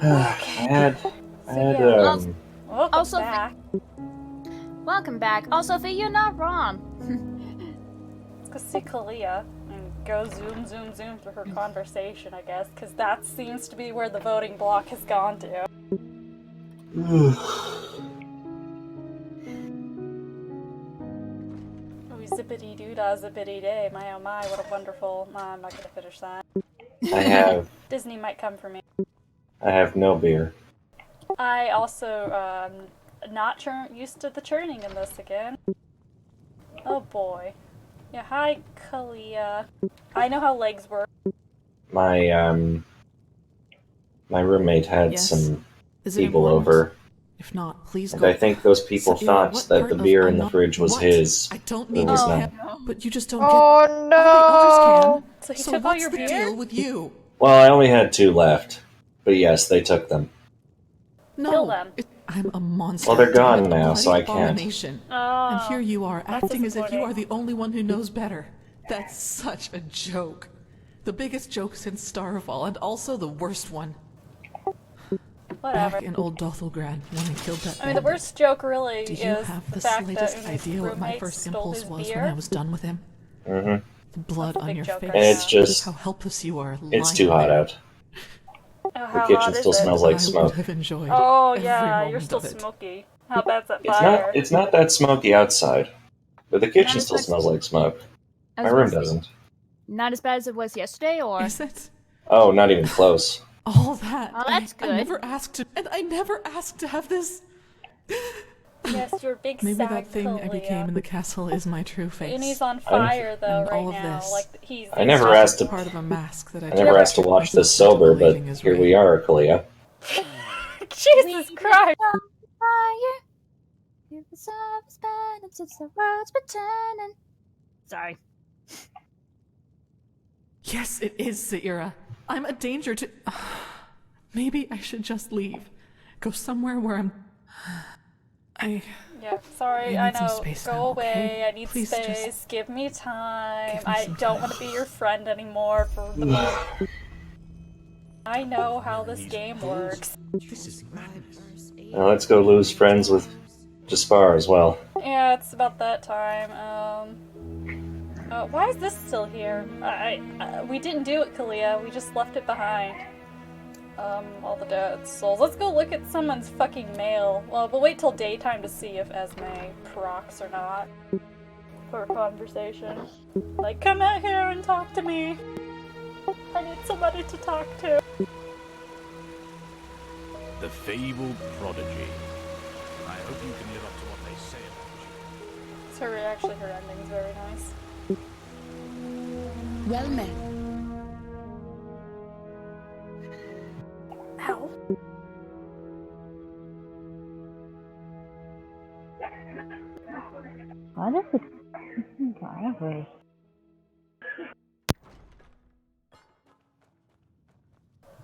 I had, Also, back. Welcome back. Also, you're not wrong. Let's go see Calia and go zoom through her conversation, I guess, because that seems to be where the voting block has gone to. Zippity doo dah, zippity day. My oh my, what a wonderful. I'm not gonna finish that. I have. Disney might come for me. I have no beer. I also, not used to the churning in this again. Oh boy. Yeah, hi, Calia. I know how legs work. My roommate had some people over. If not, please and go. I think those people thought that the beer in the fridge was his. I don't mean it was to not. but you just don't Oh, get. no! All the others can. So he So took all what's your the beer? deal with you? Well, I only had 2 left. But yes, they took them. No, Kill them. I'm a monster. Well, they're gone damn it, a now, so I bloody can't. abomination. Oh, And here you are, that's acting as if you disappointing. are the only one who knows better. That's such a joke. The biggest joke since Starfall, and also the worst one. Whatever. Back in old Dothelgrad, when I killed that I mean, the bandit. worst joke really Do is you have the the fact slightest that Uni's idea what my roommate first stole impulse his was beer? when I was done with him? Mm-hmm. The blood That's a on big your joke face. right And it's now. just. How helpless you are. It's lying too hot there. out. Oh, The how kitchen hot still is smells it? like I smoke. would have enjoyed Oh every yeah, you're moment still of it. smoky. How bad's that It's fire? not. It's not that smoky outside, but the kitchen Not still as much- smells like smoke. I My was room gonna say, doesn't. Not as bad as it was yesterday, or? Is it? Oh, not even close. All that. Oh, that's I good. never asked to, and I never asked to have this. Yes, you're a big Maybe sad that thing I Calia. became in the castle is my true face. And he's on fire though And right all of now. this. Like he's. I never Just asked to. part of a mask that I I never asked to watch this sober, but here we are, Calia. Jesus Christ! Fire. If the sun is burning since the world's been turning. Sorry. Yes, it is, Zaira. I'm a danger to. Maybe I should just leave. Go somewhere where Yeah, sorry, I I need some know. space Go now, away. okay? I need Please space. just Give me time. give me I some don't time. want to be your friend anymore for the moment. I know how this game works. Now let's go lose friends with Jespar as well. Yeah, it's about that time. Why is this still here? We didn't do it, Calia. We just left it behind. All the dead souls. Let's go look at someone's fucking mail. Well, we'll wait till daytime to see if Esme procs or not. For a conversation. Like, come out here and talk to me. I need somebody to talk to. The fabled prodigy. I hope you can live up to what they say about you. Actually, her ending is very nice. Well met. Ow.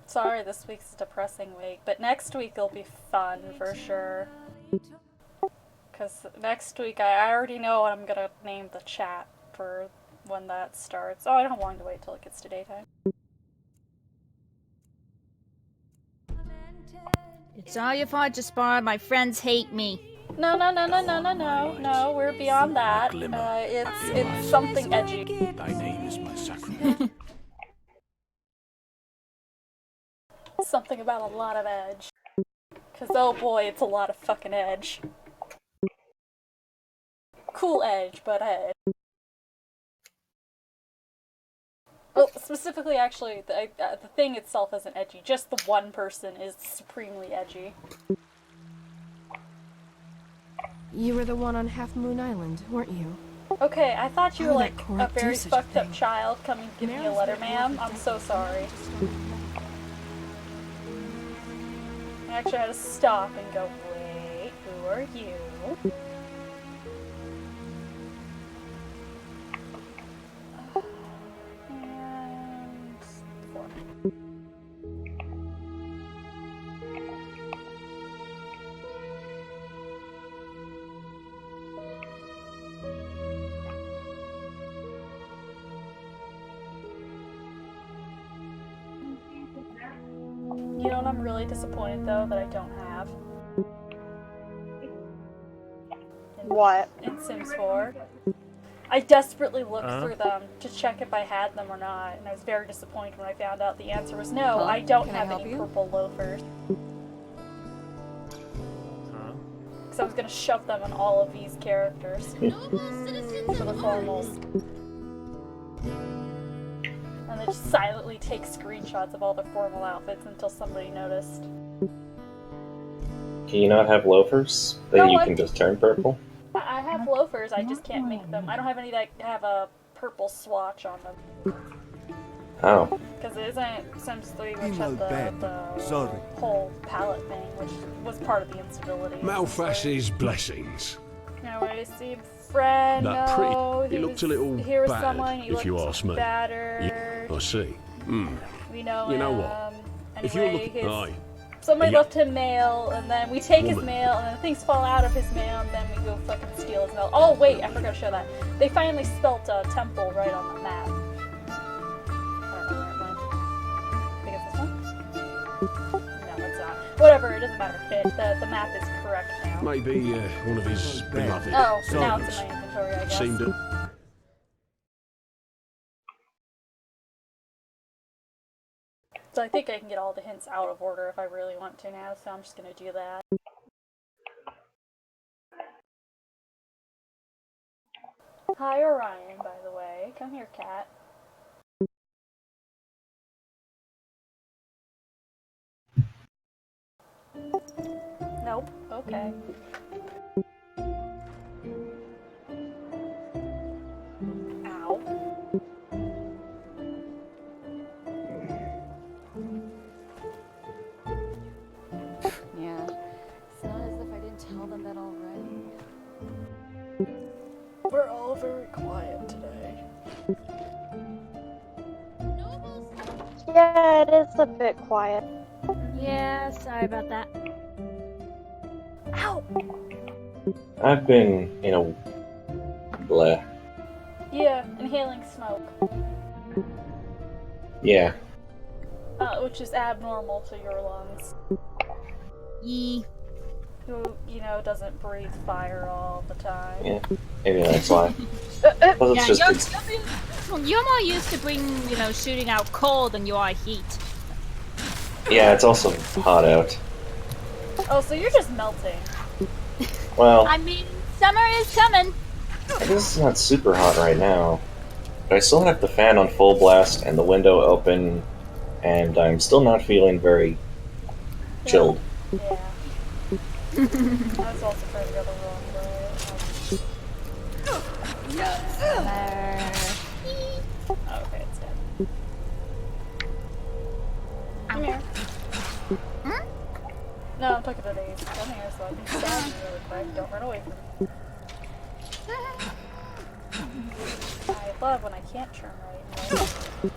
Sorry, this week's a depressing week, but next week will be fun for sure. Because next week I already know what I'm gonna name the chat for when that starts. Oh, I don't have long to wait till it gets to daytime. It's all your fault, Jespar. My friends hate me. No, we're beyond that. It's something edgy. Thy name is my sacrament. Something about a lot of edge. Cause oh boy, it's a lot of fucking edge. Cool edge, but edge. Well, specifically, actually, the thing itself isn't edgy. Just the one person is supremely edgy. You were the one on Half Moon Island, weren't you? Okay, I thought you were How would like that a court do very such a fucked up thing? child coming to give me a letter, ma'am. I'm so sorry. I actually had to stop and go, wait, who are you? And 4. You don't know I'm really disappointed though that I don't have. What? In Sims 4. I desperately looked through them to check if I had them or not, and I was very disappointed when I found out the answer was no, Huh? I don't Can I have help any you? purple loafers. Huh? Because I was gonna shove them on all of these characters. For the formals. And then just silently take screenshots of all their formal outfits until somebody noticed. Can you not have loafers that No, you I- can just turn purple? I have loafers, I just can't make them. I don't have any that have a purple swatch on them. Oh. Because it isn't Sims 3 which You had know bad. the Sorry. whole palette thing, which was part of the instability. Malfash's blessings. Anyway, see friend, That no, pretty. He looked a little here was bad, someone, he if you looked ask me. battered. I see. Hmm. We know You know him. what? Anyway, If you're looking... his, Aye. somebody Yeah. left him mail, and then we take his Woman. mail, and then things fall out of his mail, and then we go fucking steal his mail. Oh wait, I forgot to show that. They finally spelt temple right on the map. I don't know where it went. I think it's this one? No, it's not. Whatever, it doesn't matter. The map is correct now. Maybe one of his beloved Oh, now it's servants. in my inventory, I guess. Seemed to... So I think I can get all the hints out of order if I really want to now, so I'm just gonna do that. Hi, Orion, by the way. Come here, cat. Nope. Okay. Ow. Yeah. It's not as if I didn't tell them that already. We're all very quiet today. Yeah, it is a bit quiet. Yeah, sorry about that. Ow! I've been in a... bleh. Yeah, inhaling smoke. Yeah. Which is abnormal to your lungs. Yee. Who, you know, doesn't breathe fire all the time. Yeah. Maybe that's why. Well, it's Yeah, just... you're more used to shooting out cold than you are heat. Yeah, it's also hot out. Oh, so you're just melting. Well, I mean, summer is coming. I guess it's not super hot right now. But I still have the fan on full blast and the window open, and I'm still not feeling very chilled. Yeah. I was also trying to go the wrong way. Oh, okay, it's dead. Come here. No, I'm talking to these. Come here so I can stab you really quick. Don't run away from me. I love when I can't turn right.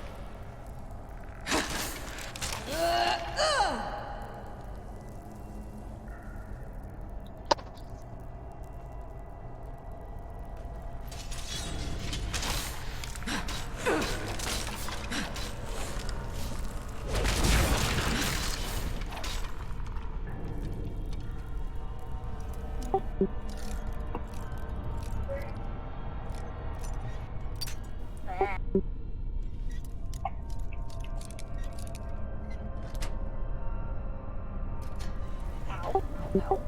Ow. Ow.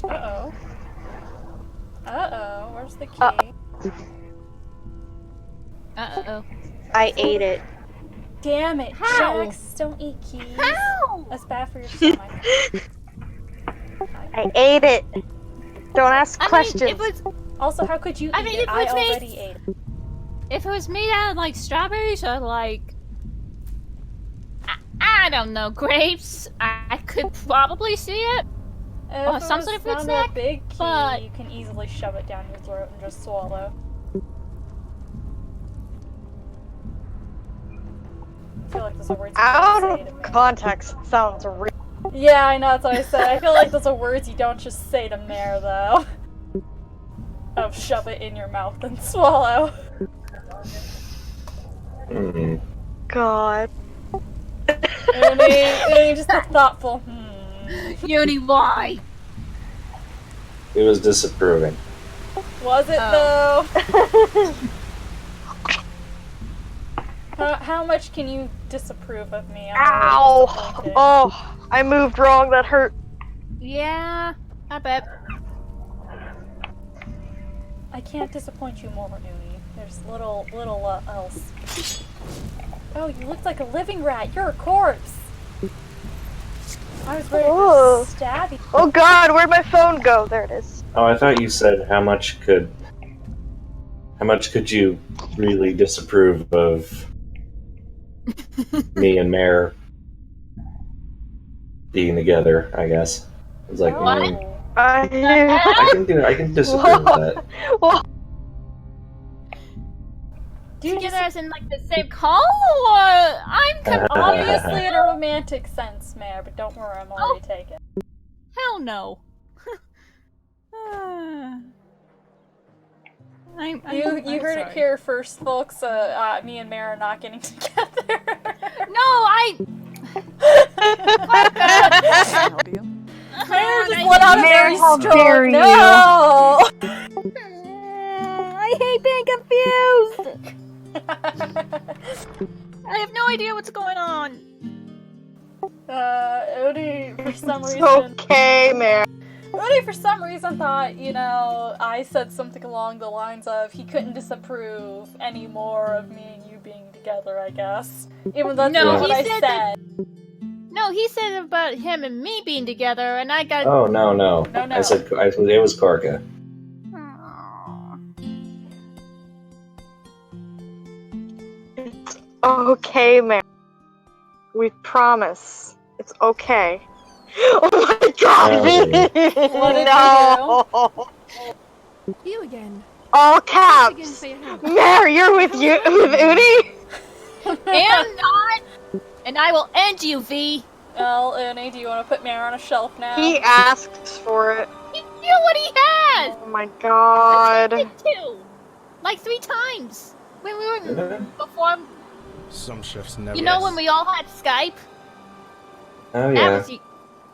Uh-oh. Uh-oh, where's the key? Uh-oh. I ate it. Damn it, How? Jax, don't eat keys. How? That's bad for your stomach. I ate it. Don't ask questions. Mean, it was, Also, how could you eat mean, it? if I it's made- already ate it. if it was made out of, like, strawberries or, like... I don't know, grapes, I could probably see it. If some it sort of was fruit not snack, a big key, but- you can easily shove it down your throat and just swallow. I feel like those are words you Out don't say to of me. context, sounds real. Yeah, I know, that's what I said. I feel like those are words you don't just say to Mare, though. Of shove it in your mouth and swallow. God. Uni, just a thoughtful, Uni, why? It was disapproving. Was it, though? How much can you disapprove of me? I'm really disappointed. Oh, I moved wrong. That hurt. Yeah, I bet. I can't disappoint you more, Uni. There's little else. Oh, you look like a living rat. You're a corpse. I was ready Oh. to stab you. Oh God, where'd my phone go? There it is. Oh, I thought you said how much could you really disapprove of me and Mare being together, I guess. It was like, Oh. I can disapprove of that. Whoa. Do you Together just as in, like, the same call, or I'm obviously in a romantic sense, Mare, but don't worry, I'm already taken. Hell no. I'm You heard it sorry. here first, folks. Me and Mare are not getting together. No, I. How do you? Mare just let out a very how dare strong you. no. I hate being confused. I have no idea what's going on. Odie, for some It's reason, okay, man. Odie, for some reason, thought, I said something along the lines of he couldn't disapprove any more of me and you being together, I guess. Even though that's No, not what he I said said. No, he said about him and me being together, and I got. Oh no. No. I said it was Korka. It's okay, man. We promise. It's okay. Oh my God! What did No! You again. All Thanks again caps. for your help. Mary, you're with Udi. And I will end you, V. Well, Odie, do you want to put Mare on a shelf now? He asked for it. You know what he has. Oh my God. Me too. Like 3 times when we were before. Some chefs never. You know when we all had Skype? Oh That yeah. was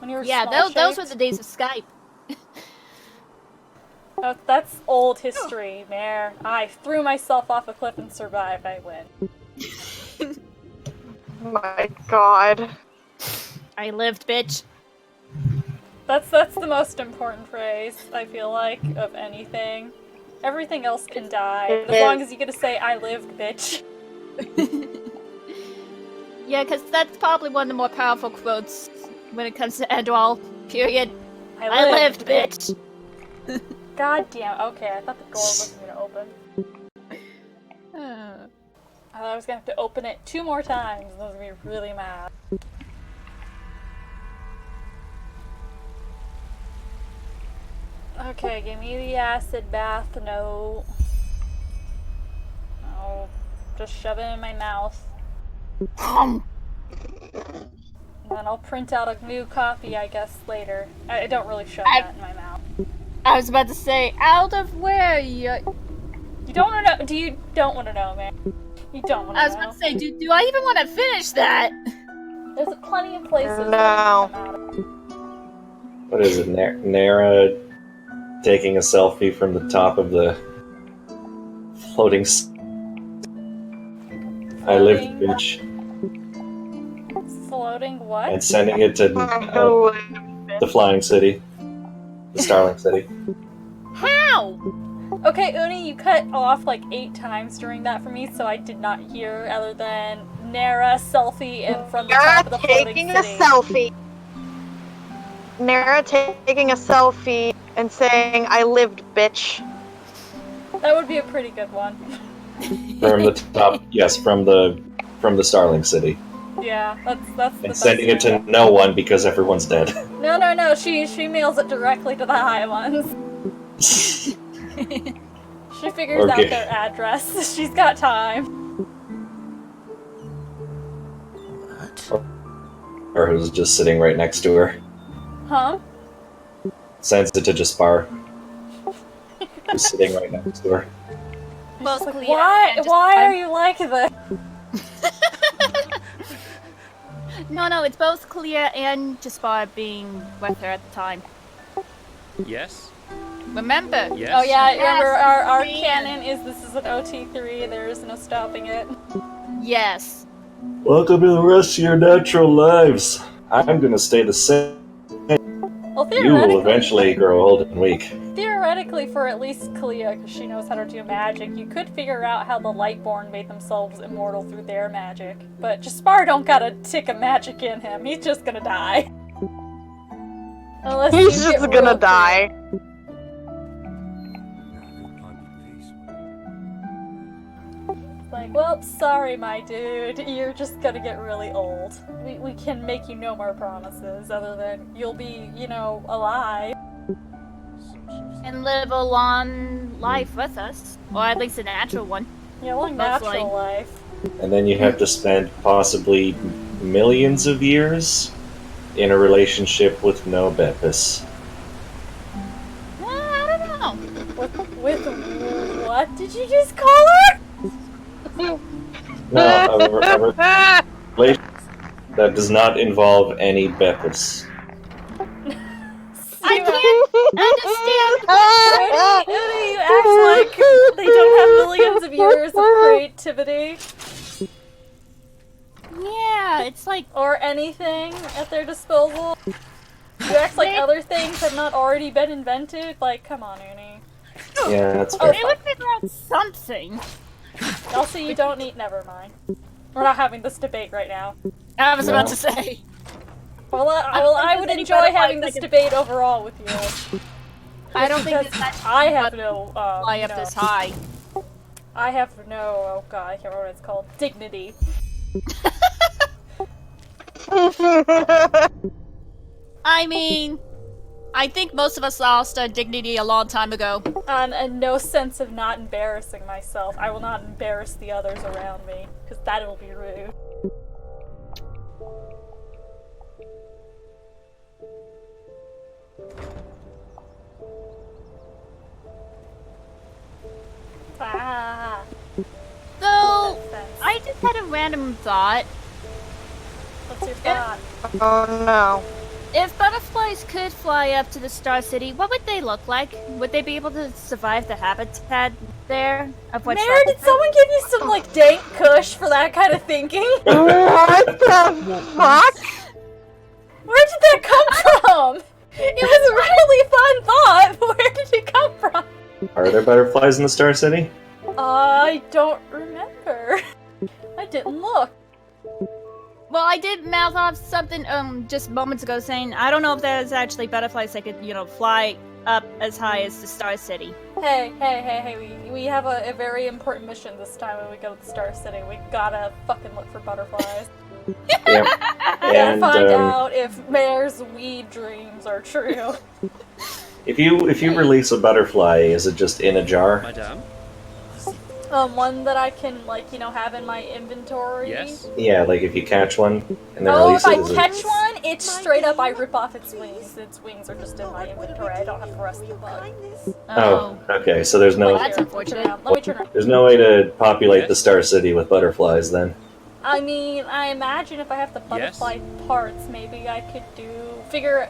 When you were yeah. small Those were shaped? the days of Skype. Oh, that's old history, Mare. I threw myself off a cliff and survived. I win. Oh my God. I lived, bitch. That's the most important phrase, I feel like, of anything. Everything else can die, but as long as you get to say, I lived, bitch. Yeah, because that's probably one of the more powerful quotes when it comes to Enderal. Period. I lived, bitch. God damn, okay, I thought the door wasn't gonna open. I thought I was gonna have to open it 2 more times, and I was gonna be really mad. Okay, give me the acid bath, no. Oh, just shove it in my mouth. And then I'll print out a new copy, I guess, later. I don't really shove that in my mouth. I was about to say, out of where you don't want to know. You don't want to know, man. You don't want to know. I was about to say, do I even want to finish that? There's plenty of places No. that you can come out of. What is it? Nara taking a selfie from the top of the floating. I lived, bitch, Floating what? and sending it to I the flying city. The Starling City. How? Okay, Uni, you cut off like 8 times during that for me, so I did not hear other than Nara, selfie, and from the top of the floating taking city. a selfie. Nara taking a selfie and saying, "I lived, bitch." That would be a pretty good one. From the top, yes, from the Starling City. Yeah, that's the And best sending it to one. no one because everyone's dead. No, she mails it directly to the high ones. She figures out Okay. their address. She's got time. Or who's just sitting right next to her. Huh? Sends it to Jespar. Who's sitting right next to her. Both Like, Calia why and are you like this? No, it's both Calia and Jespar being with her at the time. Yes? Remember? Yes? Oh yeah, Yes, remember our man. canon is this is an OT3, there is no stopping it. Yes. Welcome to the rest of your natural lives. I'm gonna stay the same. Well, You will eventually grow old and weak. theoretically, for at least Calia, because she knows how to do magic, you could figure out how the Lightborn made themselves immortal through their magic. But Jespar don't got a tick of magic in him. He's just gonna die. Unless He's you get just gonna real die. Like, well, sorry, my dude. You're just gonna get really old. We can make you no more promises other than you'll be, alive. And live a long life with us. Or at least a natural one. Yeah, long Most natural life. And then you have to spend possibly millions of years in a relationship with no Beppis. I don't know. With what did you just call her? No, a relationship that does not involve any Beppis. I can't understand. Uni, you act like they don't have millions of years of creativity Yeah, it's like or anything at their disposal. You act like other things have not already been invented. Like, come on, Uni. Yeah, that's fair. they would figure out something. Also, you don't need. Never mind. We're not having this debate right now. I was No. about to say. Well, I would enjoy having this debate overall with you. I don't think Because that's I have no. fly up this high. I have no. Oh god, I can't remember what it's called. Dignity. I mean, I think most of us lost our dignity a long time ago. And no sense of not embarrassing myself. I will not embarrass the others around me, because that will be rude. Ah. So, Sense. I just had a random thought. What's your thought? Oh no. If butterflies could fly up to the Star City, what would they look like? Would they be able to survive the habitat there? Of which Mare, did someone give you some, like, dank kush for that kind of thinking? What the fuck? Where did that come from? It was a really fun thought, but where did it come from? Are there butterflies in the Star City? I don't remember. I didn't look. Well, I did mouth off something just moments ago saying I don't know if there's actually butterflies that could, fly up as high as the Star City. Hey, we have a very important mission this time when we go to the Star City. We gotta fucking look for butterflies. Yep. We gotta And find out if Mare's weed dreams are true. if you release a butterfly, is it just in a jar? Madame? One that I can, have in my inventory. Yes? Yeah, like if you catch one and then Oh, release if I it. Is catch one, it's straight up I rip off its wings. Its wings are just in my inventory. I don't have the rest of the bug. Oh, okay. So there's no That's unfortunate. Let me turn around. there's no way to populate the Star City with butterflies then. I mean, I imagine if I have the butterfly parts, maybe I could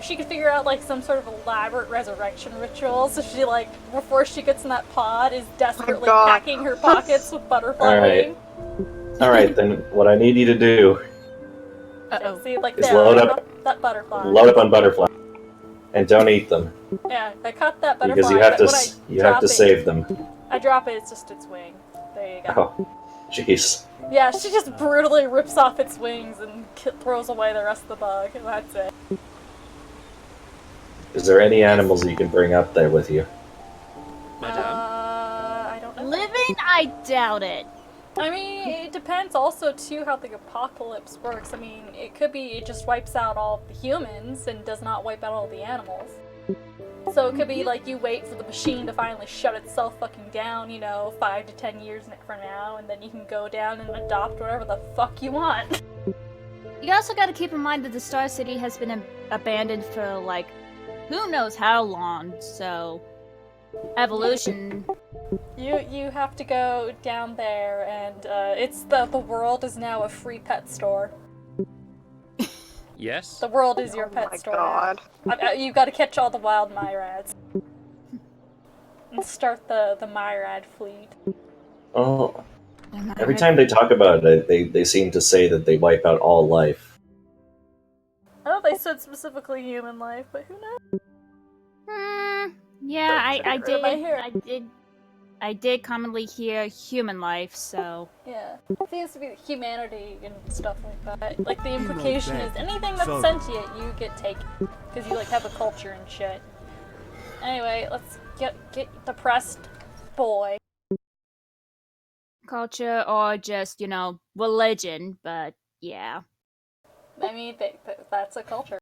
she could figure out some sort of elaborate resurrection ritual. So she before she gets in that pod is desperately God. packing her pockets with butterfly All right. wing. All right, then what I need you to do Uh-oh. See, Is there, load up- that butterfly. load up on butterfly, And don't eat them. Yeah, I caught that butterfly. Because you have but to, when you have to drop it- save them. I drop it, it's just its wing. There you go. Oh, jeez. Yeah, she just brutally rips off its wings and throws away the rest of the bug, and that's it. Is there any animals you can bring up there with you? I don't know. Living? I doubt it. I mean, it depends also, too, how the apocalypse works. I mean, it could be it just wipes out all the humans and does not wipe out all the animals. So it could be like you wait for the machine to finally shut itself fucking down, you know, 5 to 10 years from now, and then you can go down and adopt whatever the fuck you want. You also gotta keep in mind that the Star City has been abandoned for, like, who knows how long, so... Evolution... You have to go down there, and it's the world is now a free pet store. Yes? The world is your pet store. God. You gotta catch all the wild Myrads. And start the Myrad fleet. Oh, every time they talk about it, they seem to say that they wipe out all life. Oh, they said specifically human life, but who knows? Yeah, I did commonly hear human life, so... Yeah. It seems to be humanity and stuff like that. Like, the implication is anything that's sentient, you get taken. Because you, like, have a culture and shit. Anyway, let's get depressed boy. Culture or just, you know, religion, but yeah. I mean, that's a culture.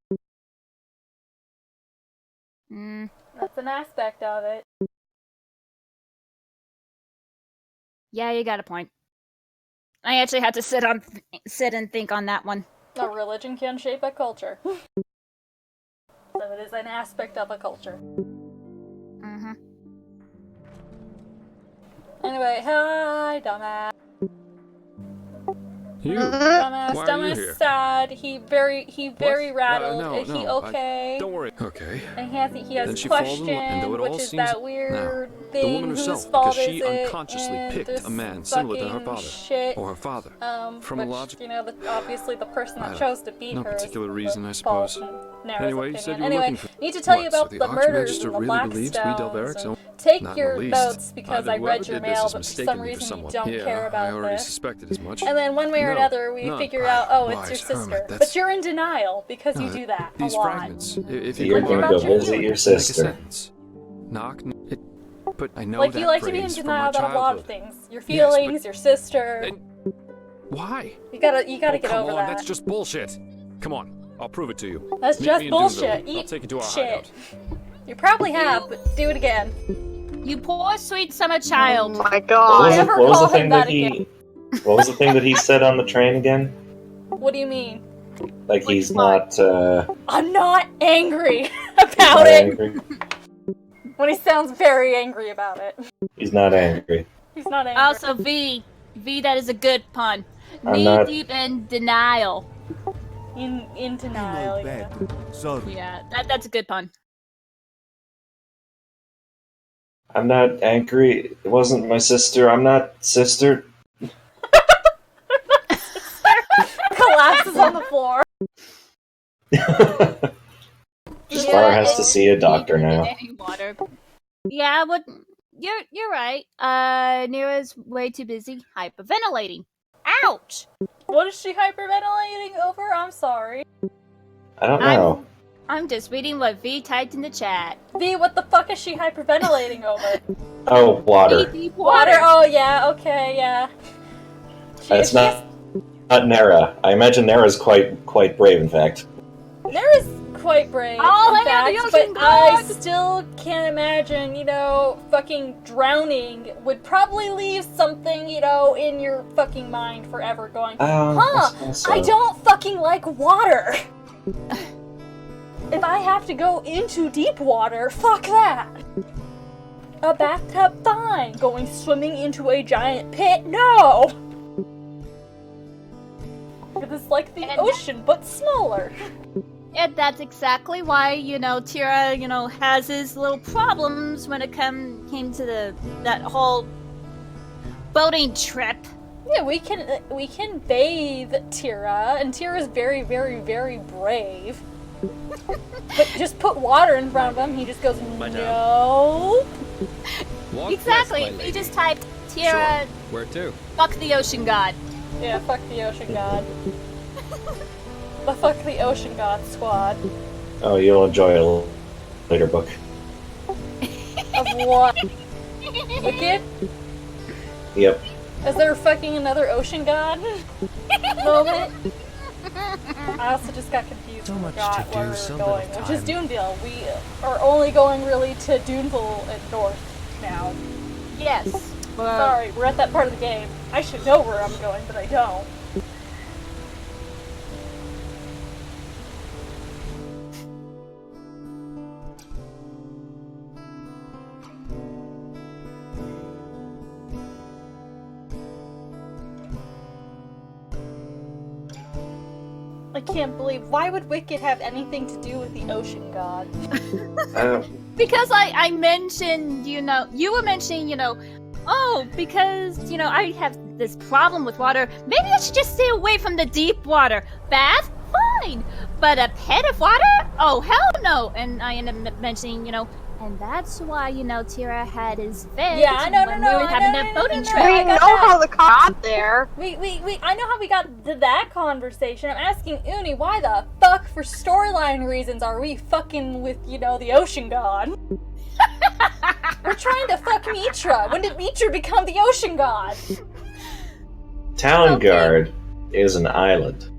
That's an aspect of it. Yeah, you got a point. I actually had to sit and think on that one. A religion can shape a culture. So it is an aspect of a culture. Anyway, hi, dumbass. You? Dumbass, Why are you dumbass, here? sad. He very rattled. No, Is he okay? Don't worry. Okay. And he has Then a she falls in love, and though question, it which all is seems that weird the thing. woman herself, Whose fault because she is it? unconsciously And picked this a man similar to her fucking father shit, or her father. From a which, logic. you know, obviously the person that chose to beat no her is particular the reason, I fault suppose. in Nara's Anyway, you opinion. said you were Anyway, looking for. need to tell you What, so about the the murders Archmagister and the really believes we Blackstones. Delverics and don't- Take Not in your the least. notes because Either I read whoever your did this mail, has but for mistaken some me for reason you someone. don't Yeah, care about I already this. suspected as much. And then one way or No, another, we none. figure out, oh, it's Wise your sister. hermit, But that's- you're in denial because you No, do that a These lot. fragments. If You're you gonna about go your visit feelings. your Make a sister. sentence. Knock. But I know Like, that you like to be in phrase from denial my about a lot of childhood. things. Your Yes, feelings, but- your sister. And- Why? You gotta Oh, get come over on, that. that's just bullshit. Come on, I'll prove it to you. That's Meet just me in bullshit. Doonville. I'll Eat take you to our shit. hideout. You probably have, but do it again. You poor sweet summer child. Oh my What god. was, never what was call the him thing that that he? What was the thing that he said on the train again? What do you mean? Like he's not. I'm not angry about not it. angry. When he sounds very angry about it. He's not angry. He's not angry. Also, V, that is a good pun. I'm Knee not- deep in denial. in denial, yeah. Yeah, that's a good pun. I'm not angry. It wasn't my sister. I'm not sister. Collapses on the floor. Jespar has to see a doctor now. Any water. Yeah, but you're right. Nira's way too busy hyperventilating. Ouch! What is she hyperventilating over? I'm sorry. I don't know. I'm just reading what V typed in the chat. V, what the fuck is she hyperventilating over? Oh, water. Deep Water. Oh yeah. Okay. Yeah. It's not Nara. I imagine Nara's quite brave, in fact. Nara's quite brave, Oh, in hang on, fact, the but ocean I god! still can't imagine, you know, fucking drowning would probably leave something, you know, in your fucking mind forever going, I suppose so. I don't fucking like water. If I have to go into deep water, fuck that. A bathtub, fine. Going swimming into a giant pit, no. It's like the ocean, but smaller. And that's exactly why, Tira, has his little problems when it came to that whole boating trip. Yeah, we can bathe Tira, and Tira's very, very, very brave. But just put water in front of him, he just goes, no. Walk Exactly. west, my He lady. just typed Tira, Sure. Where to? fuck the ocean god. Yeah, fuck the ocean god. The fuck the ocean god squad. Oh, you'll enjoy a later book. Of what? Wicked? Yep. Is there fucking another ocean god moment? I also just got confused and forgot where we were going, which is Duneville. We are only going really to Duneville and north now. Yes. Sorry, we're at that part of the game. I should know where I'm going, but I don't. I can't believe, why would Wicked have anything to do with the ocean god? Because I mentioned, you were mentioning, oh, because, I have this problem with water. Maybe I should just stay away from the deep water. Bath? Fine. But a pet of water? Oh, hell no. And I ended up mentioning, and that's why, Tira had his vent. Yeah, I know, when we were having that boating trip. We know how the got there. I know how we got to that conversation. I'm asking Uni, why the fuck, for storyline reasons, are we fucking with, the ocean god? We're trying to fuck Mitra. When did Mitra become the ocean god? Town Guard is an island.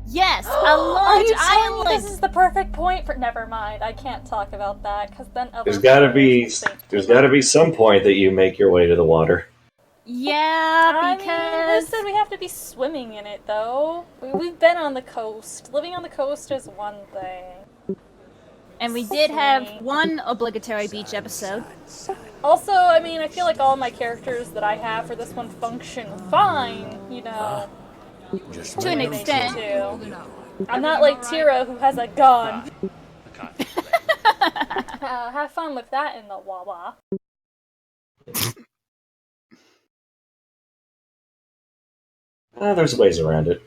Yes, a large island. This is the perfect point for. Never mind. I can't talk about that because then other. There's got to be some point that you make your way to the water. Yeah, because I mean, listen, we have to be swimming in it though. We've been on the coast. Living on the coast is one thing. and we did have one obligatory beach episode. Also, I mean, I feel like all my characters that I have for this one function fine. To an extent. I'm not like Tira, who has a gun. Have fun with that in the Wawa. There's ways around it.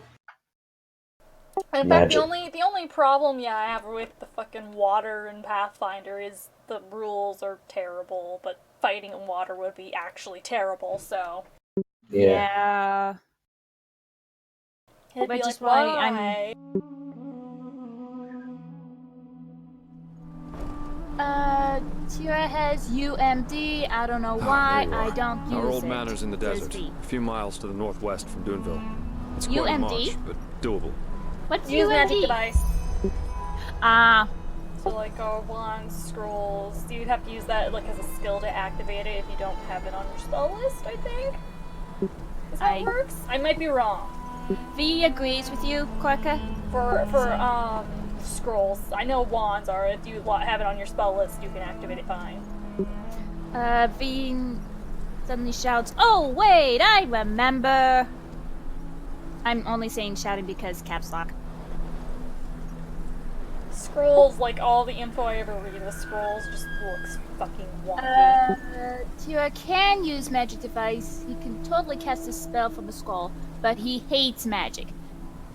In fact, the only problem, I have with the fucking water in Pathfinder is the rules are terrible, but fighting in water would be actually terrible, so... Yeah. It'd Which be is like, why why? Tira has UMD. I don't know why. I don't use it. Our old manor's in the desert, a few miles to the northwest from Duneville. It's quite a UMD? march, but doable. What's Use magic UMD? device. So like wands, scrolls, you'd have to use that like as a skill to activate it if you don't have it on your spell list, I think. Is that how it works? I might be wrong. V agrees with you, Korka? For scrolls. I know wands are, if you have it on your spell list, you can activate it fine. V suddenly shouts, "Oh, wait, I remember!" I'm only saying shouting because caps lock. Scrolls, like all the info I ever read with scrolls, just looks fucking wonky. Tira can use magic device. He can totally cast a spell from a scroll, but he hates magic.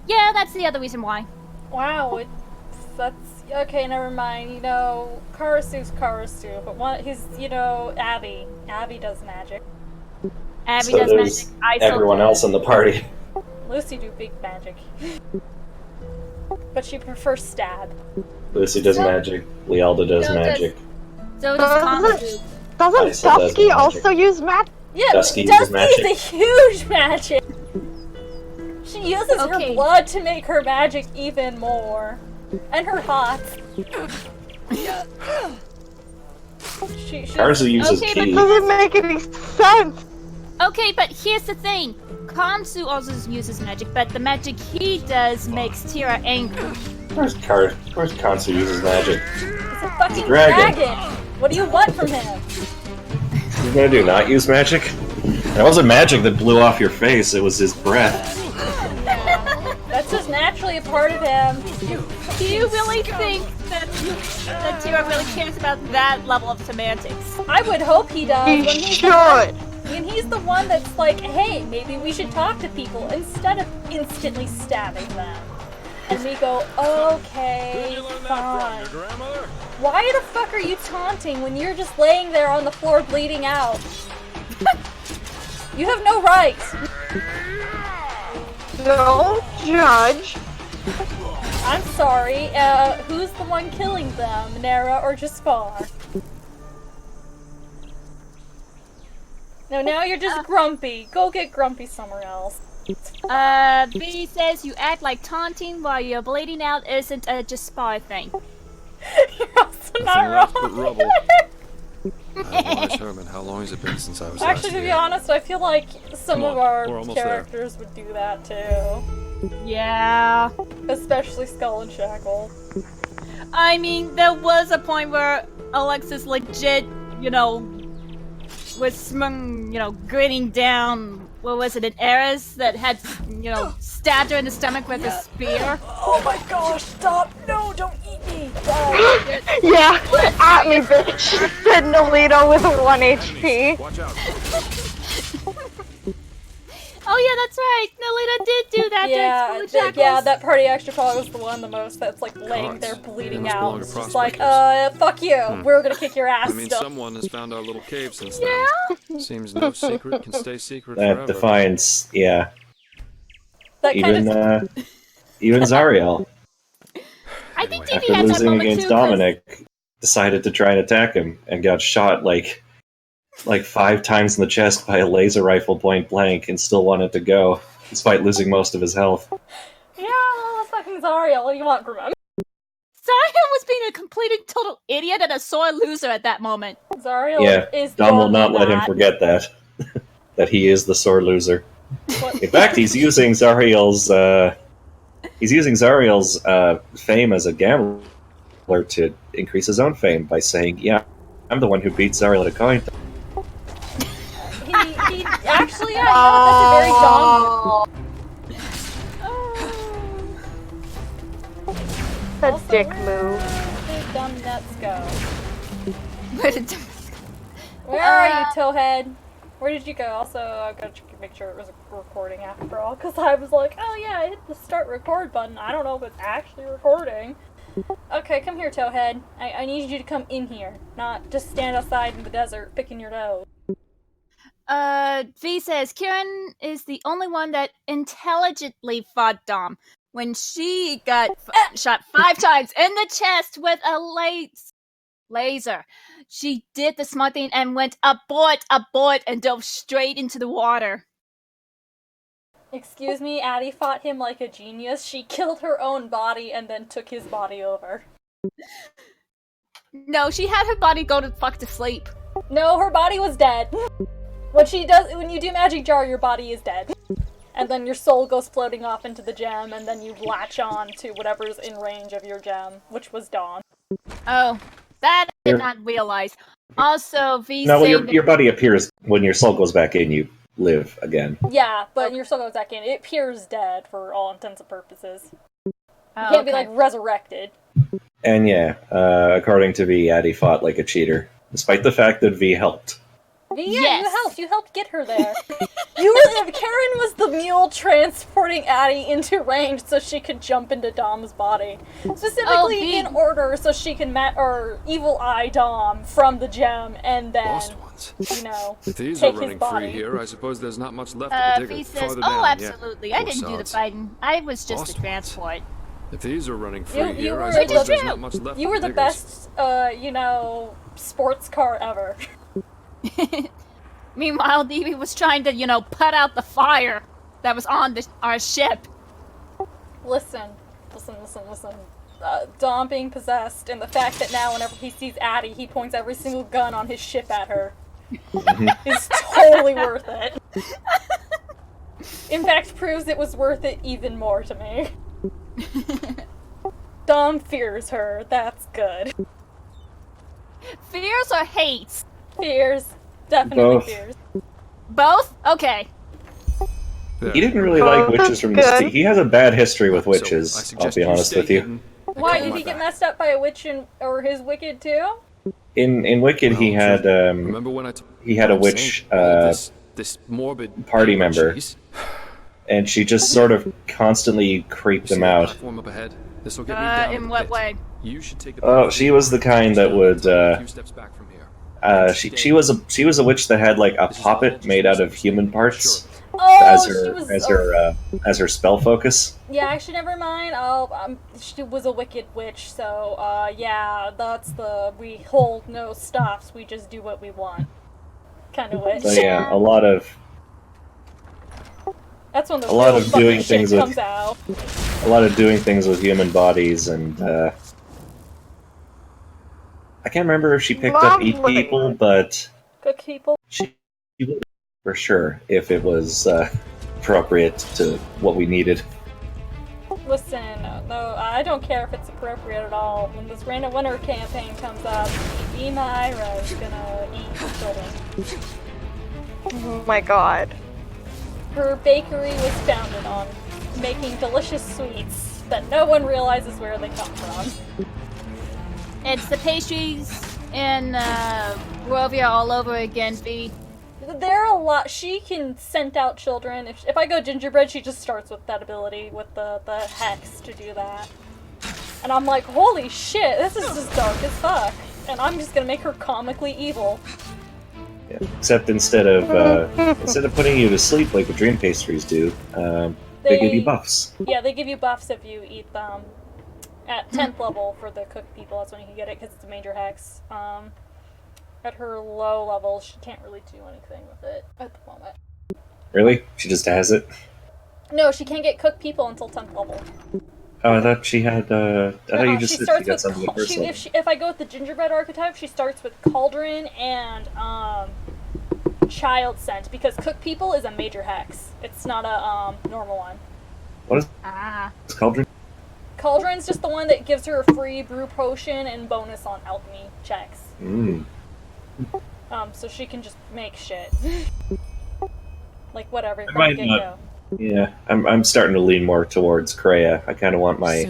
Yeah, that's the other reason why. Wow, that's okay. Never mind. Karasu's Karasu, but he's Abby. Abby does magic. Abby So does does magic. everyone else in the party. Lucy do big magic, but she prefers stab. Lucy does magic. Lealda does So does- magic. So does Kamasu. Doesn't Lisa does Dusky magic. also use magic? Yeah, Dusky Dusky's uses magic. a huge magic. She uses her Okay. blood to make her magic even more, and her hots. Karza uses Okay, but key. Doesn't make any sense. Okay, but here's the thing. Kansu also uses magic, but the magic he does makes Tira angry. Of course Kansu uses magic. He's a fucking dragon. dragon. What do you want from him? What are you gonna do, not use magic? That wasn't magic that blew off your face, it was his breath. That's just naturally a part of him. Do you really think that Tira really cares about that level of semantics? I would hope he does. He when he's should. And he's the one that's like, hey, maybe we should talk to people instead of instantly stabbing them. And we go, okay, fine. Why the fuck are you taunting when you're just laying there on the floor bleeding out? You have no right! Don't judge. I'm sorry, who's the one killing them, Nara or Jespar? No, now you're just grumpy. Go get grumpy somewhere else. V says you act like taunting while you're bleeding out isn't a Jespar thing. You're also not But wrong. rubble. Wise Herman, how long has it been since I was Actually, to be honest, I feel like some Come of on, our we're almost characters would do that too. Yeah. Especially Skull and Shackle. I mean, there was a point where Alexis legit, was gritting down, what was it, an Eris that had, stabbed her in the stomach with a spear? Oh my gosh, stop! No, don't eat me! Yeah, at me, bitch. Said Nolito with 1 HP. Watch out. Oh yeah, that's right. Nolita did do that. Yeah, that party extra probably was the one the most that's like laying there bleeding out. It's just like, fuck you. We're gonna kick your ass I mean, still. someone has found our little cave since then. Seems no secret can stay secret That forever. defines, yeah. That kind of... Even Zariel, I think Anyway, DB after had that losing moment against too. 'Cause Dominic, decided to try and attack him and got shot like 5 times in the chest by a laser rifle point blank and still wanted to go, despite losing most of his health. Yeah, well, fucking Zariel, what do you want from him? Zariel was being a complete and total idiot and a sore loser at that moment. Zariel Yeah, is Dom will not normally let him that. forget that. That he is the sore loser. What? In fact, he's using Zariel's fame as a gambler to increase his own fame by saying, "Yeah, I'm the one who beat Zariel at a coin." He actually, yeah, that's a very Dom A Also, dick where move. did dumb nuts go? Where did Where are you, Towhead? Where did you go? Also, I gotta make sure it was recording after all, because I was like, oh yeah, I hit the start record button. I don't know if it's actually recording. Okay, come here, Towhead. I need you to come in here, not just stand outside in the desert picking your nose. V says Kieran is the only one that intelligently fought Dom when she got shot 5 times in the chest with a laser. She did the smart thing and went abort, and dove straight into the water. Excuse me, Addie fought him like a genius. She killed her own body and then took his body over. No, she had her body go to fuck to sleep. No, her body was dead. When you do magic jar, your body is dead. And then your soul goes floating off into the gem, and then you latch on to whatever's in range of your gem, which was Dawn. Oh, that I did not realize. Also, V No, saying well, your body appears when your soul goes back in. You live again. Yeah, but your soul goes back in. It appears dead for all intents and purposes. You Oh, can't be, okay. like, resurrected. And yeah, according to V, Addie fought like a cheater, despite the fact that V helped. Yeah, Yes. you helped get her there. Karen was the mule transporting Addie into range so she could jump into Dom's body. Specifically V. in order so she can evil eye Dom from the gem and then, Lost ones. If these take are his running body. free here, I suppose there's not much left of the V digger. says, Farther oh, down, absolutely. Yeah. I Poor didn't do the sods. fighting. I was just Lost a transport. If these are running free You here, were I able suppose to- there's not much left You of were the diggers. best, sports car ever. Meanwhile, DB was trying to, put out the fire that was on our ship. Listen. Dom being possessed, and the fact that now whenever he sees Addie, he points every single gun on his ship at her is totally worth it. In fact, proves it was worth it even more to me. Dom fears her. That's good. Fears or hates? Fears. Definitely Both. fears. Both? Okay. He didn't really Oh, like witches that's from good. the He has a bad history with So, I witches, I'll suggest be honest stay with you. hidden. Why, Got did my he get back. messed up by a witch or his wicked too? In Wicked, he Well, had Remember when I he had a I'm witch saying all this morbid party paper member. chase? and she just sort of constantly creeped him out. Platform up ahead. This will get me down to In the what pit. way? You should take the Oh, she was the kind that would. a few steps back from here. She was a witch that had like a puppet made out of human parts Oh, as she her was. as her spell focus. Yeah, actually, never mind. She was a wicked witch, so yeah, that's the we hold no stops. We just do what we want, kind of witch. So yeah, a lot of That's when the a lot real of fucking doing shit things comes with out. a lot of doing things with human bodies, and I can't remember if she picked up eat Lovely. people, but Cook people. she would for sure if it was appropriate to what we needed. Listen, no, I don't care if it's appropriate at all. When this Rain of Winter campaign comes up, Myra is gonna eat children. Oh my god. Her bakery was founded on making delicious sweets that no one realizes where they come from. It's the pastries in Barovia all over again, V. There are a lot. She can scent out children. If I go gingerbread, she just starts with that ability, with the hex to do that. And I'm like, holy shit, this is just dark as fuck. And I'm just gonna make her comically evil. Yeah. Except instead of putting you to sleep like the dream pastries do, they give you buffs. Yeah, they give you buffs if you eat them. At 10th level for the cooked people, that's when you can get it because it's a major hex. At her low level, she can't really do anything with it at the moment. Really? She just has it? No, she can't get cooked people until 10th level. Oh, I thought she had. I thought you just she said she starts got with something at first level. if I go with the gingerbread archetype, she starts with cauldron and child scent because cooked people is a major hex. It's not a normal one. What is cauldron? Cauldron's just the one that gives her a free brew potion and bonus on alchemy checks. So she can just make shit. Like whatever. From the get-go. Yeah, I'm starting to lean more towards Kreia. I kind of want my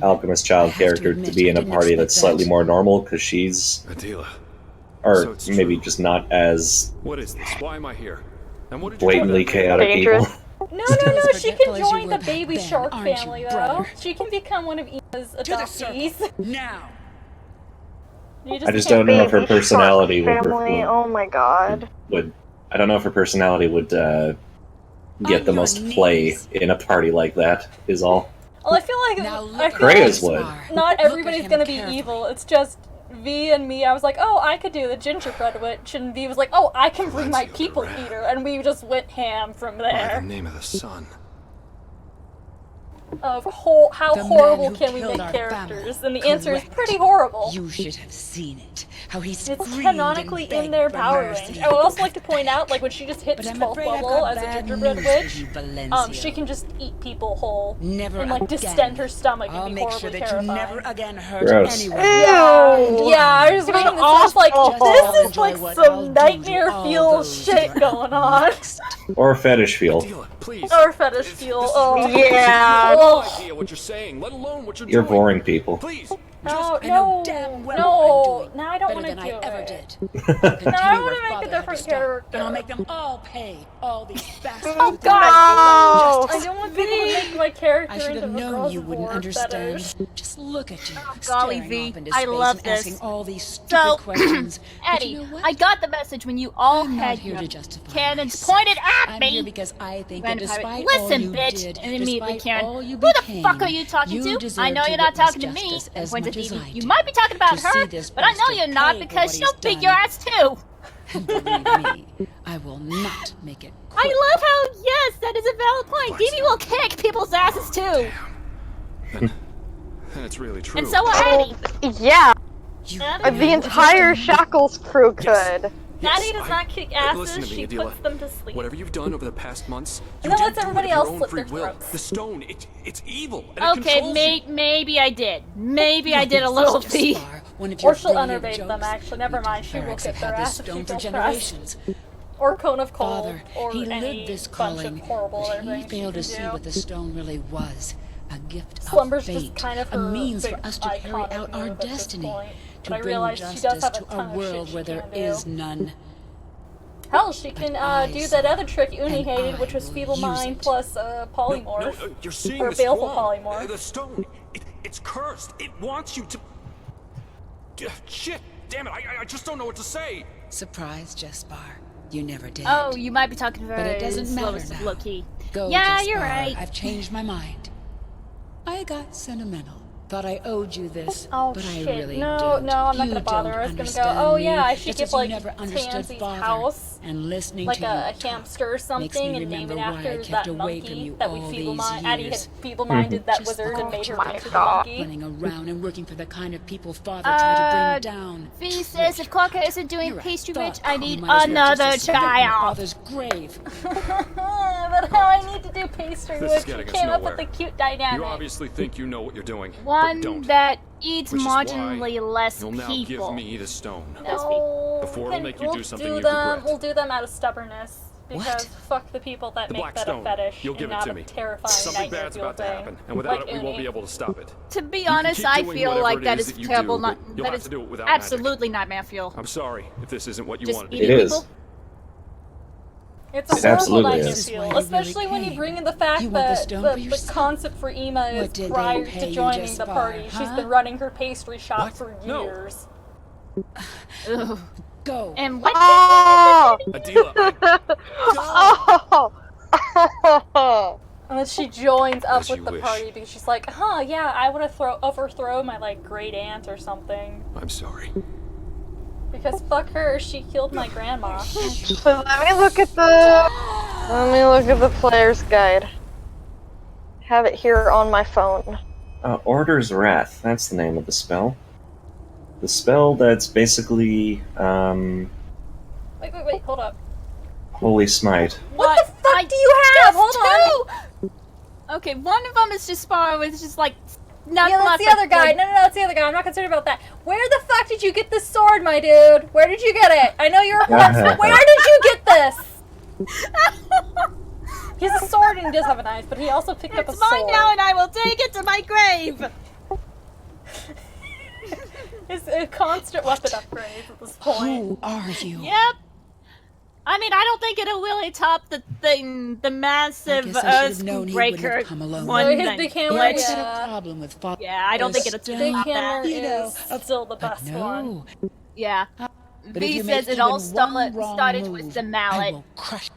alchemist child character to be in a party that's slightly more normal because she's, Adela. or maybe just not as What is this? Why am I here? And what did you blatantly chaotic Dangerous. evil. No, she can join the baby shark family though. She can become one of Eva's adoptees. Now. I just don't know if her Baby personality shark family. Oh my god. I don't know if her personality would get the most play in a party like that. Is all. Well, I feel like Kreia's would. Not everybody's gonna be evil. It's just V and me. I was like, oh, I could do the gingerbread witch, and V was like, oh, I can bring my people eater, and we just went ham from By there. the name of the sun. Of how horrible can we make characters? And the answer is pretty horrible. You should have seen it. How he It's screamed canonically and in begged their for power mercy. range. I would also like to point out, like when she just hits But I'm 12th afraid I've level got as a bad gingerbread news witch, for you, Valencia. she can just eat people whole Never and like again. distend her stomach I'll and be make horribly sure that terrifying. you never again hurt Gross. anyone. Yeah, I was reading this. I was like, awful. this is like Enjoy what I'll some do nightmare to all fuel those shit who are going on. Or fetish feel. Adela, please. Or fetish fuel. Oh, Yeah. No idea what you're saying, let alone what you're You're doing. boring people. Please. No, I know damn well no, I'm doing now I don't better want to than do I ever it. did. No, I want want to make a different character. And I'll make them all pay all these bastards. Oh who God! No. I don't want people to make my character I should into have a known girl's you wouldn't war understand. fetish. Just look at you, golly, staring V, off into I space love and this. asking all these stupid So, questions. But Eddie, you know what? I got the message when you all I'm not had here your to justify cannons myself. pointed at I'm me. here because I think that Random pirate. despite Listen, all you bitch, did, and immediately despite Karen, all you who the became, fuck are you talking you to? I deserve know to you're not witness talking to me. justice as Points much at as Evie. I You do. might be talking about To see her, this but I know bastard you're not pay for because what she'll he's beat done. your ass too. And believe me, I will not make it I quick. love how, yes, that is a valid point. Evie will kick people's asses too. Then it's really true. And so will Eddie. Yeah. You The entire Shackles crew could. Maddie does not kick asses, Listen to me, she Adela. puts them to sleep. Whatever you've done over the past months, you And then didn't lets do it everybody of your else own slit free their will. throats. The stone, it's evil, and it Okay, controls you. maybe I did. Maybe I did a little V. One of Or your she'll brilliant enervate them, jokes. actually. Never mind, she will Barracks kick have their had this ass if stone she for feels pressed. generations. Or Cone of Cold, Father, or he any lived this bunch calling, of horrible but other he things she failed to can see do. what the stone really was. A gift Slumber's of just fate, kind of a her means for big us to carry iconic out our move at this destiny, point. to But I bring realize she does justice have a to ton a of shit world she where there can do. is none. Hell, she can do that other trick Uni hated, which was Feeble Mind plus Polymorph. No, you're seeing or this Baleful wrong. Polymorph. The stone, it's cursed. It wants you to... Shit, damn it, I just don't know what to say. Surprise, Jespar. You never did. Oh, you might be talking But very it doesn't matter slowest of now. low-key. Go, Yeah, Jespar. you're right. I've changed my mind. I got sentimental. Thought I owed you this, Oh but shit! I really No, don't. no, I'm not You gonna bother. don't I was gonna go. understand Oh me, yeah, I should just give as you like never understood Tansy's father. house And listening like to a you hamster or makes something, me and name it remember why I after kept that away from monkey you that all we these Addie had years. feeble-minded that Just wizard and thought made her my into the God. monkey. running around and working for the kind of people father tried to bring down. V says if Quokka isn't doing You're a pastry thug rich, I who need might as well another just discover your child. father's grave. But how I need to do pastry This is rich? You getting us came up with nowhere. a cute dynamic. You obviously think you know what you're doing, One but don't. that eats Which is why marginally less You'll now people. give me the stone. No, Before it'll make you we'll do something do you them. regret. We'll do them out of stubbornness. Because What? fuck the people that The make black that stone. a fetish You'll give and it not to a me. terrifying Something nightmare bad's fuel about to thing. happen, and without Like it, we won't Uni. be able to stop it. To be You can honest, keep I doing feel whatever like it that is is that you terrible. do, Not but you'll that have is to do it without absolutely nightmare fuel. I'm sorry if this isn't what you Just wanted to eating do. It is. people. It's a It horrible absolutely nightmare is. feel, This is why you especially really when you came. bring in the fact You want the that stone for the yourself? concept for Ema is What did they prior pay to you, joining the Jespar, party. She's huh? been running her pastry shop What? for No. years. Go. And what? Oh! Adila, Oh! And then she joins up As with you the wish. party because she's like, huh, yeah, I want to overthrow my like great aunt or something. I'm sorry. Because fuck her, she killed my grandma. So let me look at the player's guide. Have it here on my phone. Order's Wrath, that's the name of the spell. The spell that's basically, Wait, hold up. Holy Smite. What the fuck do you have? Hold on. Okay, one of them is just Jespar with just like Yeah, that's the other guy. No, that's the other guy. I'm not concerned about that. Where the fuck did you get this sword, my dude? Where did you get it? I know you're a horse, but where did you get this? He has a sword and he does have a knife, but he also picked up a It's sword. mine now, and I will take it to my grave. It's a constant weapon upgrade at this point. Who are you? Yep. I mean, I don't think it'll really top the massive I guess I should have known he wouldn't Earthbreaker have come alone. one. His thing. big hammer, But yeah. a problem with father. Yeah, I don't think it'll Still- Big top hammer that. You know, is still the best no. one. Yeah. But if V you says make it all even one wrong started move, with the I mallet. will crush.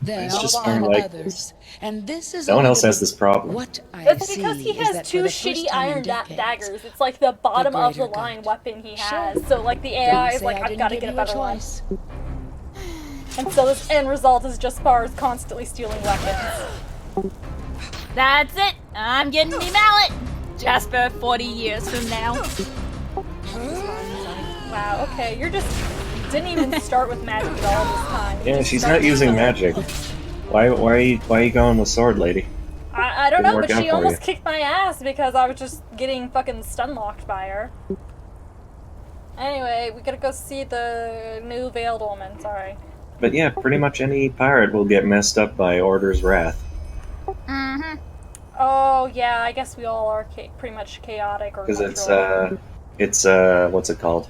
There It's just are kind of like- others, and this is No one only else has this problem. What I That's see because he is has that for two the first shitty time in iron decades, daggers. It's like the bottom of the greater line good. weapon he Sure. has. So like the Don't AI is say like, I I've didn't got to give get a you better one. choice. And so this end result is just Bars constantly stealing weapons. That's it. I'm getting me mallet. Jasper, 40 years from now. Wow, okay, you're just... Didn't even start with magic at all this time. You Yeah, just she's started not using with- magic. Why are you going with sword, lady? I don't Didn't know, work but out she for almost you. kicked my ass because I was just getting fucking stun-locked by her. Anyway, we gotta go see the new Veiled Woman, sorry. But yeah, pretty much any pirate will get messed up by Order's Wrath. Mm-hmm. Oh, yeah, I guess we all are pretty much chaotic or Because neutral. it's what's it called?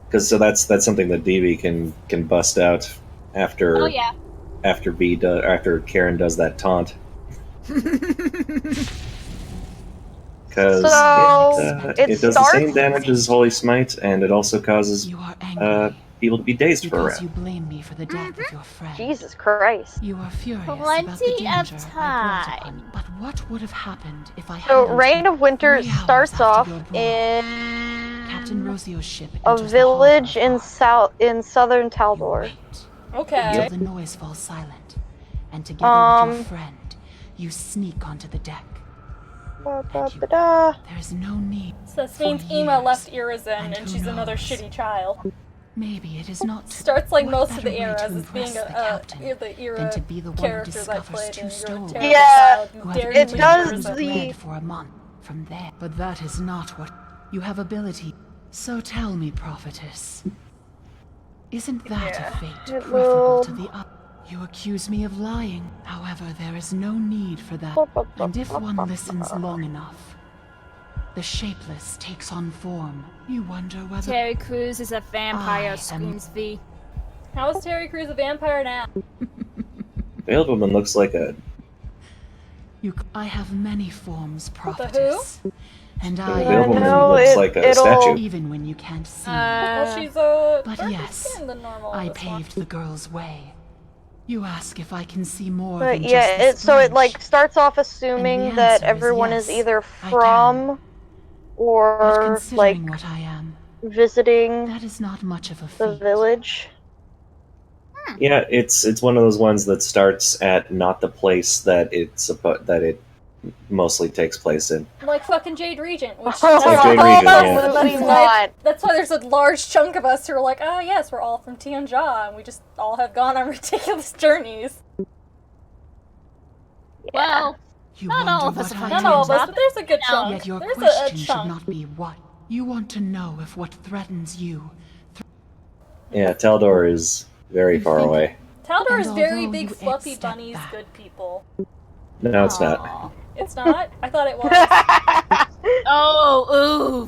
Because so that's something that DB can bust out after Oh yeah. after Karen does that taunt. Because So, it it does the same starts- damage as Holy Smite, and it also causes You are angry people to be dazed for a because you round. blame me for the death of your friend. Jesus Christ. You are furious about the Plenty of danger I brought time. upon you. But what would have happened if I So, hadn't Reign of Winter 3 hours starts after off your brawl? in Captain Rosio's ship a enters the village harbor. in southern Taldor. Wait Okay. until the noise falls silent, and together with your friend, you sneak onto the deck. Da-da-da-da. There is no need. So this means for Ema years. left Irizen And and who she's another knows? shitty child. Maybe it is not. Starts like What most of better the way eras to as being impress the the captain era than to be the one who characters I discovers played two in. You're a stones terrible Yeah, child. You who have dare it to does leave the- Irizen. bread for a month from there. But that is not what you have ability. So tell me, prophetess, isn't that Yeah, a fate it preferable will- to the other? You accuse me of lying. However, there is no need for that. And if one listens long enough, the shapeless takes on form. You wonder whether Terry Crews is a vampire, I am- screams V. How is Terry Crews a vampire now? Veiled Woman looks like a... I have many forms, The prophetess. And The I Veiled Woman No, looks like a statue. even when you can't see. Well, she's a But darker yes, skin than normal. I this one. paved the girl's way. You ask if I can see more But than yeah, just this so it branch. like starts off And assuming the that answer is everyone is yes, either I from But or considering like what I am, visiting that is not much of a the feat. village. Yeah, it's one of those ones that starts at not the place that it mostly takes place in. Like fucking Jade Regent, which Like Jade Regent, yeah. Absolutely not. That's why there's a large chunk of us who are like, oh yes, we're all from Tianjia, and we just all have gone on ridiculous journeys. Well, You not wonder all of us what are I Not do. all of us, but there's a good chunk. Yet your There's question a should chunk. not be what. You want to know if what threatens you. Yeah, Taldor is very far think- away. Taldor And is very although big you fluffy step bunnies, back- good people. No, it's not. Aw. It's not? I thought it was. Oh,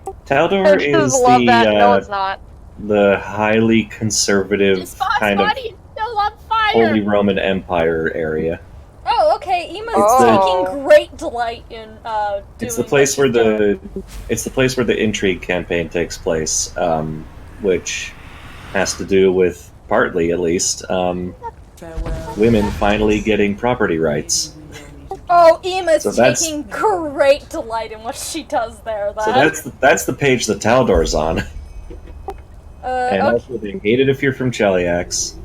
oof. Taldor I is just love that. No, it's the not. the highly conservative Jespar's kind of body is still on fire. Holy Roman Empire area. Oh, okay. Ema's Oh. taking great delight in doing It's the place where what she's it's the place where the intrigue campaign takes place, which has to do with, partly at least, women finally getting property rights. doing. Oh, Ema's So that's- taking great delight in what she does there. So that's the page that Taldor's on. And okay. also, they hate it if you're from Cheliax.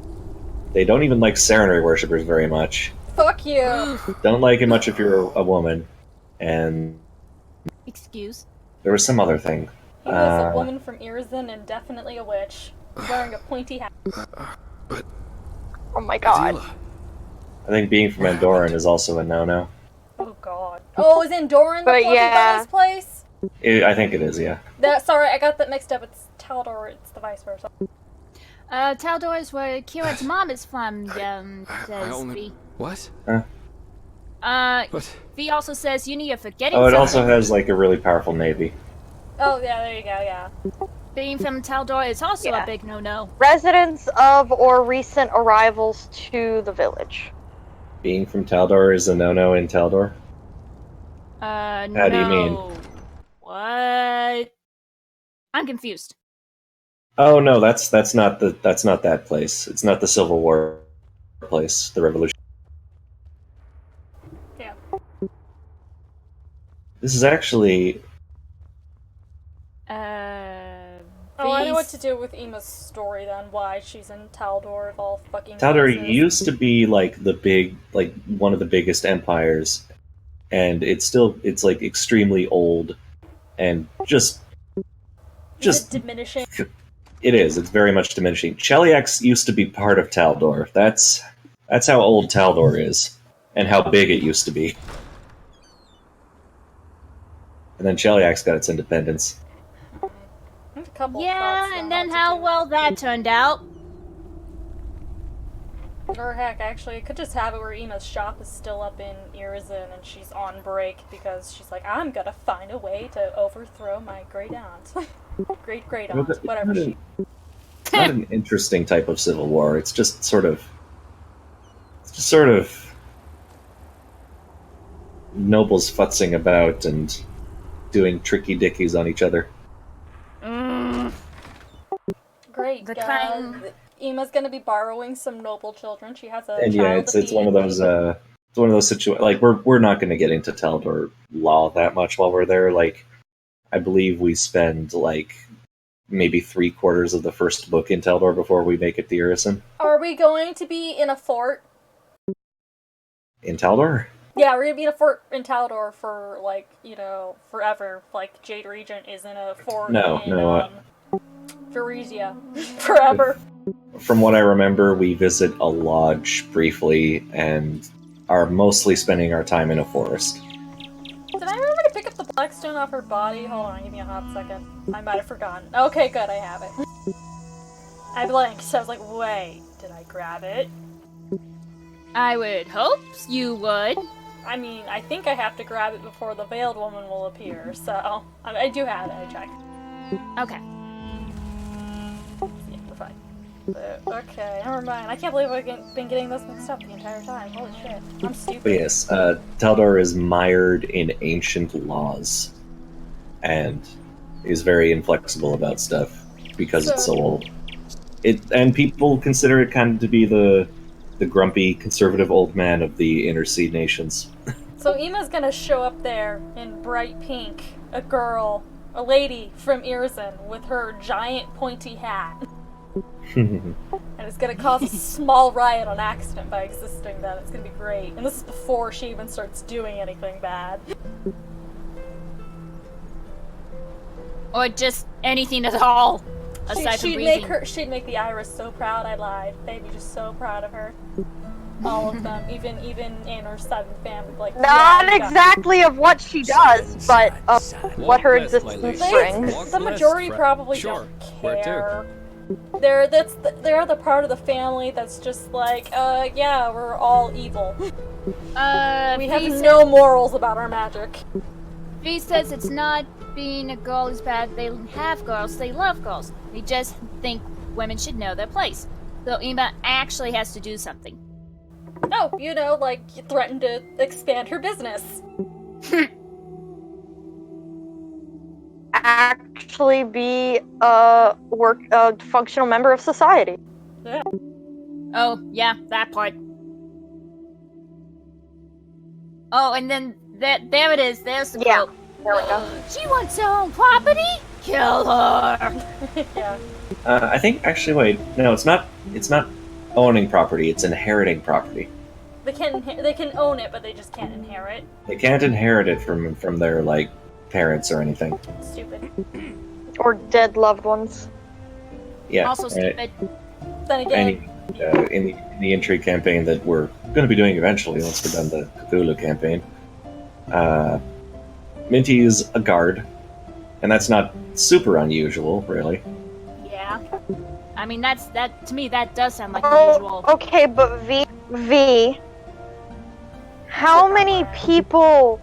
They don't even like serenary worshippers very much. Fuck you. Don't like it much if you're a woman. And Excuse. there was some other thing. Ema's a woman from Irzin and definitely a witch. Wearing a pointy hat. Oh my god. Adela, I think being from Andoran is also a no-no. Oh god. Oh, is Endoran the But fluffy yeah. bunny's place? I think it is, yeah. Sorry, I got that mixed up. It's Taldor, it's the vice versa. Taldor is where Kira's mom is from, I says only... V. What? What? V also says you need to forgetting Oh, it something. also has, like, a really powerful navy. Oh, yeah, there you go, yeah. Being from Taldor is also Yeah. a big no-no. Residents of or recent arrivals to the village. Being from Taldor is a no-no in Taldor? No. How do you mean? What? I'm confused. Oh no, that's not that place. It's not the Civil War place, the Revolution. Yeah. This is actually Oh, I know what to do with Ema's story then. Why she's in Taldor of all fucking Taldor places. used to be like one of the biggest empires, and it's like extremely old and just Is it diminishing? it is. It's very much diminishing. Cheliax used to be part of Taldor. That's how old Taldor is, and how big it used to be. And then Cheliax got its independence. I have a couple of Yeah, thoughts and on then what to how do. well that turned out. Or heck, actually, I could just have it where Ema's shop is still up in Irzin and she's on break because she's like, I'm gonna find a way to overthrow my great aunt. Great aunt, whatever she. It's not an interesting type of civil war. It's just sort of nobles futzing about and doing tricky dickies on each other. Great. The kind- Ema's gonna be borrowing some noble children. She has a And child yeah, to it's feed. one of those situations. Like we're not going to get into Taldor law that much while we're there. Like I believe we spend like maybe 3/4 of the first book in Taldor before we make it to Irison. Are we going to be in a fort? In Taldor? Yeah, we're gonna be in a fort in Taldor for like, forever. Like Jade Regent is in a fort No, Varesia. Forever. From what I remember, we visit a lodge briefly and are mostly spending our time in a forest. Did I remember to pick up the blackstone off her body? Hold on, give me a hot second. I might have forgotten. Okay, good, I have it. I blinked, so I was like, wait, did I grab it? I would hope you would. I mean, I think I have to grab it before the Veiled Woman will appear, so I do have it, I checked. Okay. Yeah, we're fine. Okay, never mind. I can't believe I've been getting this mixed up the entire time. Holy shit. I'm stupid. But yes, Taldor is mired in ancient laws, and is very inflexible about stuff because it's so old. And people consider it kind of to be the grumpy, conservative old man of the Inner Sea nations. So Ima's gonna show up there in bright pink, a girl, a lady from Irzan with her giant pointy hat. And it's gonna cause a small riot on accident by existing then. It's gonna be great. And this is before she even starts doing anything bad. Or just anything at all. Aside from breathing. She'd make the Iris so proud. I lied. They'd be just so proud of her. All of them, even in her sudden family, like not exactly of what she does, but of what her existence brings. The majority probably don't care. They're the part of the family that's just like, yeah, we're all evil. We have no morals about our magic. V says it's not being a girl is bad. They have girls. They love girls. They just think women should know their place. So Ima actually has to do something. No, like you threatened to expand her business. Actually be a functional member of society. Yeah. Oh, yeah, that part. Oh, and then there it is. There's the quote. There we go. She wants her own property? Kill her! Yeah. I think, actually, wait. No, it's not owning property, it's inheriting property. They can own it, but they just can't inherit. They can't inherit it from their, like, parents or anything. Stupid. Or dead loved ones. Yeah. Also stupid. Then again... in the intrigue campaign that we're going to be doing eventually, once we're done the Cthulhu campaign, Minty is a guard, and that's not super unusual, really. Yeah. I mean, that to me, that does sound like unusual. Okay, but V, how many people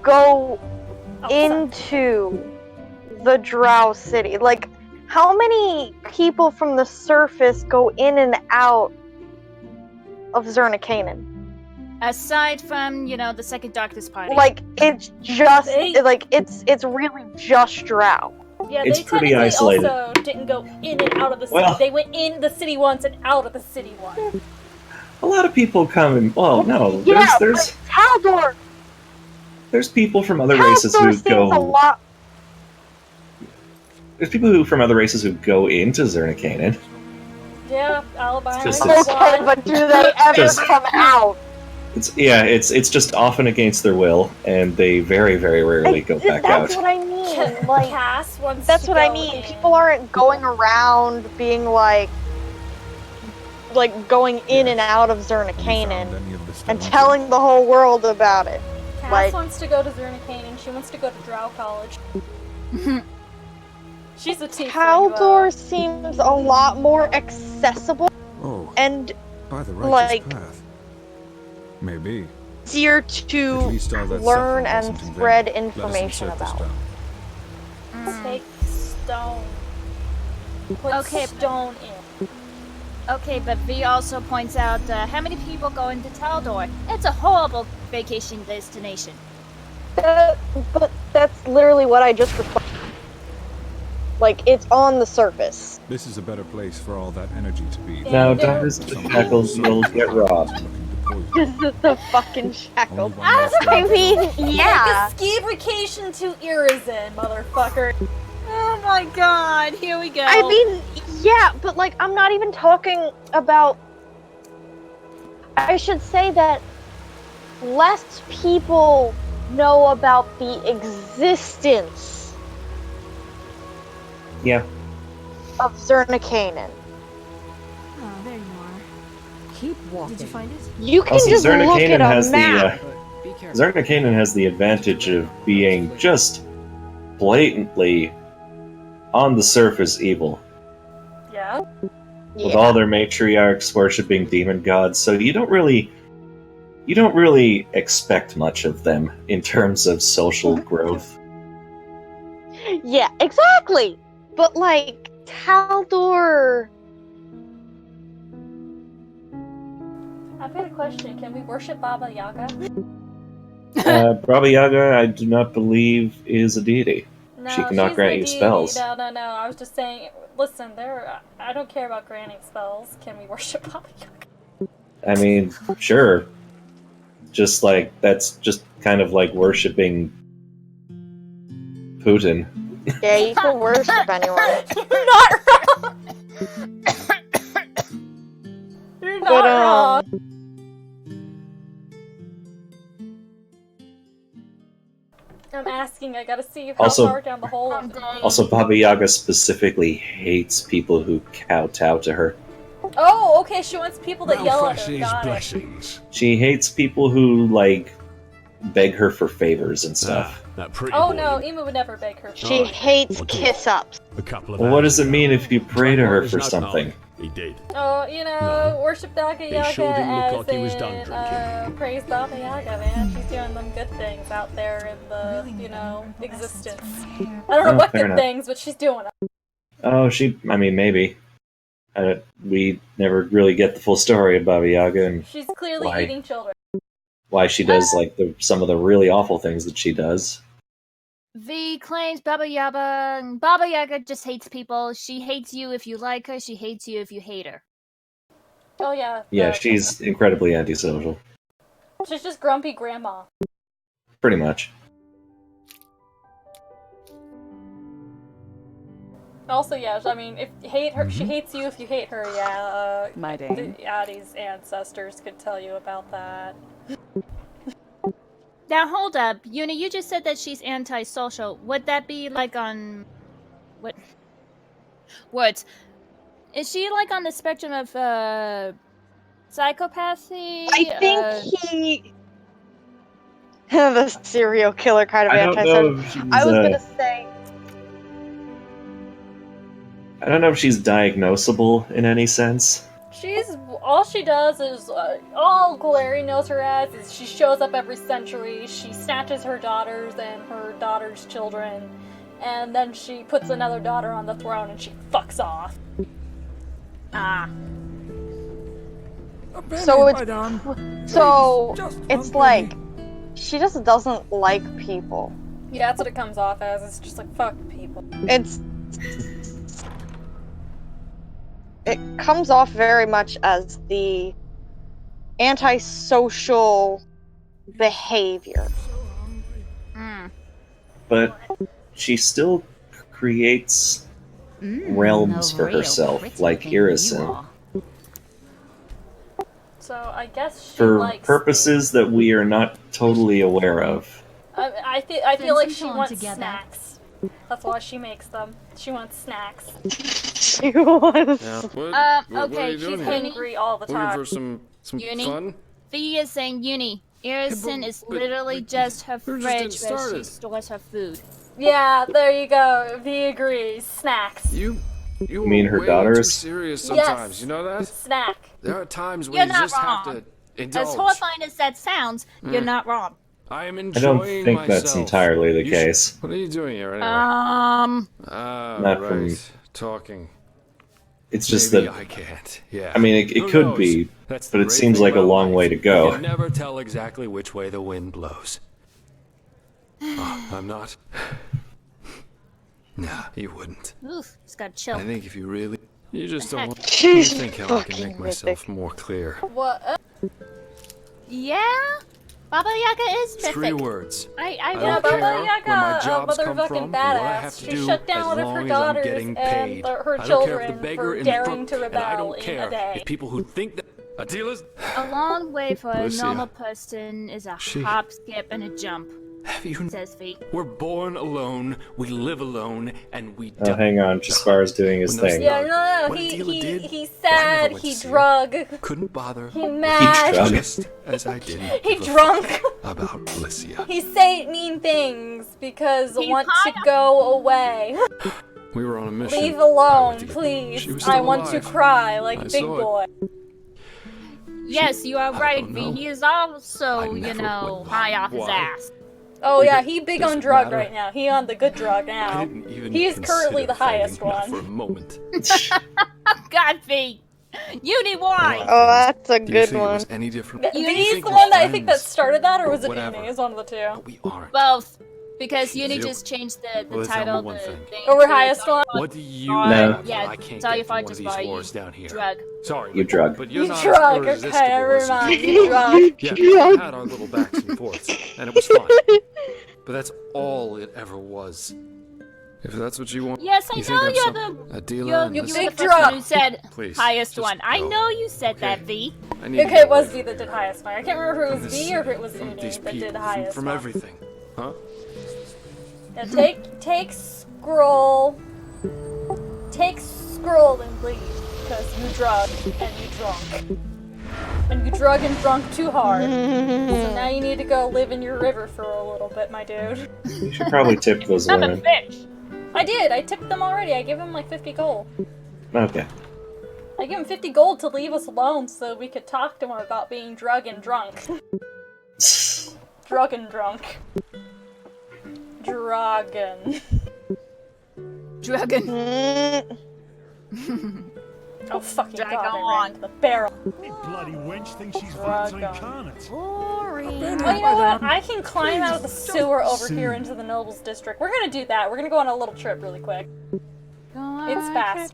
go into the Drow City? Like, how many people from the surface go in and out of Zerna-Canaan? Aside from, the second Darkness Party. Like, it's just, it's really just Drow. Yeah, it's they pretty isolated. Also didn't go in and out of the city. Well, they went in the city once and out of the city once. A lot of people come and, no, Yeah, there's Taldor! There's people from other races who go... There's people from other races who go into Zerna-Canaan. Yeah, Alabama. Okay, but do they ever come out? It's just often against their will, and they very, very rarely go back out. That's what I mean. Like, Cass wants that's to what I go mean. in. People aren't going around being like going in and out of Zerna-Canaan and telling the whole world about it. Cass wants to go to Zerna-Canaan. She wants to go to Drow College. She's a tiefling. Taldor seems a lot more accessible and by the righteous path. Maybe. Easier to learn and spread information about. Take stone. Put stone in. Okay, but V also points out how many people go into Taldor. It's a horrible vacation destination. But that's literally what I just replied. Like, it's on the surface. This is a better place for all that energy to be. Now, Daughters of the Shackles will get robbed. This is the fucking Shackles. I mean, yeah. Like a ski vacation to Irzan, motherfucker. Oh my god, here we go. I mean, yeah, but like, I'm not even talking about... I should say that less people know about the existence of Zerna-Canaan. Oh, there you are. Keep walking. Did you find it? You can just look at a map. Zerna-Canaan has the advantage of being just blatantly on the surface evil. Yeah. With all their matriarchs worshipping demon gods, so you don't really expect much of them in terms of social growth. Yeah, exactly. But like, Taldor. I've got a question. Can we worship Baba Yaga? Baba Yaga, I do not believe is a deity. No, She cannot she's grant the you deity. spells. No. I was just saying. Listen, I don't care about granting spells. Can we worship Baba Yaga? I mean, sure. Just like that's just kind of like worshiping Putin. Yeah, you can worship anyone. You're not wrong. You're not wrong. I'm asking. I gotta see how far down the hole I'm going. Also, Baba Yaga specifically hates people who kowtow to her. Oh, okay. She wants people that yell at her. Got it. She hates people who like beg her for favors and stuff. Oh no, Ema would never beg her. She hates kiss-ups. Well, what does it mean if you pray to her for something? He did. Oh, worship Baba Yaga sure didn't look as like he was done drinking. Praise Baba Yaga, man. She's doing them good things out there in the, existence. I don't know what fair good enough. things, but she's doing them. Oh, I mean, maybe. We never really get the full story of Baba Yaga and She's clearly eating children. why she does like some of the really awful things that she does. V claims Baba Yaga just hates people. She hates you if you like her. She hates you if you hate her. Oh yeah. Yeah, she's incredibly antisocial. She's just grumpy grandma. Pretty much. Also, yeah, I mean, if you hate her, she hates you if you hate her. Yeah. My day. Addie's ancestors could tell you about that. Now hold up, Uni, you just said that she's antisocial. Would that be like on what words? Is she like on the spectrum of psychopathy? I think the serial killer kind of antisocial. I was gonna say. I don't know if she's diagnosable in any sense. All she does is, all Galarian knows her as is she shows up every century, she snatches her daughters and her daughters' children, and then she puts another daughter on the throne and she fucks off. So it's like, she just doesn't like people. Yeah, that's what it comes off as, it's just like, fuck people. It comes off very much as the antisocial behavior. But she still creates realms for herself, like Irison. So I guess she For likes purposes that we are not totally aware of. I feel like she wants snacks. That's why she makes them. She wants snacks. She wants. Yeah. Okay, she's hungry all the time. Looking for some fun? V is saying Uni. Irison is literally just her fridge where she stores her food. Yeah, there you go. V agrees. Snacks. You mean her daughters? Too serious sometimes. Yes. You know that? Snack. There are times when you just have to indulge. As horrifying as that sounds, you're not wrong. I am I enjoying don't think that's entirely the case. What are you doing here anyway? Not from talking. It's just Maybe that I can't. Yeah. I mean, it could be, That's but the it great seems thing like a about long life. way to You go. can never tell exactly which way the wind blows. Oh, I'm not. Nah, you wouldn't. Oof, just got chill. I think if you really, you just don't. Heck. You think how I can make myself more clear. What? Yeah? Baba Yaga is mythic. 3 words. I don't Baba care Yaga, where my jobs motherfucking come from, badass. what I have to She do, shut down one as of her long as I'm daughters getting and paid. her I don't care if the children beggar for in the daring to book, and I rebel don't in care a day. if people who think that Adila's. A long way for a Lucia. normal person is a She- hop, skip, and a jump. Have you? Says V. We're born alone, we live alone, and we Oh, die. hang on, Jaspar's doing his thing. Yeah, no, What Adila did, he's I never sad, went he to see her. drug, Couldn't bother. he mad, drug. Just as I didn't. he give a drunk. fuck about Alicia. He say mean things because He's want high to go away. We were on a mission. Leave I went alone, to get- please. She was I still want to alive. cry like I Big saw it. Boy. Yes, you are right, don't V. know. He is I also, never went high off his why. ass. Oh yeah, he big on drug right now. He on the good drug now. He is currently the highest one. For a moment. God, V. Uni, why? Oh, that's a Do you good think it one. was any different? He's the one that I think that started that, or was it Uni? It was one of the two. But we aren't. Both. Because Uni Zero. just changed the Well, tell me title. one The thing. thing Over to highest one? What do you No. know? Yeah, I can't tell get your from one fight of just these by wars down here. drug. Sorry, You drug. but you're You not drug, as okay, irresistible as never mind. you You drug. Yeah, we had our little backs and forths, and it was fun. But that's all it ever was. If that's what you want, Yes, I you think know I'm you're some- a dealer You're in the this- big first one who drug. said Please, highest just one. I go. know you said Okay. that, V. I need to Okay, get it was away V that did highest one. I can't remember if it was V or if it was from Uni these that did people, highest from one. everything, huh? Now take scroll. Take scroll and leave, because you drug and you drunk. And you drug and drunk too hard. So now you need to go live in your river for a little bit, my dude. You should probably tip those I'm a women. bitch. I did, I tipped them already. I gave him like 50 gold. Okay. I gave him 50 gold to leave us alone so we could talk to him about being drug and drunk. Drug and drunk. Dragon. Dragon. Oh fucking Dragon. god, I ran into the barrel. Bloody wench thinks she's Dragon. Vince Incarnate. Well, you know what? I can climb out of the sewer over here into the Nobles District. We're gonna do that. We're gonna go on a little trip really quick. It's fast.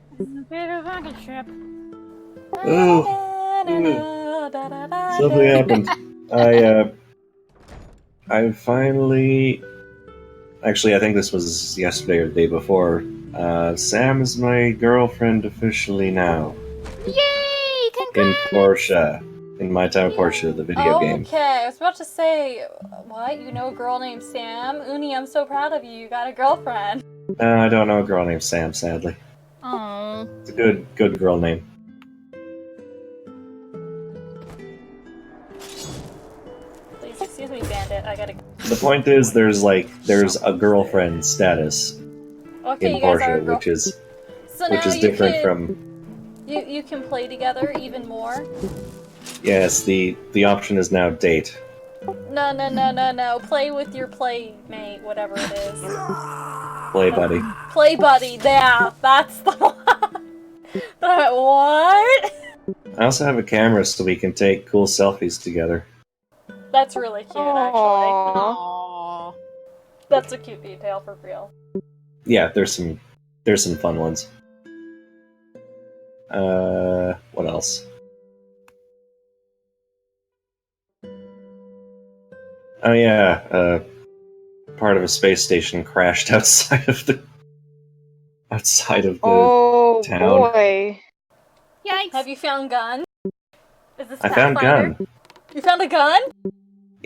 Ooh. Something happened. I finally... Actually, I think this was yesterday or the day before. Sam is my girlfriend officially now. Yay! In Congrats! Portia. In My Time Portia, the video game. Okay, I was about to say, what? You know a girl named Sam? Uni, I'm so proud of you. You got a girlfriend. I don't know a girl named Sam, sadly. Oh. It's a good girl name. Please excuse me, bandit. I gotta. The point is, there's a girlfriend status Okay, in you guys are Portia, a girl. which is So now you different can, from. You can play together even more. Yes, the option is now date. No. Play with your playmate, whatever it is. Play buddy. Play buddy. Yeah, that's the one. What? I also have a camera so we can take cool selfies together. That's really cute, Aww. actually. That's a cute detail for real. Yeah, there's some fun ones. What else? Oh yeah, part of a space station crashed outside of the Oh town. boy. Yikes. Have you found gun? Is this I found Pathfinder? gun. You found a gun?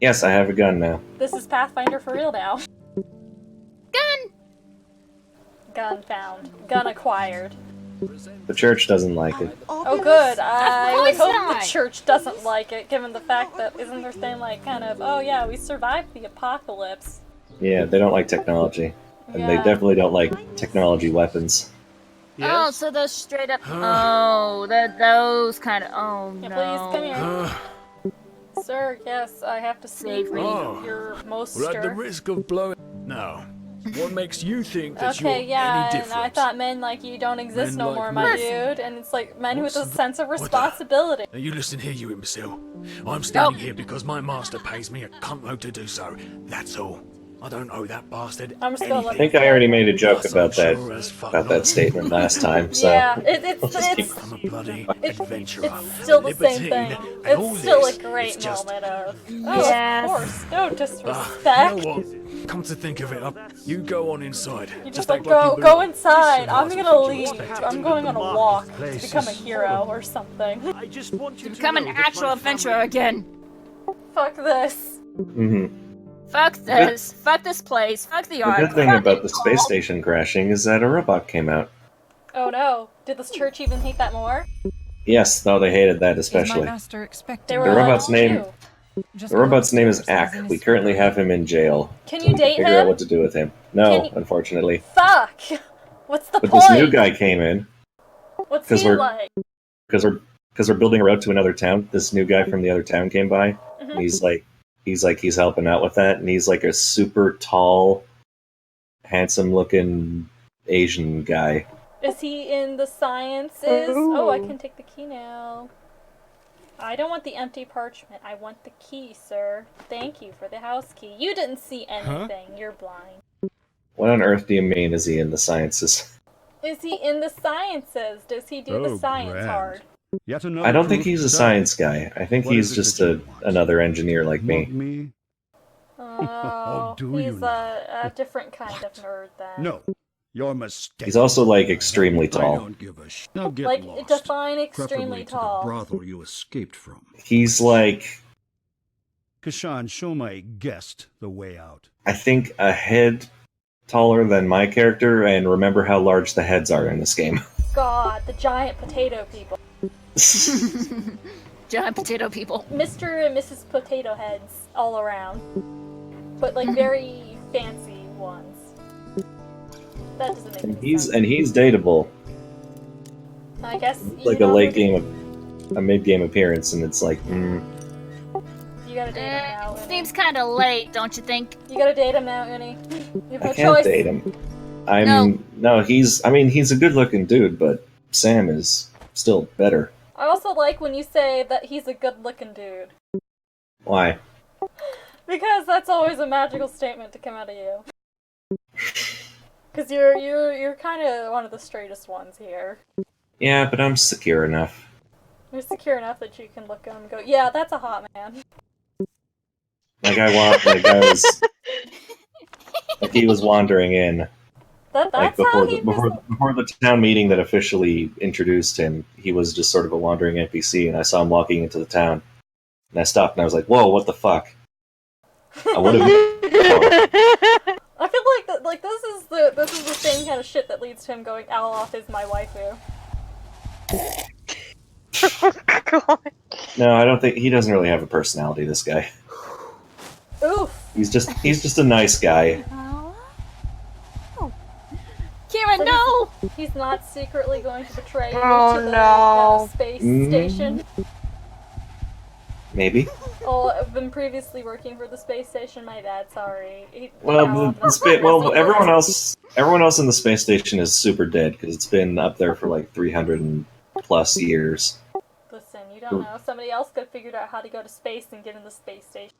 Yes, I have a gun now. This is Pathfinder for real now. Gun! Gun found. Gun acquired. The church doesn't like it. Oh good, I would course hope not. the church doesn't like it, given the fact that isn't their thing like kind of, oh yeah, we survived the apocalypse. Yeah, they don't like technology. And they Yeah. definitely don't like technology weapons. Oh, so those straight up. Oh, those kind of. Oh Yeah, no. please come here. Sir, yes, I have to save Save me. your We're at the moster. risk of blowing. No. What makes you think that Okay, you're yeah, any and different? I thought men like you don't exist Men no like more, me. my Listen. dude. And it's like men with a What's the- sense of what the- responsibility. Now you listen here, you imbecile. I'm standing here because my master pays me a cuntload to do so. That's all. I don't owe that bastard I'm just gonna anything. let I think I already made a joke Plus, about I'm sure as fuck not. that statement last time, so Yeah, Let's just keep- I'm a bloody it's adventurer. still the same libertine, thing. and all It's still a this great is just- moment of, Yes. of course, no You disrespect. know what? Come to think of it, you go on inside. You just like go inside. I'm gonna leave. I'm going on a walk to become a hero or something. I just want you To become an actual adventurer again. Fuck this. Fuck this. Fuck this place. Fuck the The art. good thing fuck about it the all. space station crashing is that a robot came out. Oh no. Did this church even hate that more? Yes, though they hated that Is my especially. master They expecting were The like, robot's name- "Ew." Just The robot's name is upstairs, Ack. as in We his currently family. have him in jail. Can you date Figure out him? what to do with him. No, Can you- unfortunately. Fuck. What's the But point? this new guy came in What's 'cause he we're- like? because we're building a road to another town. This new guy from the other town came by. Mhm. And he's like, he's helping out with that, and he's like a super tall, handsome-looking Asian guy. Is he in the sciences? Oh, I can take the key now. I don't want the empty parchment. I want the key, sir. Thank you for the house key. You didn't see anything. You're blind. What on earth do you mean? Is he in the sciences? Is he in the sciences? Does he do the science hard? I don't think he's a science guy. I think he's just another engineer like me. Oh, he's a different kind of nerd then. No, you're mistaken. He's also like extremely tall. I don't give a Now get like lost. define extremely Preferably tall. To the brothel you escaped from. He's like, Kashan, show my guest the way out. I think a head taller than my character, and remember how large the heads are in this game. God, the giant potato people. Giant potato people. Mr. and Mrs. Potato Heads all around. But like very fancy ones. That doesn't make sense. And he's dateable. I guess Like a late game, a mid-game appearance, and it's like, You gotta date him now. Seems kind of late, don't you think? You gotta date him now, Uni. You have no I can't choice. date him. No, he's a good-looking dude, but Sam is still better. I also like when you say that he's a good-looking dude. Why? Because that's always a magical statement to come out of you. Because you're kind of one of the straightest ones here. Yeah, but I'm secure enough. You're secure enough that you can look at him and go, yeah, that's a hot man. Like he was wandering in. That's like how before the town meeting that officially introduced him, he was just sort of a wandering NPC, and I saw him walking into the town, and I stopped and I was like, "Whoa, what the fuck?" I would have. I feel like this is the same kind of shit that leads to him going, Aloth is my waifu. Oh god. No, I don't think he doesn't really have a personality. This guy. Oof. He's just a nice guy. Kira, So no! He's not secretly going to betray you Oh, to the no. space Mm. station. Maybe. Oh, I've been previously working for the space station. My bad. Sorry. Well, everyone else in the space station is super dead because it's been up there for like 300 plus years. Listen, you don't know. Somebody else could have figured out how to go to space and get in the space station.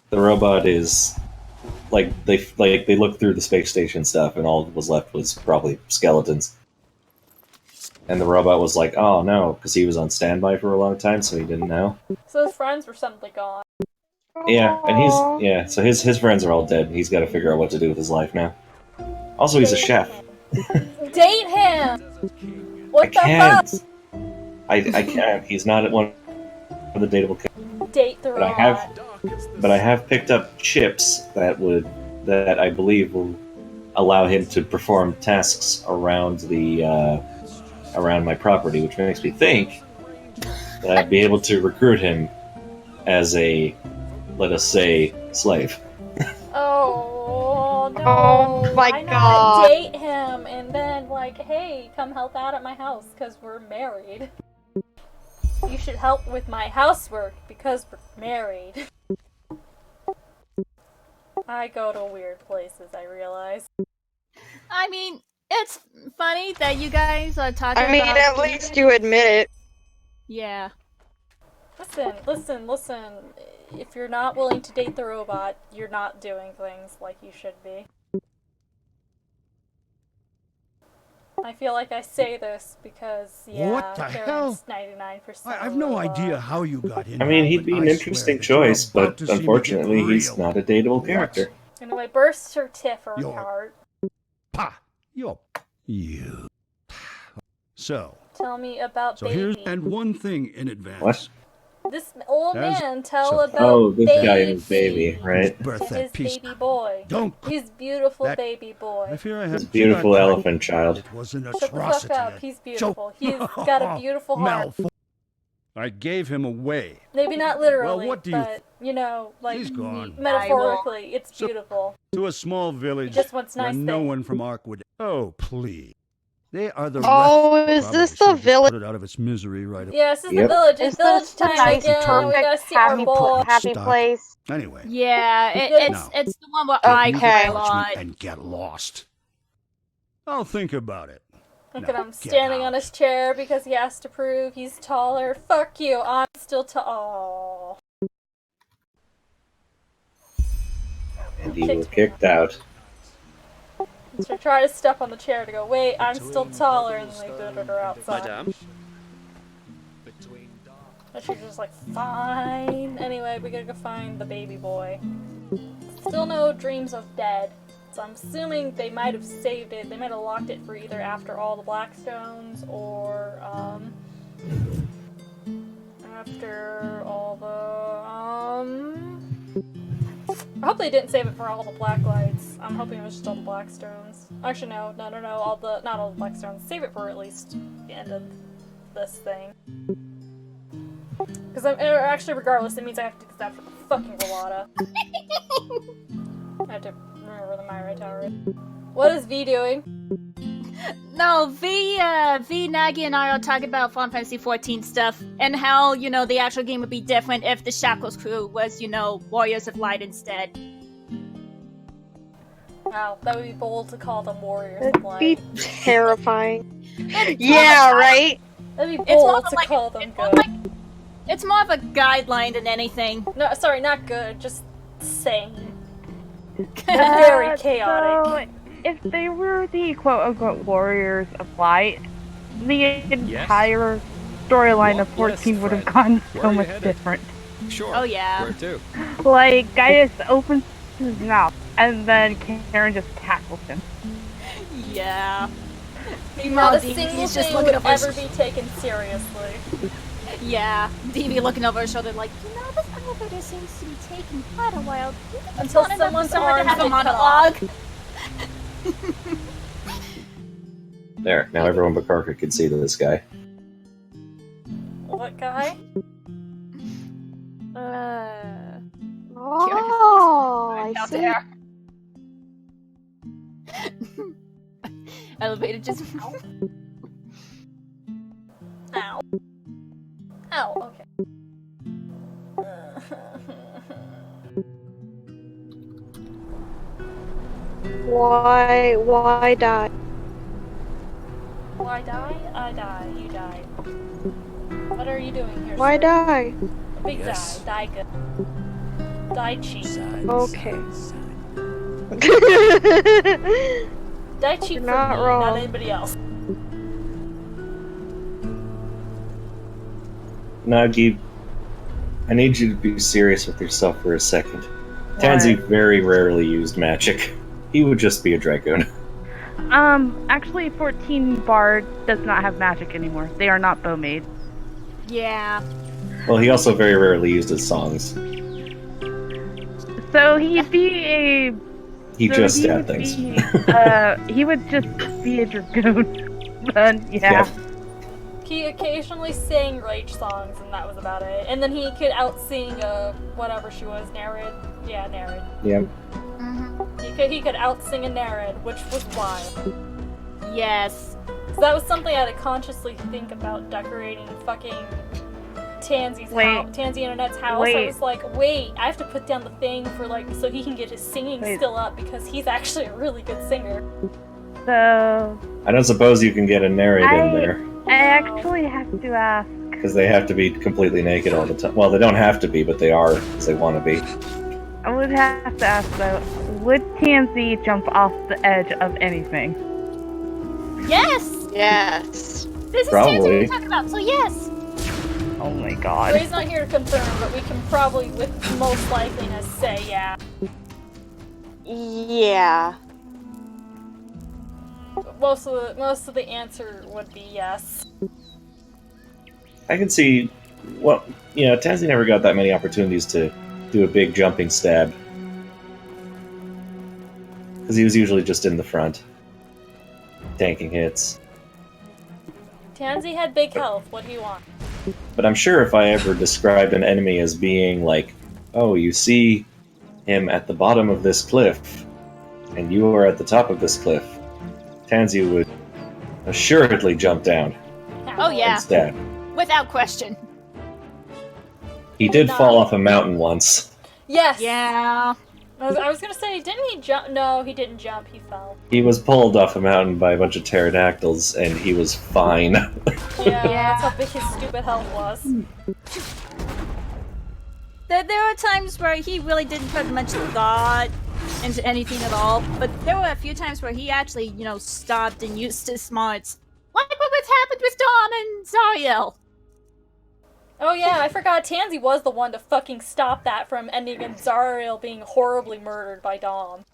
The robot is they looked through the space station stuff, and all that was left was probably skeletons. And the robot was like, "Oh no," because he was on standby for a long time, so he didn't know. So his friends were suddenly gone. Yeah, and so his friends are all dead. He's got to figure out what to do with his life now. Also, he's a chef. Date him. What I the can't. fuck? I can't. He's not one of the dateable characters. Date the robot. But I have picked up chips that I believe will allow him to perform tasks around around my property, which makes me think that I'd be able to recruit him as a, let us say, slave. Oh no! Oh my Why god. not date him and then like, hey, come help out at my house because we're married. You should help with my housework because we're married. I go to weird places, I realize. I mean, it's funny that you guys are talking I mean, about... at least you admit it. Yeah. Listen. If you're not willing to date the robot, you're not doing things like you should be. I feel like I say this because, What the hell? Karen's 99% I've no idea how you got in. I mean, he'd be an interesting choice, but unfortunately, he's not a dateable character. Anyway, birth certificate card. Pa! You. So. Tell me about So baby. here's and one thing in advance. What? This old As- man tell so- about Oh, this baby. guy and his baby, right? Birth that His piece. baby boy. Don't. His beautiful That- baby boy. I fear I This have beautiful elephant child. It was an Shut the fuck atrocity. up. He's beautiful. Joke. He's got a beautiful heart. I gave him away. Maybe not literally, Well, what do you but, you know, like, He's gone. metaphorically, it's beautiful. To a small village He just wants nice where no things. one from Ark would. Oh, please. They are the Oh, is this the village? Put it out of its misery right Yeah, this is the village. It's village time nice, again. We gotta see our boy. happy place? Anyway. Yeah, it's the one where I cry a lot. And get lost. I'll think about it. Look at him standing on his chair because he has to prove he's taller. Fuck you, I'm still tall. And you were kicked out. So try to step on the chair to go, wait, I'm still taller, and they booted her outside. Madame? And she's just like, fine. Anyway, we gotta go find the baby boy. Still no dreams of dead. So I'm assuming they might have saved it. They might have locked it for either after all the Blackstones or after all the I hope they didn't save it for all the Blacklights. I'm hoping it was just all the Blackstones. Actually, no, not all the Blackstones. Save it for at least the end of this thing. Because actually, regardless, it means I have to do this after the fucking Rolata. I have to remember where the Myra Tower is. What is V doing? No, V, Nagy and I are talking about Final Fantasy XIV stuff, and how, you know, the actual game would be different if the Shackles crew was, you know, Warriors of Light instead. Wow, that would be bold to call them Warriors of Light. That'd be terrifying. Yeah, right? That'd be bold to call them good. It's more of a guideline than anything. No, sorry, not good, just sane. Very chaotic. So, if they were the quote-unquote Warriors of Light, the entire storyline of 14 would have gone so much different. Sure. Oh yeah. Where to? Like, Gaius opens his mouth, and then Karen just tackles him. Yeah. Not a single thing would ever be taken seriously. Yeah, DB looking over her shoulder like, you know, this elevator seems to be taking quite a while. Until someone's arm to have a get monologue. There, now everyone but Karka can see this guy. What guy? Oh, I out see. there. Elevator just. Ow. Ow, okay. Why die? Why die? I die. You die. What are you doing here, Why sir? die? Big Yes. die. Die good. Die cheap. Okay. Die cheap You're for not me, wrong. not anybody else. Nagi, I need you to be serious with yourself for a second. Tansy very rarely used magic. He would just be a dragoon. Actually, 14 Bard does not have magic anymore. They are not bow made. Yeah. Well, he also very rarely used his songs. So he'd be a... He so just he stabbed would things. Be, he would just be a dragoon. Then, yeah. He occasionally sang rage songs, and that was about it. And then he could out-sing, whatever she was, Nerid? Yeah, Nerid. Yeah. He could out-sing a Nerid, which was wild. Yes. So that was something I had to consciously think about decorating fucking Tansy's house, Tansy Internet's house. I was like, wait, I have to put down the thing for like, so he can get his singing skill up because he's actually a really good singer. So... I don't suppose you can get a narrate in there. I actually have to ask... Because they have to be completely naked all the time. Well, they don't have to be, but they are, because they want to be. I would have to ask though, would Tansy jump off the edge of anything? Yes! Yes. This is Probably. Tansy we're talking about, so yes! Oh my So god. he's not here to confirm, but we can probably, with most likeliness, say yeah. Yeah. Most of the answer would be yes. I can see, well, you know, Tansy never got that many opportunities to do a big jumping stab. Because he was usually just in the front, tanking hits. Tansy had big health, what do you want? But I'm sure if I ever described an enemy as being like, oh, you see him at the bottom of this cliff, and you are at the top of this cliff, Tansy would assuredly jump down Oh yeah, and stab. without question. He did fall off a mountain once. Yes. Yeah. I was gonna say, didn't he jump? No, he didn't jump. He fell. He was pulled off a mountain by a bunch of pterodactyls, and he was fine. Yeah, that's how big his stupid health was. There are times where he really didn't put much thought into anything at all, but there were a few times where he actually, you know, stopped and used his smarts. Like what happened with Dom and Zariel. Oh yeah, I forgot Tansy was the one to fucking stop that from ending in Zariel being horribly murdered by Dom.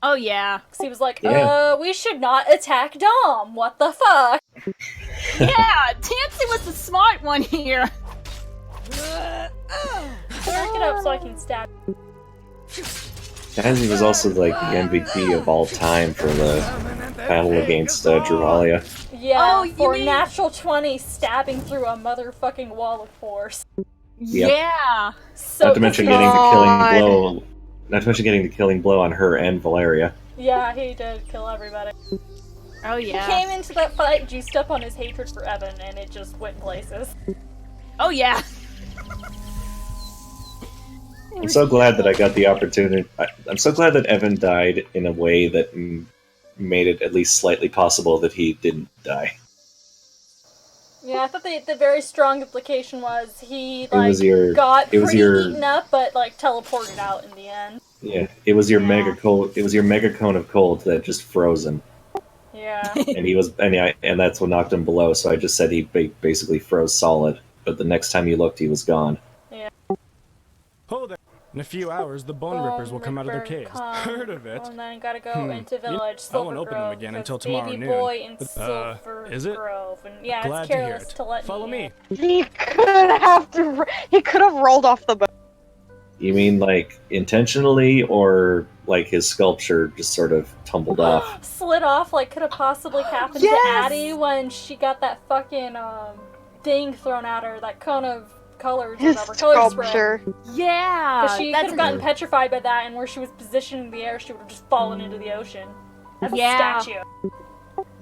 Oh yeah. Because he was like, Yeah. we should not attack Dom, what the fuck? Yeah, Tansy was the smart one here. Work it up so I can stab. Tansy was also like the MVP of all time for the battle against Druvalia. Yeah, you for mean- natural 20 stabbing through a motherfucking wall of force. Yep. Yeah. So Not to mention getting the killing blow. Not to mention getting the killing blow on her and Valeria. Yeah, he did kill everybody. Oh yeah. He came into that fight juiced up on his hatred for Evan, and it just went places. Oh yeah. I'm so glad that I got the opportunity. I'm so glad that Evan died in a way that made it at least slightly possible that he didn't die. Yeah, I thought the very strong implication was he it got was pretty your- eaten up, but like teleported out in the end. Yeah, it was your mega cold. It was your mega cone of cold that just froze him, Yeah. and he was, and that's what knocked him below. So I just said he basically froze solid. But the next time you looked, he was gone. Yeah. Ho there! In a few hours, the Bone Rippers will come out of their caves. Heard of it? And then gotta go into village, I won't Silver open Grove, them again 'cause until tomorrow Baby noon. Boy in But, Silver is it? Grove. And yeah, Glad it's to hear careless it. to let Follow me. He could have rolled off the boat. You mean like intentionally, or like his sculpture just sort of tumbled off? Slid off like could have possibly happened to Addie when she got that fucking thing thrown at her, that cone of colors or His whatever, color spread. sculpture. Yeah. Because she could have gotten petrified by that, and where she was positioned in the air, she would have just fallen into the ocean as a statue.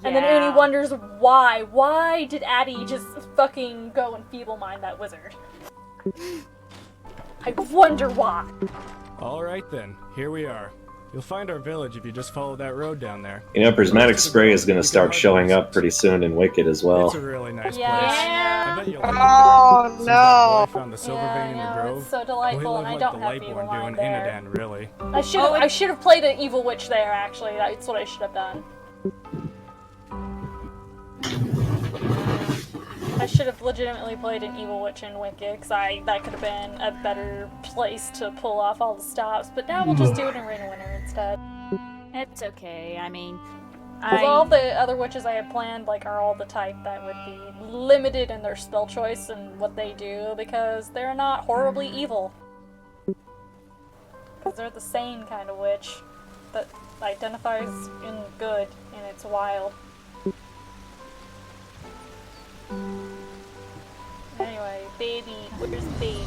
And then Ernie wonders why. Why did Addie just fucking go and feeble mind that wizard? I wonder why. Alright then, here we are. You'll find our village if you just follow that road down there. You know, prismatic spray is going to start showing up pretty soon in Wicked as well. It's a really nice place. Yeah. I bet you'll Oh Since that boy no! found the silver vein in the grove. It's so Well, delightful, he'll and I have don't like the have light evil born doing mind there. Inadan, really. I should have played an evil witch there. Actually, that's what I should have done. I should have legitimately played an evil witch in Wicked, because that could have been a better place to pull off all the stops. But now we'll just do it in Rain of Winter instead. It's okay. I mean, Because all the other witches I had planned are all the type that would be limited in their spell choice and what they do, because they're not horribly evil. Because they're the sane kind of witch that identifies in good, and it's wild. Anyway, baby, where's baby?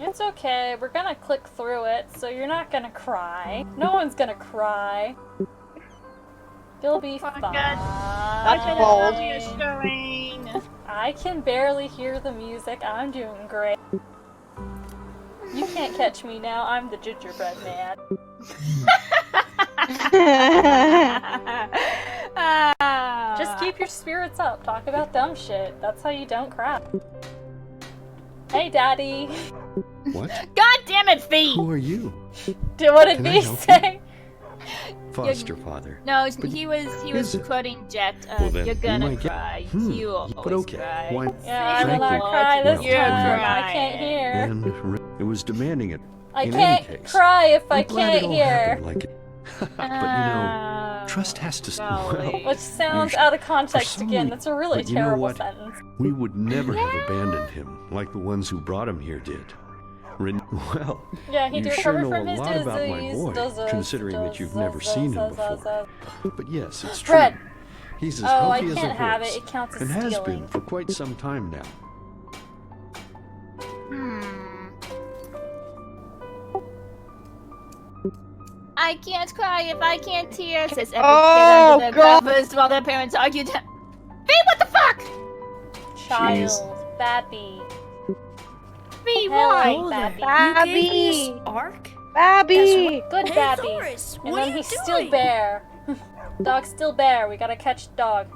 It's okay, we're gonna click through it, so you're not gonna cry. No one's gonna cry. You'll be fine. That's bold. I can barely hear the music. I'm doing great. You can't catch me now. I'm the gingerbread man. Just keep your spirits up. Talk about dumb shit. That's how you don't cry. Hey, Daddy. What? God damn it, Fee! Who are you? What did Can I Fee help say? Foster father. No, But he was is it? quoting Jet. Well, then, You're we gonna might get- cry. Hmm, You always but okay, cry. why- Yeah, I will not Frankly, cry this well, time. I I can't hear. And it was demanding it. I in can't any case. cry if I I'm glad can't it all hear. happened like it. But you know, trust has to well, Which sounds out of context again. That's a really but you know terrible what? sentence. We would never have abandoned him like the ones who brought him here did. Well, Yeah, he you did sure recover know from a his lot about my disease. boy, considering that you've never seen him before. But yes, it's true. Fred. He's as Oh, I healthy as a can't have horse, it. It counts as and has stealing. been for quite some time now. I can't cry if I can't tear, says every Oh, kid under their God. covers while their parents argue. Hey, what the fuck? Child, Babby. Me, Right, why? Babby. Babby! Arc? Babby! Good Hey, Babby. Thoris, And what then are you he's still doing? bear. Dog's still bear. We gotta catch dog.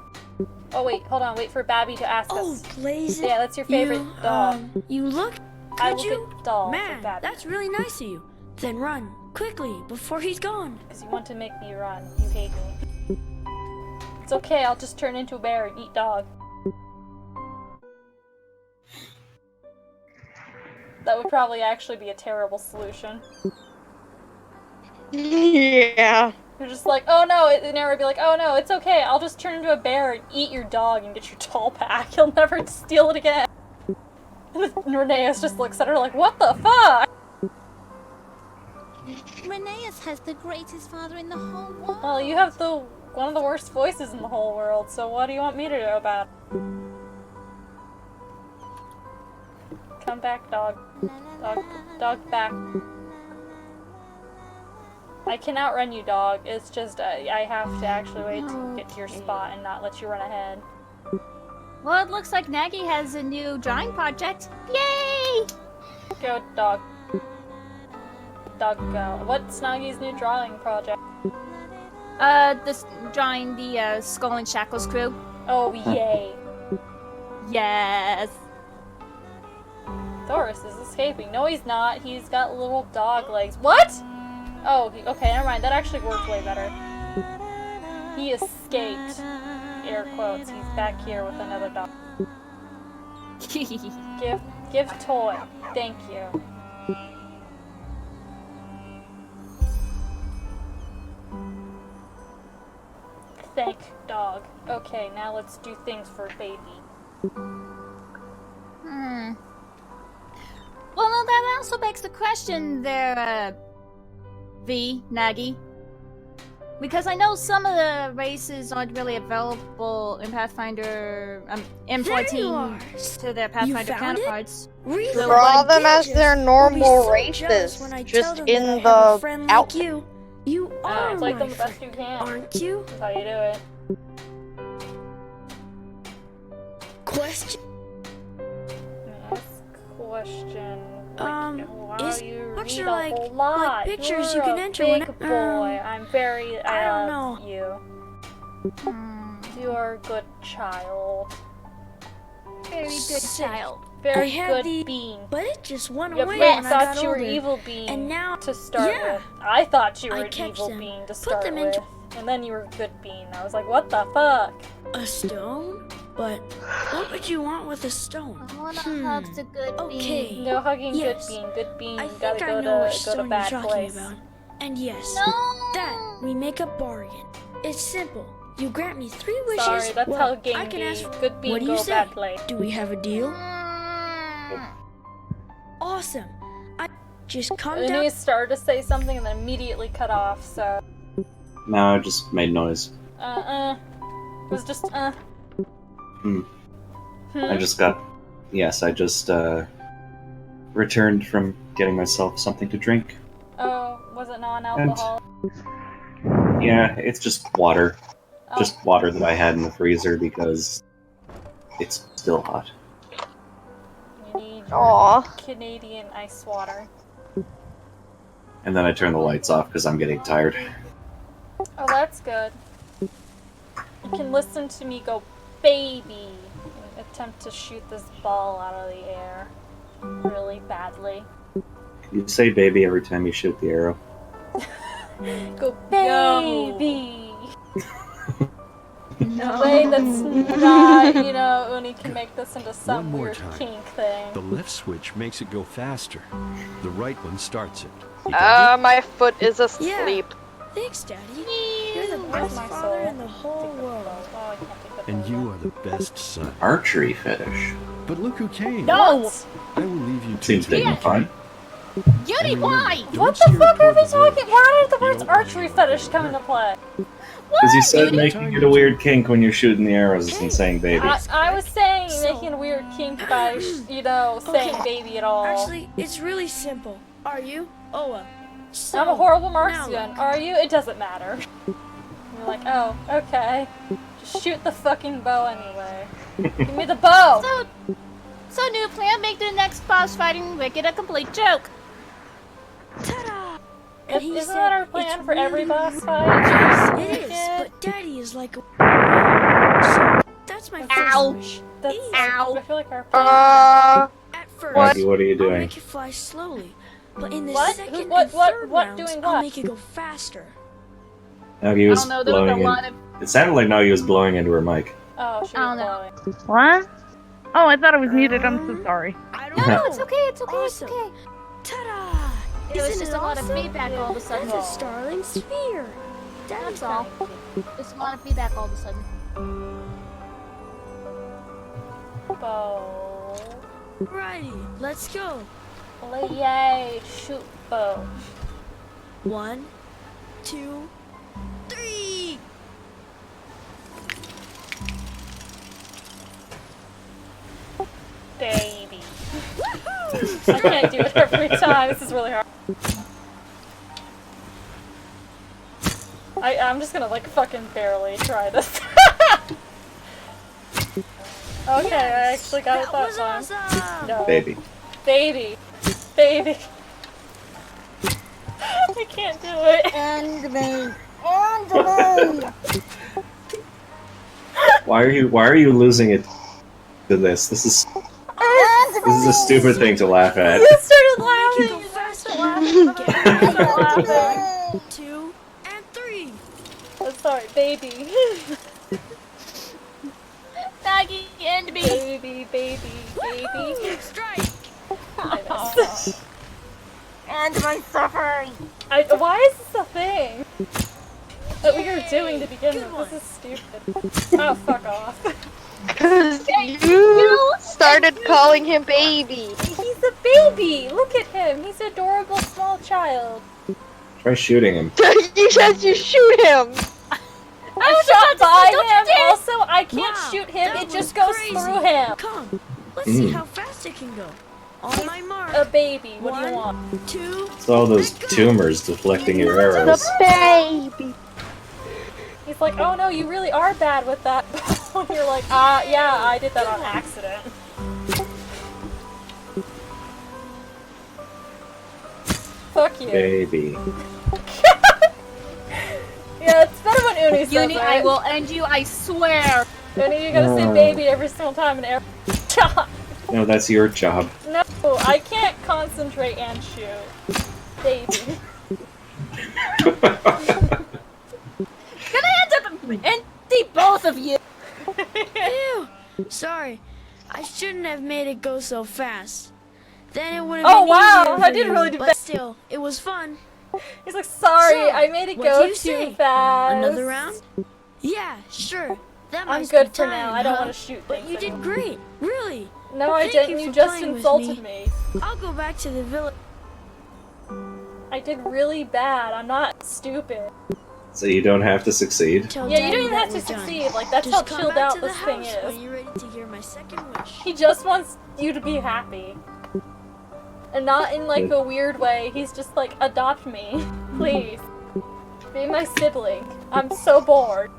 Oh wait, hold on. Wait for Babby to ask Oh, us. Blaze. Yeah, that's your favorite dog. You look. I Could will you? get doll for Man, Babby. that's really nice of you. Then run quickly before he's gone. Because you want to make me run. You hate me. It's okay. I'll just turn into a bear and eat dog. That would probably actually be a terrible solution. Yeah. You're just like, oh no, and Nara would be like, oh no, it's okay, I'll just turn into a bear and eat your dog and get your doll back. He'll never steal it again. And Ryneus just looks at her like, what the fuck? Ryneus has the greatest father in the whole world. Well, you have one of the worst voices in the whole world, so what do you want me to do about it? Come back, dog. Dog back. I can outrun you, dog. It's just, I have to actually wait to get to your spot and not let you run ahead. Well, it looks like Nagy has a new drawing project. Yay! Go, dog. Dog, go. What's Nagy's new drawing project? This drawing the Skull and Shackles crew. Oh, yay. Yes. Thoris is escaping. No, he's not. He's got little dog legs. What? Oh, okay, never mind. That actually worked way better. He escaped. Air quotes. He's back here with another dog. Give toy. Thank you. Thank dog. Okay, now let's do things for baby. Well, no, that also begs the question there, Nagy. Because I know some of the races aren't really available in Pathfinder M14 to their Pathfinder counterparts. Really? Draw them as their normal races, just in the out. You are play my them the best friend, you can. aren't you? That's how you do it. Question. Ask question. Is books read are a like whole lot. pictures You're you can a enter big when boy. I'm very. I don't love know. You. You are a good child. Very good child. Very I had good bean. But it just went Your away parents when I thought got you were older. evil bean. And now, to start yeah, with. I thought you were I an kept evil them, bean to put start them with. into And then you were a good bean. I was like, what the fuck? a stone. But what would you want with a stone? I wanna hug the good Okay. bean. No hugging Yes. good bean. Good bean. I You think gotta I go know which to stone bad you're talking place. about. And yes, No. that we make a bargain. It's simple. You grant me 3 wishes. Sorry, that's well, how game I can be. ask. Good bean, what do go you say? bad place. Do we have a deal? Awesome. I just come And then down. he started to say something and then immediately cut off, so. No, I just made noise. It was just, I just got... Yes, I just, returned from getting myself something to drink. Oh, was it non-alcoholic? Yeah, it's just water. Oh. Just water that I had in the freezer because it's still hot. You need Aw. Canadian ice water. And then I turn the lights off because I'm getting tired. Oh, that's good. You can listen to me go, baby, and attempt to shoot this ball out of the air really badly. You say baby every time you shoot the arrow. Go, baby! No. Way that's not, when he can make this into some One more weird time. kink thing. The left switch makes it go faster. The right one starts it. You got it? My foot is asleep. Thanks, Daddy. You're the best my father soul? in the whole world. Oh, I can't take that. And you are the best son. Archery fetish. But look who came. No! I will leave you to Seems dignified. Yuri, why? What the fuck are we talking? Why did the words archery fetish come into play? Because you said making it a weird kink when you're shooting the arrows and saying baby. I was saying making a weird kink by, saying baby at all. Actually, it's really simple. Are you? Oh, I'm a horrible marksman. Are you? It doesn't matter. You're like, oh, okay. Just shoot the fucking bow anyway. Give me the bow! So new plan, make the next boss fighting wicked a complete joke. Ta-da! Isn't that our plan for every boss fight? Yes, it is, but Daddy is like a... So, that's my first wish. Ow! I feel like our plan... At first, Maggie, what are you doing? I'll make it fly slowly, but in the second and what third rounds, doing I'll what? make it go faster. Nagi was I don't know, there was a blowing lot in. It sounded like Nagi was blowing into her mic. Oh, she was blowing. What? Oh, I thought it was muted. I'm so sorry. No, it's okay, it's okay, Awesome. it's okay. Ta-da! It was Isn't just it a lot of awesome? feedback all of a sudden. That's a starling sphere. That's all. Just a lot of feedback all of a sudden. Bow. Righty, let's go. Yay! Shoot bow. 1, 2, 3. Baby. I can't do it every time. This is really hard. I'm just gonna like fucking barely try this. Okay, Yes, I actually got it that time. Awesome. No. Baby. Baby. Baby. I can't do it. And me. And me. Why are you losing it to this? This is a stupid thing to laugh at. You started laughing. You started laughing. 1, 2, and 3. I'm sorry, baby. Nagi and me. Baby, baby, baby. Strike. I know. And my suffering. Why is this a thing that we are doing to begin with? This is stupid. Oh, fuck off. Because you started calling him baby. He's a baby! Look at him! He's an adorable small child. Try shooting him. You said you shoot him! I shot by him! Also, I can't shoot him, it just goes through him! Come, let's see how fast it can go. On my mark. A baby, what do you want? 1, 2. It's all those tumors deflecting your arrows. The baby. He's like, oh no, you really are bad with that. You're like, yeah, I did that on accident. Fuck you. Baby. Yeah, it's better when Uni says Uni, it. I will end you, I swear. Uni, you gotta say baby every single time in every shot. No, that's your job. No, I can't concentrate and shoot. Baby. Gonna end up empty both of you. Ew. Sorry, I shouldn't have made it go so fast. Then it would have Oh been wow, easier I for didn't you, really do but that. still, it was fun. He's like, sorry, So, I made it what go do you too say? fast. Another round? Yeah, sure. That I'm must good be for time, now. I don't huh? want to shoot But things you did anymore. great, really. No, I Thank didn't. you You for just playing with insulted me. I'll go back to the village. I did really bad. I'm not stupid. So you don't have to succeed. Tell Yeah, you Daddy don't even that have to we're done. succeed. Like, that's Just how come chilled back out to the this thing house is. when you're ready to hear my second wish. He just wants you to be happy. And not in, like, a weird way. He's just like, adopt me. Please. Be my sibling. I'm so bored.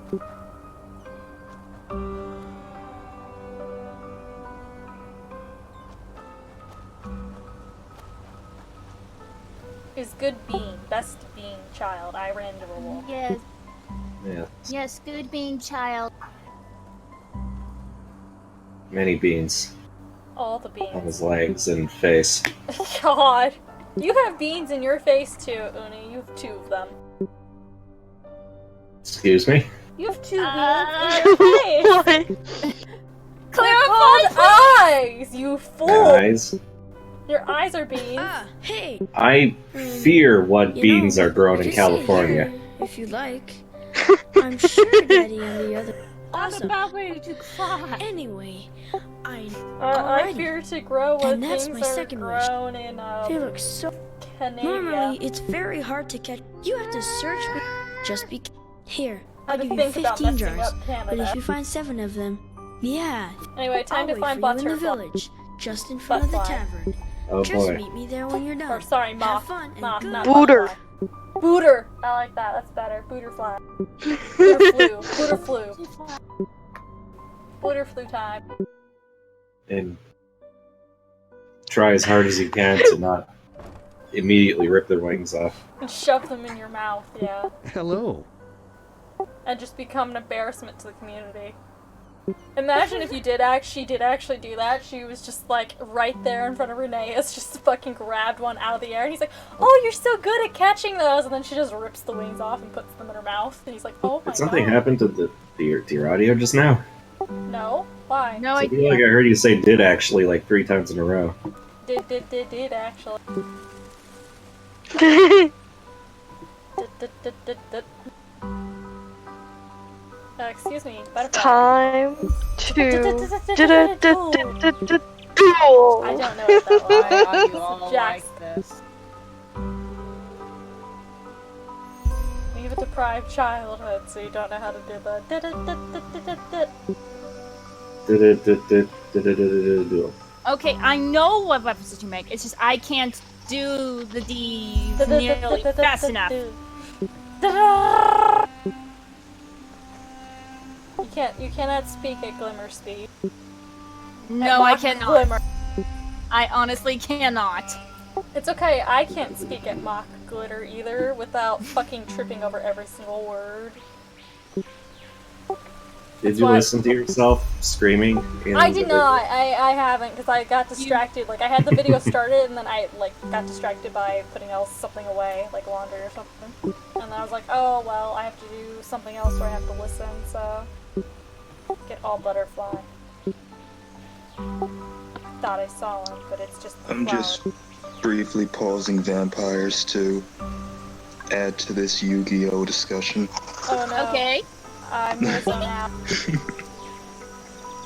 Is good being, best being child. I ran into a wall. Yes, Yeah. yes, good being child. Many beans All the on beans. his legs and face. God. You have beans in your face too, Uni. You have 2 of them. Excuse me? You have 2 beans in your face! Clarify, called eyes, you fool! Eyes. Your eyes are beans. Hey. I fear what You beans know, are grown in just sit California. here, if you like. I'm sure Daddy and the other. I'm Awesome. about ready to cry. Anyway, I. I Alrighty. fear to grow what And that's things my are second wish. grown in They look so. Canada. Normally, it's very hard to catch. You have to search. Just be. Here, I I'll had to give you think about 15 messing jars. up But Canada. if you find 7 of them, yeah. Anyway, time I'll to wait find for you in the butterfly. village, just in front of the Butterfly. tavern. Oh Just boy. meet me there when you're done. Or sorry, Have moth. fun and Moth, good not luck. Booter. butterfly. Booter. I like that. That's better. Booter fly. Booter flu. Booter flu. Booter flu time. And try as hard as you can to not immediately rip their wings off. And shove them in your mouth, yeah. Hello. And just become an embarrassment to the community. Imagine if you did actually do that. She was just like right there in front of Ryneus, just fucking grabbed one out of the air, and he's like, "Oh, you're so good at catching those!" And then she just rips the wings off and puts them in her mouth. And he's like, "Oh my god." Did something happen to your audio just now? No, why? No I feel like I heard you say "did actually" like 3 times in a row. Did actually. Did. Excuse me, butterfly. Time to duel. I don't know what that was. Why are you all Jax. like this? We have a deprived childhood, so you don't know how to do the Okay, I know what weapons you make. It's just I can't do the D nearly fast enough. You cannot speak at glimmer speed. No, I cannot. Glimmer. I honestly cannot. It's okay, I can't speak at mock glitter either without fucking tripping over every single word. Did you listen to yourself screaming? I did not. I haven't, because I got distracted. Like, I had the video started, and then I, like, got distracted by putting something away, like laundry or something. And then I was like, oh, well, I have to do something else where I have to listen, so... Get all butterfly. Thought I saw him, but it's just I'm just briefly pausing vampires to add to this Yu-Gi-Oh discussion. Oh no. Okay. I'm gonna zone out.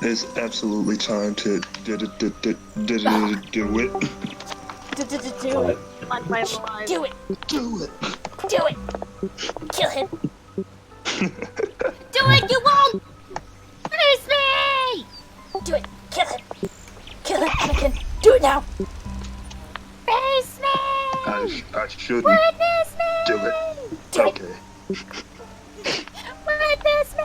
There's absolutely time to do it. Do it. Do it. Do it. Do it. Kill him. Do it, you won't! Finish me! Do it. Kill him. Kill him, Anakin. Do it now. Finish me! I shouldn't Witness me! do it. Do it. Okay. Witness me!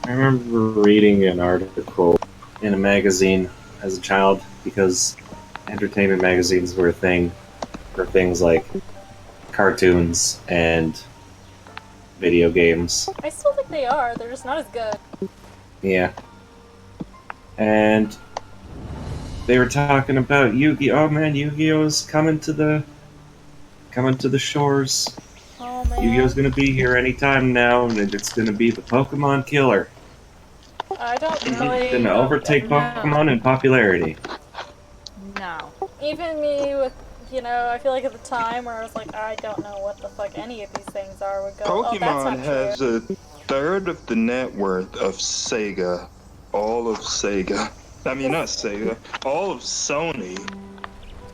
I remember reading an article in a magazine as a child because entertainment magazines were a thing for things like cartoons and video games. I still think they are. They're just not as good. Yeah. And they were talking about Yu-Gi-Oh! Oh man, Yu-Gi-Oh's coming to the shores. Oh man. Yu-Gi-Oh's gonna be here anytime now, and it's gonna be the Pokemon killer. I don't It's really... gonna overtake Pokemon in popularity. No. Even me with, I feel like at the time where I was like, I don't know what the fuck any of these things are, would go, oh, that's Pokemon not has true. a third of the net worth of Sega. All of Sega. I mean, not Sega. All of Sony.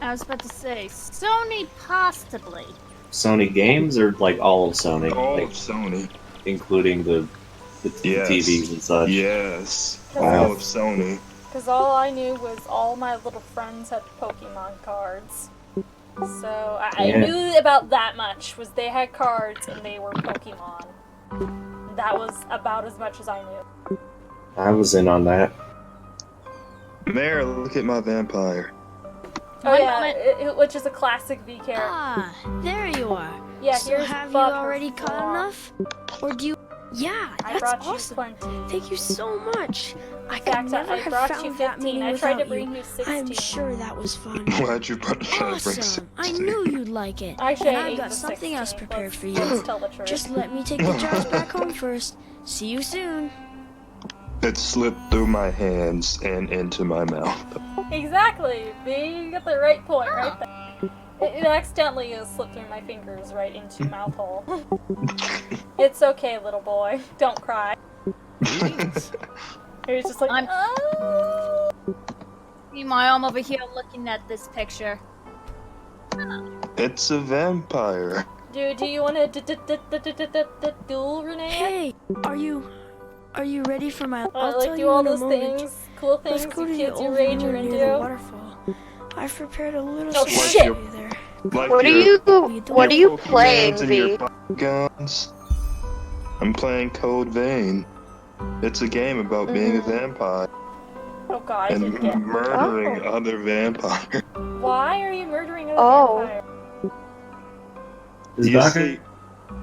I was about to say, Sony possibly. Sony games or like all of Sony? All like, of Sony. Including the Yes. TVs and such. Yes. Wow. All of Sony. Because all I knew was all my little friends had Pokemon cards. So I knew about that much, was they had cards and they were Pokemon. That was about as much as I knew. I was in on that. Mare, look at my vampire. Oh yeah, which is a classic V character. Ah, there you are. Yeah, so here's have you Bubba already from caught Law. enough? Or do you... Yeah, I that's brought you awesome. 20. Thank you so much. I In could fact, never I have brought found you that 15. many I tried to without bring you. you 16. I'm sure that was fun. Why'd you try to bring Awesome. 16? I knew you'd like it. Actually, and I I've ate got the something 16. else prepared for you. Let's tell the truth. Just let me take the jars back home first. See you soon. It slipped through my hands and into my mouth. Exactly, B, you got the right point right there. It accidentally slipped through my fingers right into mouth hole. It's okay, little boy. Don't cry. He was just like, oh. Meanwhile, I'm over here looking at this picture. It's a vampire. Dude, do you want to duel, Renee? Hey, are you ready for my... I'll like tell do you all in a those moment. things, cool things Let's go you to the kids your old age are room near into. the waterfall. I've prepared a little Oh, surprise shit. for you there. Like What are you playing, Pokemans and your V? guns. I'm playing Code Vein. It's a game about being a vampire Oh god, I and didn't get. murdering other vampires. Why are you murdering other vampires?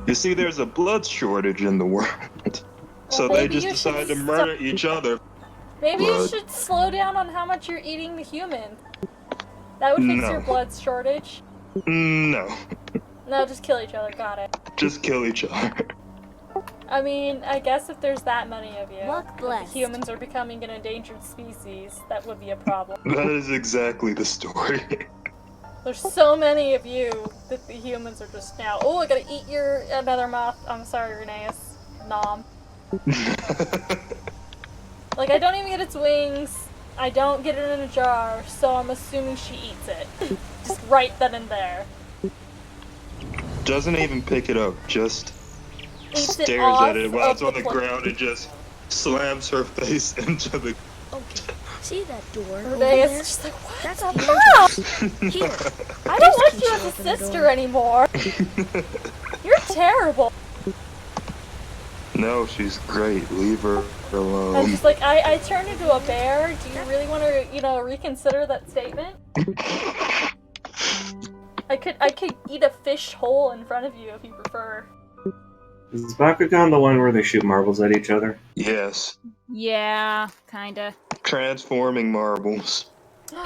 You see, there's a blood shortage in the world. So they maybe just you should decide to murder each other. Maybe you Blood. should slow down on how much you're eating the human. That would fix No. your blood shortage. No. No, just kill each other. Got it. Just kill each other. I mean, I guess if there's that many of you, Luck if the blessed. humans are becoming an endangered species, that would be a problem. That is exactly the story. There's so many of you that the humans are just now. Oh, I gotta eat your another moth. I'm sorry, Ryneus. Nom. Like, I don't even get its wings. I don't get it in a jar, so I'm assuming she eats it. Just right then and there. Doesn't even pick it up, just Eats it stares off at it while it's of on the the plate. ground and just slams her face into the. Okay, see that door over Ryneus there? is just like, what That's the the fuck? Here. I don't want Please you as a open the sister door. anymore. You're terrible. No, she's great. Leave her I'm alone. just like, I turned into a bear. Do you really want to, reconsider that statement? I could eat a fish whole in front of you if you prefer. Is Bakugan the one where they shoot marbles at each other? Yes. Yeah, kinda. Transforming marbles.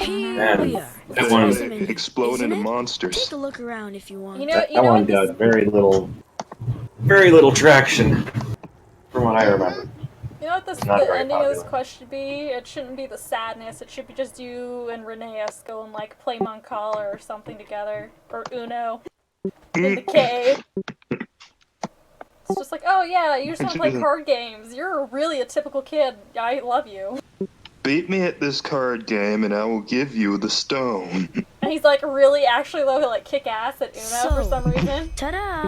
Here. That one, They explode into monsters. Take a look around if you want. that one got very little traction, from what I remember. You know what the Not very ending of this popular. quest should be? It shouldn't be the sadness. It should be just you and Ryneus go and like play Moncala or something together, or Uno in the cave. It's just like, oh yeah, you just want to play card games. You're really a typical kid. I love you. Beat me at this card game and I will give you the stone. And he's like really actually though he'll like kick ass at Uno for some reason. Ta-da!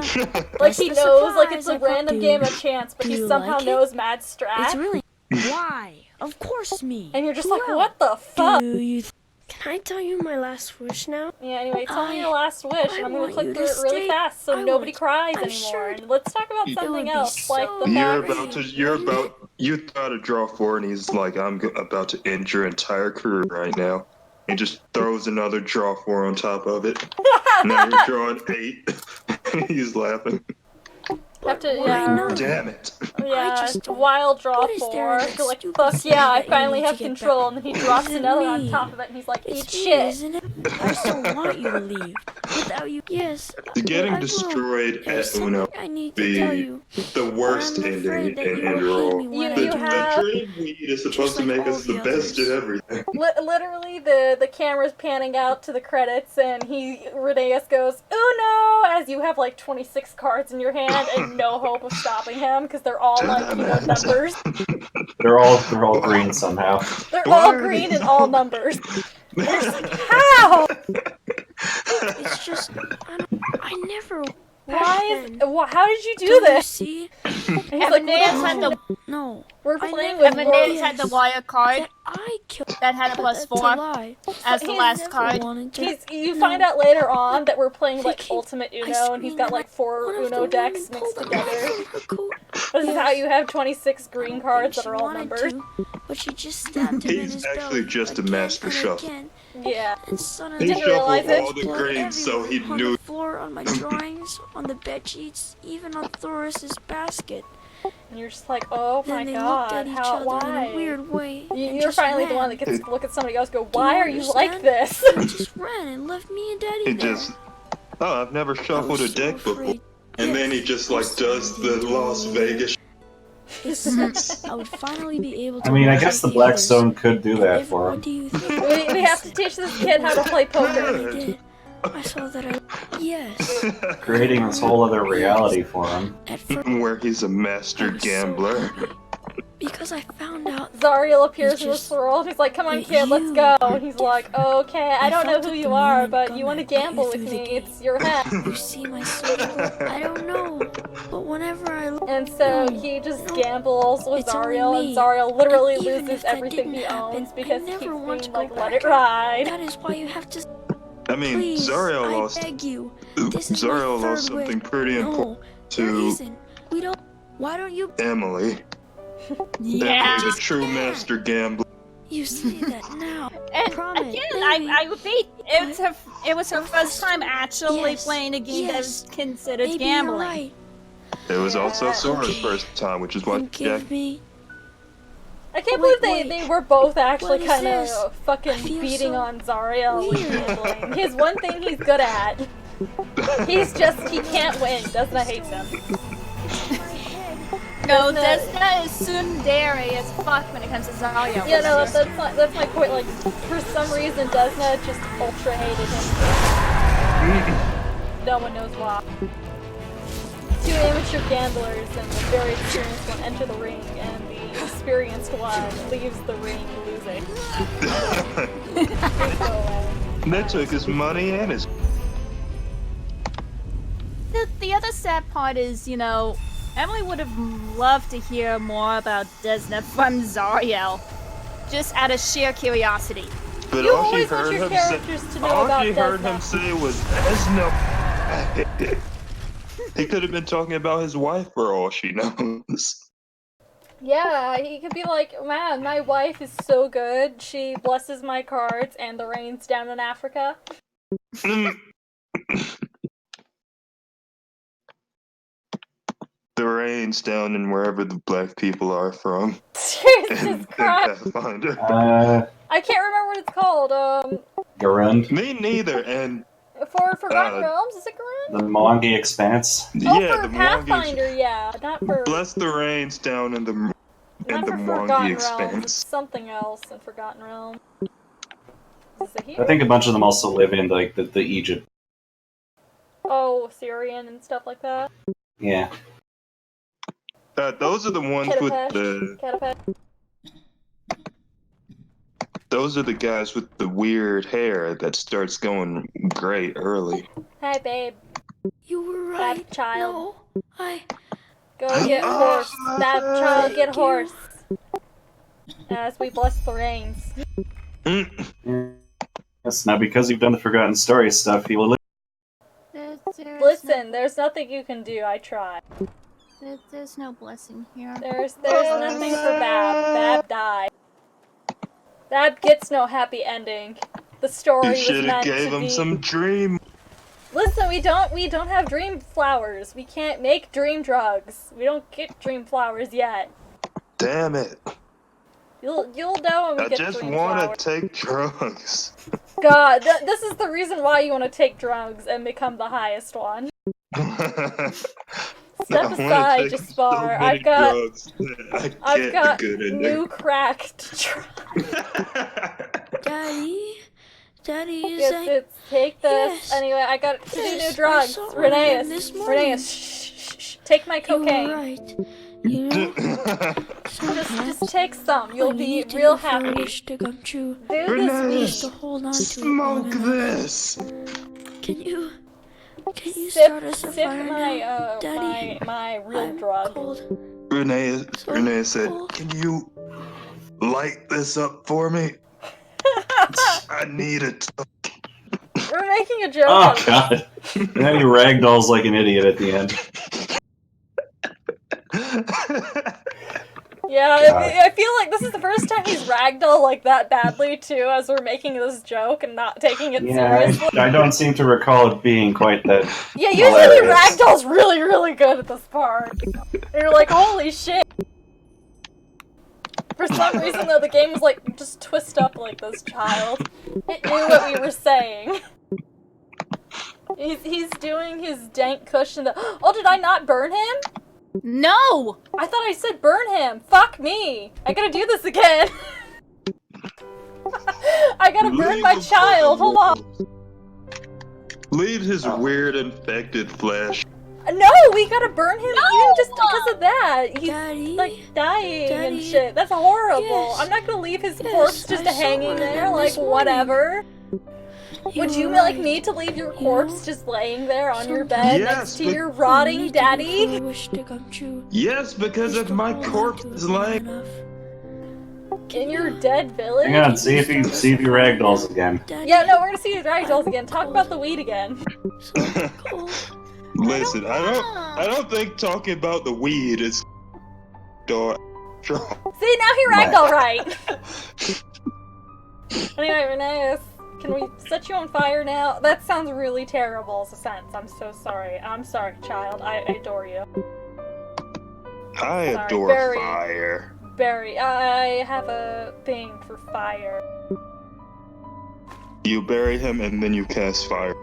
Like he That's the knows like it's a surprise I random brought game you. of chance, but Do he you somehow like it? knows mad strat. It's really why? Of course me. And you're just Who like, else? what the fuck? Do you Can I tell you my last wish now? Yeah, anyway, tell me your last wish, and I'm gonna want click you through to it really stay. fast so I nobody want- cries I'm anymore. sure And let's talk about it something would be else, like the You're fact about, you thought to draw 4 and he's like, I'm about to end your entire career right now. And just throws another draw 4 on top of it. Now you're drawing 8. He's laughing. have to, yeah. Damn it. Yeah, wild draw 4. You're like, fuck yeah, I finally have control. And then he drops another on top of it, and he's like, eat shit. Isn't it? I still want you to leave. Without you, yes. Getting I will. destroyed There's at Uno something I need to tell you. the worst I'm ending afraid in that you will hate Enderal. me when I You The have- dream weed is supposed to make us the best at everything. Literally, the camera's panning out to the credits, and Ryneus goes, Uno! As you have like 26 cards in your hand, and no hope of stopping him, because they're all like, numbers. They're all green somehow. They're all green and all numbers. You're just like, how? It's just, I never. How did you do Don't this? You see? And he's like, Ryneus had the No. we're I playing never with Ryneus had the wire card that I killed. that had a That's a +4 lie. as the He's last never card. wanted to- You No. find out later on that we're playing like Vicky, Ultimate I Uno, and he's got like 4 One of Uno the decks women mixed pulled the knife together. from her coat. This is how you have 26 green cards that She are all wanted numbers. to, but she just stabbed him in He's his actually belly just a again master and shuffle. again. Yeah. And suddenly He Didn't realize shuffled it. all the blood greens so he everywhere, knew. on the floor, on my drawings, on the bed sheets, even on Thoris's basket. And you're just like, oh my Then they looked at god, each how, other in why? a weird way. and You're just finally the ran. one that gets to look at somebody else and go, Do why you are you like understand? this? They just ran and left me and Daddy He there. just, oh, I've never shuffled a was so deck before. afraid. And then he just like does the Las Vegas. I would finally be able to. I mean, I watch guess the others. Blackstone could do that And for what him. do you think? we have to teach this kid how to play poker. I did. I saw that yes. Creating this whole other reality for him. At first, Where he's a master gambler. Because I found out Zariel appears in this world. He's like, come on, kid, let's go. And he's like, okay, I don't know who you are, but you want to gamble with me, it's your head. You see my surgical? I don't know. But whenever I look... And so he just gambles with Zariel, and Zariel literally loses everything he owns because he keeps being like, let it ride. That is why you have to... I mean, Please, Zariel I lost. beg you. Zariel lost something pretty important to We don't... Why don't you... Emily. Yeah. Emily, the true master gambler. You say that now. And Promise, again, maybe. I repeat, it was her first time actually playing a game that was considered Maybe gambling. You're right. It was also Sora's first time, which is why Jack. Me. I can't believe they were both actually What is kind this? of fucking beating so on Zariel with gambling. His one thing he's good at. He can't win. Desna hates him. No, Desna is tsundere as fuck when it comes to Zariel. Yeah, no, that's my point. Like, for some reason, Desna just ultra hated him. No one knows why. Two amateur gamblers and the very experienced one enter the ring, and the experienced one leaves the ring losing. They took his money and his. The other sad part is, you know, Emily would have loved to hear more about Desna from Zariel, just out of sheer curiosity. But You all she always want heard your him characters say, to know about Desna. Was Desna. He could have been talking about his wife for all she knows. Yeah, he could be like, man, my wife is so good. She blesses my cards and the rain's down in Africa. The rain's down in wherever the black people are from. Jesus Christ. I can't remember what it's called. Garund. Me neither, and For Forgotten Realms, is it Garund? The Mwangi Expanse. Yeah, for the Pathfinder, yeah, not for Bless the rains down in the Forgotten Mwangi Realms. It's Expanse. something else in Forgotten Realms. Is it here? I think a bunch of them also live in like the Egypt. Oh, Syrian and stuff like that. Yeah. Those are the ones with the. Catapet. Those are the guys with the weird hair that starts going gray early. Hi, babe. You were right. Bad child. No, Go get horse. Bad child, get horse. As we bless the rains. Yes, now because you've done the Forgotten Stories stuff, he will. Listen, there's nothing you can do. I tried. There's no blessing here. There's nothing for Bab. Bab died. Bab gets no happy ending. The story was should have meant gave to him be. some dream. Listen, we don't have dream flowers. We can't make dream drugs. We don't get dream flowers yet. Damn it! You'll know when we I get just dream want flowers. to take drugs. God, this is the reason why you want to take drugs and become the highest one. Step aside, Jespar. I've got new crack to try. Daddy, is Yes, take this. Yes. Anyway, I got to do new Yes, drugs. I saw one of them this morning. Ryneus, shh. Take my cocaine. You were right. You know, just take some. You'll be real happy. Wish to come true. Do this Just to hold on to Smoke this. Can you Sip start us a fire now? Daddy, my real drug. Renee said, "Can you light this up for me? I need it." We're making a joke. Oh god! And then he ragdolls like an idiot at the end. Yeah, I feel like this is the first time he's ragdoll like that badly too, as we're making this joke and not taking it seriously. I don't seem to recall it being quite that. Yeah, usually ragdoll's really, really good at this part. You're like, holy shit. For some reason though, the game was like, just twist up like this child. It knew what we were saying. He's doing his dank cushion. Oh, did I not burn him? No! I thought I said burn him. Fuck me. I gotta do this again. I gotta burn my child. Hold on. Leave his weird infected flesh. No, we gotta burn him even just because of that. He's like dying and shit. That's horrible. Yes. I'm not gonna leave his corpse just hanging there, like whatever. Would you like me to leave your corpse just laying there on your bed next to your rotting daddy? Yes, because if my corpse is laying In your dead village? Hang on, see if he ragdolls again. Yeah, no, we're gonna see his ragdolls again. Talk about the weed again. Listen, I don't think talking about the weed is door. See, now he ragdoll right. Anyway, Ryneus, can we set you on fire now? That sounds really terrible as a sentence. I'm so sorry. I'm sorry, child. I adore you. I adore fire. Barry, I have a thing for fire. You bury him and then you cast fire.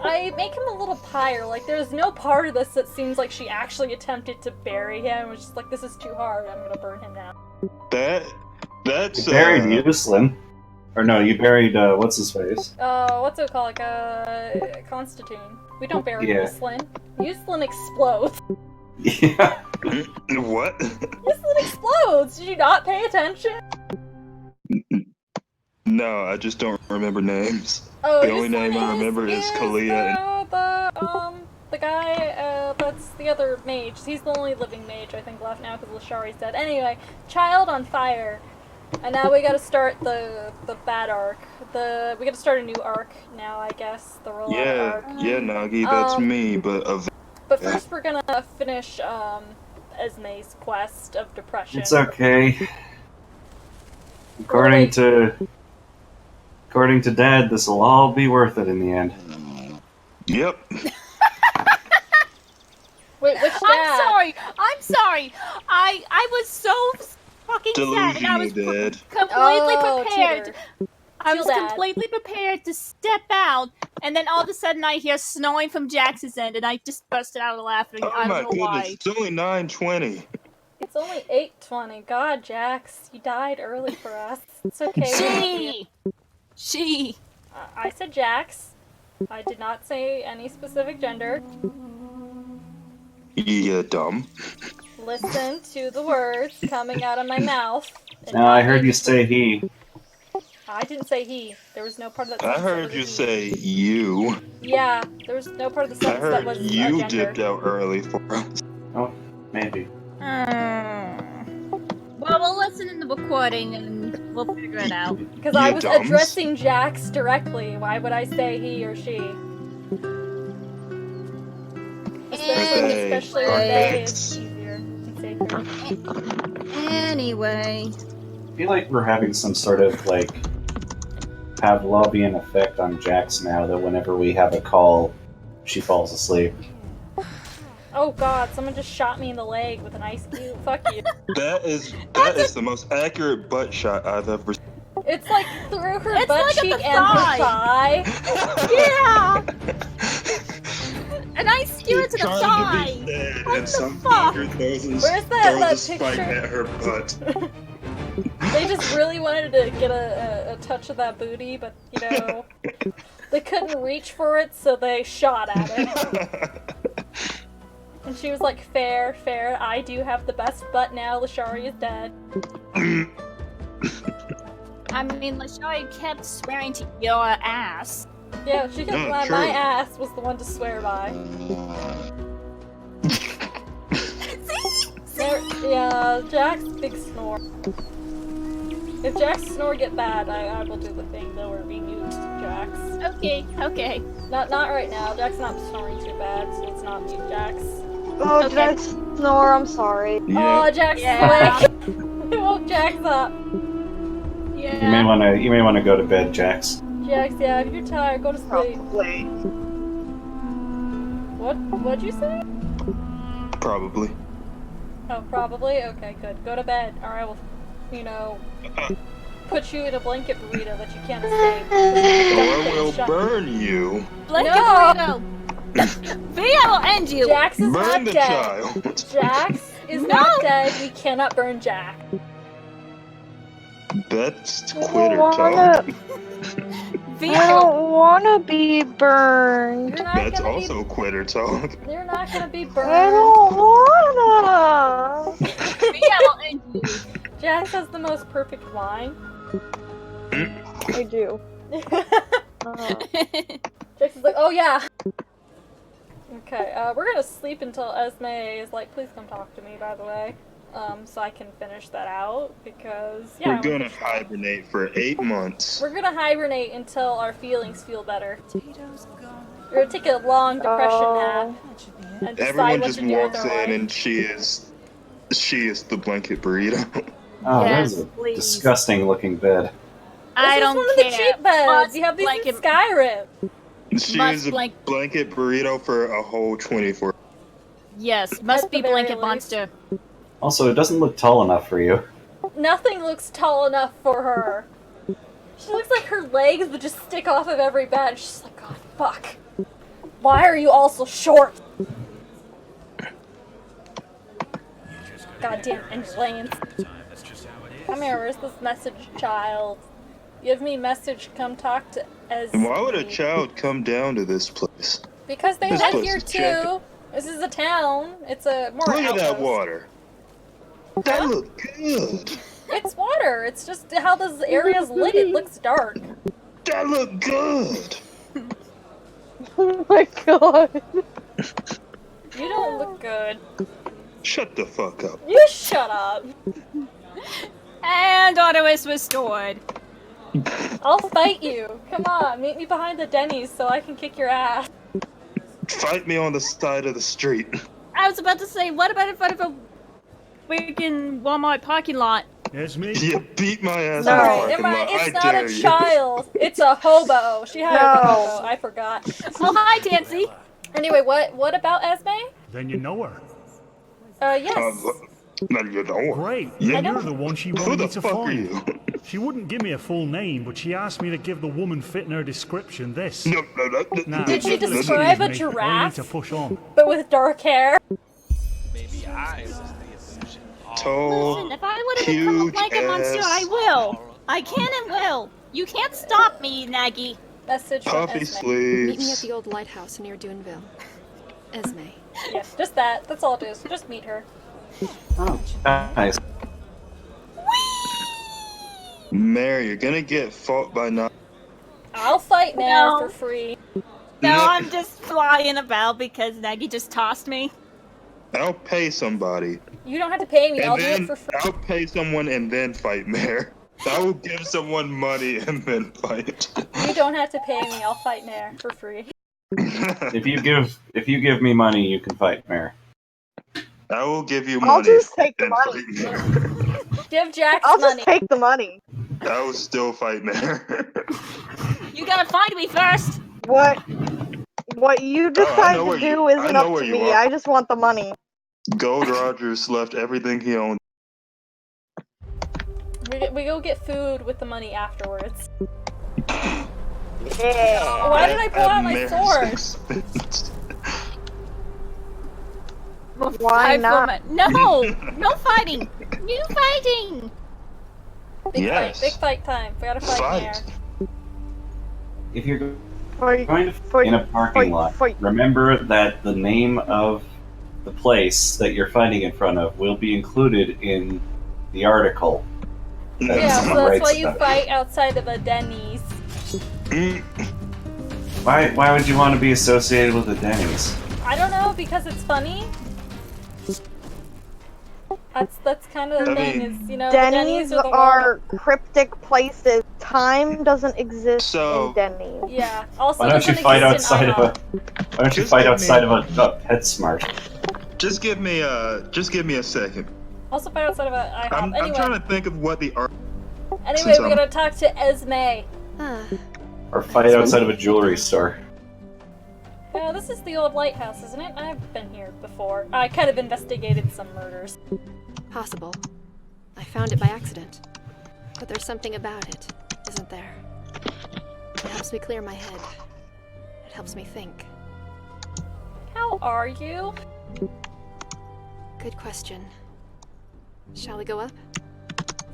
I make him a little pyre. Like, there's no part of this that seems like she actually attempted to bury him. It was just like, this is too hard. I'm gonna burn him now. That's you buried Uslin. Or no, you buried, what's his face? What's it called? Like, Constantine. We don't bury Uslin. Uslin explodes. Yeah. What? Uslin explodes! Did you not pay attention? No, I just don't remember names. Oh, the only name I remember is Calia. The guy, that's the other mage. He's the only living mage, I think, left now because Lashari's dead. Anyway, child on fire. And now we gotta start the bad arc. We gotta start a new arc now, I guess. The rollout arc. Yeah, Nagi, that's me, but But first we're gonna finish, Esme's quest of depression. It's okay. According to Dad, this will all be worth it in the end. Yep. Wait, which dad? I'm sorry. I was so fucking sad, and I was completely prepared. I was completely prepared to step out, and then all of a sudden I hear snoring from Jax's end, and I just busted out laughing. Oh I my don't know goodness, why. it's only 9:20. It's only 8:20. God, Jax, you died early for us. It's okay. She. I said Jax. I did not say any specific gender. Yeah, dumb. Listen to the words coming out of my mouth. No, I heard you say he. I didn't say he. There was no part of that I sentence that heard was you he. say you. Yeah, there was no part of the I sentence that heard was you gender. dipped out early for us. Oh, maybe. Well, we'll listen in the recording and we'll figure it out. Because I was addressing Jax directly. Why would I say he or she? Especially when they is easier and safer. Anyway. I feel like we're having some sort of, like, Pavlovian effect on Jax now, that whenever we have a call, she falls asleep. Oh god, someone just shot me in the leg with an ice cube. Fuck you. That is the most accurate butt shot I've ever seen. It's like through her butt like cheek at the and her thigh. Yeah! And I skew it to the thigh! To be sad, What and the some fuck? fucker throws Where's that a spike picture? at her butt. They just really wanted to get a touch of that booty, but, you know, they couldn't reach for it, so they shot at it. And she was like, fair, I do have the best butt now, Lashari is dead. I mean, Lashari kept swearing to your ass. Yeah, she kept lying. My ass was the one to swear by. Yeah, Jack's big snore. If Jack's snore get bad, I will do the thing though, where we mute Jax. Okay. Not right now. Jack's not snoring too bad, so let's not mute Jax. Oh, did I snore? I'm sorry. Oh, Jack's awake. It woke Jax up. You may wanna go to bed, Jax. Jax, yeah, if you're tired, go to sleep. Probably. What'd you say? Probably. Oh, probably? Okay, good. Go to bed, or I will, put you in a blanket burrito that you can't escape. Or I will burn you. Blanket burrito! Via will end you! Jax is Burn not the dead. child. Jax is not dead. We cannot burn Jack. That's quitter talk. I don't wanna be burned. That's also quitter talk. You're not gonna be burned. I don't wanna. Yeah, well, and you. Jax has the most perfect line. I do. Jax is like, oh yeah. Okay, we're gonna sleep until Esme is like, please come talk to me, by the way. So I can finish that out, because, yeah. We're gonna hibernate for 8 months. We're gonna hibernate until our feelings feel better. We're gonna take a long depression nap. And decide Everyone what just to do with walks our in life. and she is the blanket burrito. Oh, Yes, that is a please. disgusting looking bed. I This is don't one of care. the cheap beds. Must You have these blanket- in Skyrim. She Must is a blank- blanket burrito for a whole 24. Yes, must At be the very blanket least. monster. Also, it doesn't look tall enough for you. Nothing looks tall enough for her. She looks like her legs would just stick off of every bed. She's like, God, fuck. Why are you all so short? Goddamn Angelians. Come here, where's this message, child? Give me message, come talk to Esme. Why would a child come down to this place? Because they This live place here is jacked. too. This is a town. It's a more Look at that outpost. water. That look good. It's water. It's just how this area's lit. It looks dark. That look good. Oh my god. You don't look good. Shut the fuck up. You shut up. And order is restored. I'll fight you. Come on, meet me behind the Denny's so I can kick your ass. Fight me on the side of the street. I was about to say, what about in front of a freaking Walmart parking lot? Esme? You beat my ass No, in the parking Emma, lot. it's I not dare a you. child. It's a hobo. She hired a hobo. I forgot. Oh, hi, Tansy. Anyway, what about Esme? Then you know her. Yes. Then you know her. Great. Yeah. You're the one she Who wanted the me to fuck are find. you? She wouldn't give me a full name, but she asked me to give the woman fitting her description this. No. Now, Did she listen to describe me. a giraffe? I need to push on. But with dark hair. Maybe I was the illusion. Tall, Listen, if I want to become a huge blanket monster, ass. I will. I can and will. You can't stop me, Nagy. Message from Puffy Esme. Meet me at sleeves. the old lighthouse near Duneville. Esme. Yes, just that. That's all it is. Just meet her. Oh, nice. Mary, you're gonna get fought by not. I'll fight Mare No. for free. No, I'm just flying about because Nagy just tossed me. I'll pay somebody. You don't have to pay me. I'll And do it then for free. I'll pay someone and then fight Mare. I will give someone money and then fight. You don't have to pay me. I'll fight Mare for free. If you give me money, you can fight Mare. I will give you money. I'll just take the and money. fight Mare. Give Jax I'll money. just take the money. I will still fight Mare. You gotta find me first. What you decide know to where do you- I isn't know up where to you me. are. I just want the money. Gold Rogers left everything he owned. We go get food with the money afterwards. Yeah. Why did I pull out my Mare's sword? expense. Why I not? No, no fighting. No fighting. Big Yes. fight. Big fight time. We gotta fight Mare. Fight. If you're going to Fight, in a parking lot, fight. remember that the name of the place that you're fighting in front of will be included in the article. that Yeah, so someone that's writes why you about. fight outside of a Denny's. Why would you want to be associated with the Denny's? I don't know, because it's funny. That's kind of the I thing, mean, is, you know, the Denny's are the are cryptic places. Time doesn't exist So- in Denny's. Yeah. Also, Why don't you doesn't fight exist in outside of a? IHOP. Why don't you Just fight give me- outside of a PetSmart? Just give me a second. Also fight outside of a IHOP. I'm Anyway, trying to think of what the art. anyway, since we're I'm- gonna talk to Esme. Or fight outside of a jewelry store? Yeah, this is the old lighthouse, isn't it? I've been here before. I kind of investigated some murders. Possible. I found it by accident. But there's something about it, isn't there? It helps me clear my head. It helps me think. How are you? Good question. Shall we go up?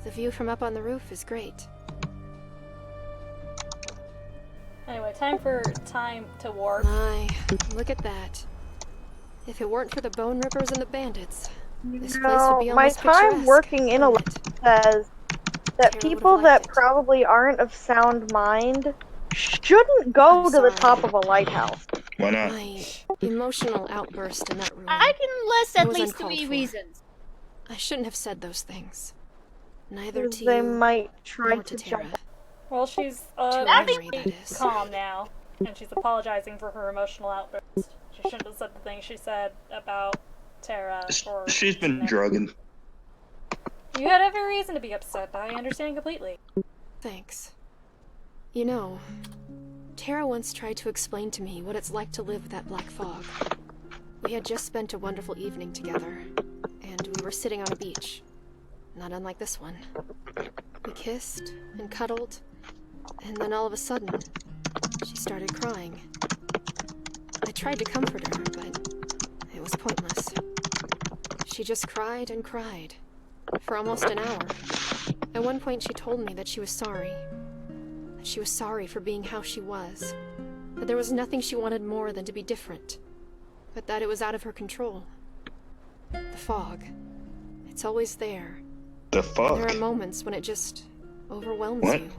The view from up on the roof is great. Anyway, time to warp. My, look at that. If it weren't for the Bone Rippers and the bandits, this place would No, be my almost time picturesque. working in a says that people that probably aren't of sound mind shouldn't go to the top of a lighthouse. Why not? My emotional outburst in that room. I can list at was least uncalled 3 for. reasons. I shouldn't have said those things. Neither to They you might try nor to Tara. jump. Well, she's Henry, that is. calm now, and she's apologizing for her emotional outburst. She shouldn't have said the things she said about Tara. Or She's been drugging. You had every reason to be upset. I understand completely. Thanks. You know, Tara once tried to explain to me what it's like to live with that black fog. We had just spent a wonderful evening together, and we were sitting on a beach. Not unlike this one. We kissed and cuddled, and then all of a sudden, she started crying. I tried to comfort her, but it was pointless. She just cried and cried for almost an hour. At one point, she told me that she was sorry. That she was sorry for being how she was. That there was nothing she wanted more than to be different. But that it was out of her control. The fog. It's always there. The fuck? There are moments when it just overwhelms What? you.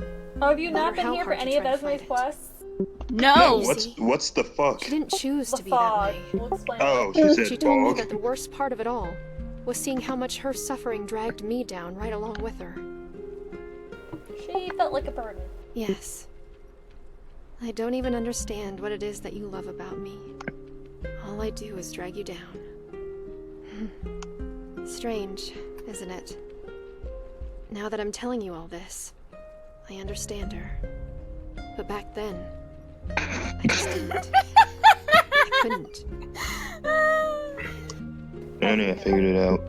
Oh, have you No not matter been how here for hard you any of try to Esme's fight it. quests? No! What's the fuck? She didn't choose to The be fog. that way. We'll explain Oh, later. she She said told me fog. that the worst part of it all was seeing how much her suffering dragged me down right along with her. She felt like a burden. Yes. I don't even understand what it is that you love about me. All I do is drag you down. Strange, isn't it? Now that I'm telling you all this, I understand her. But back then, I just didn't. I couldn't. I figured it out.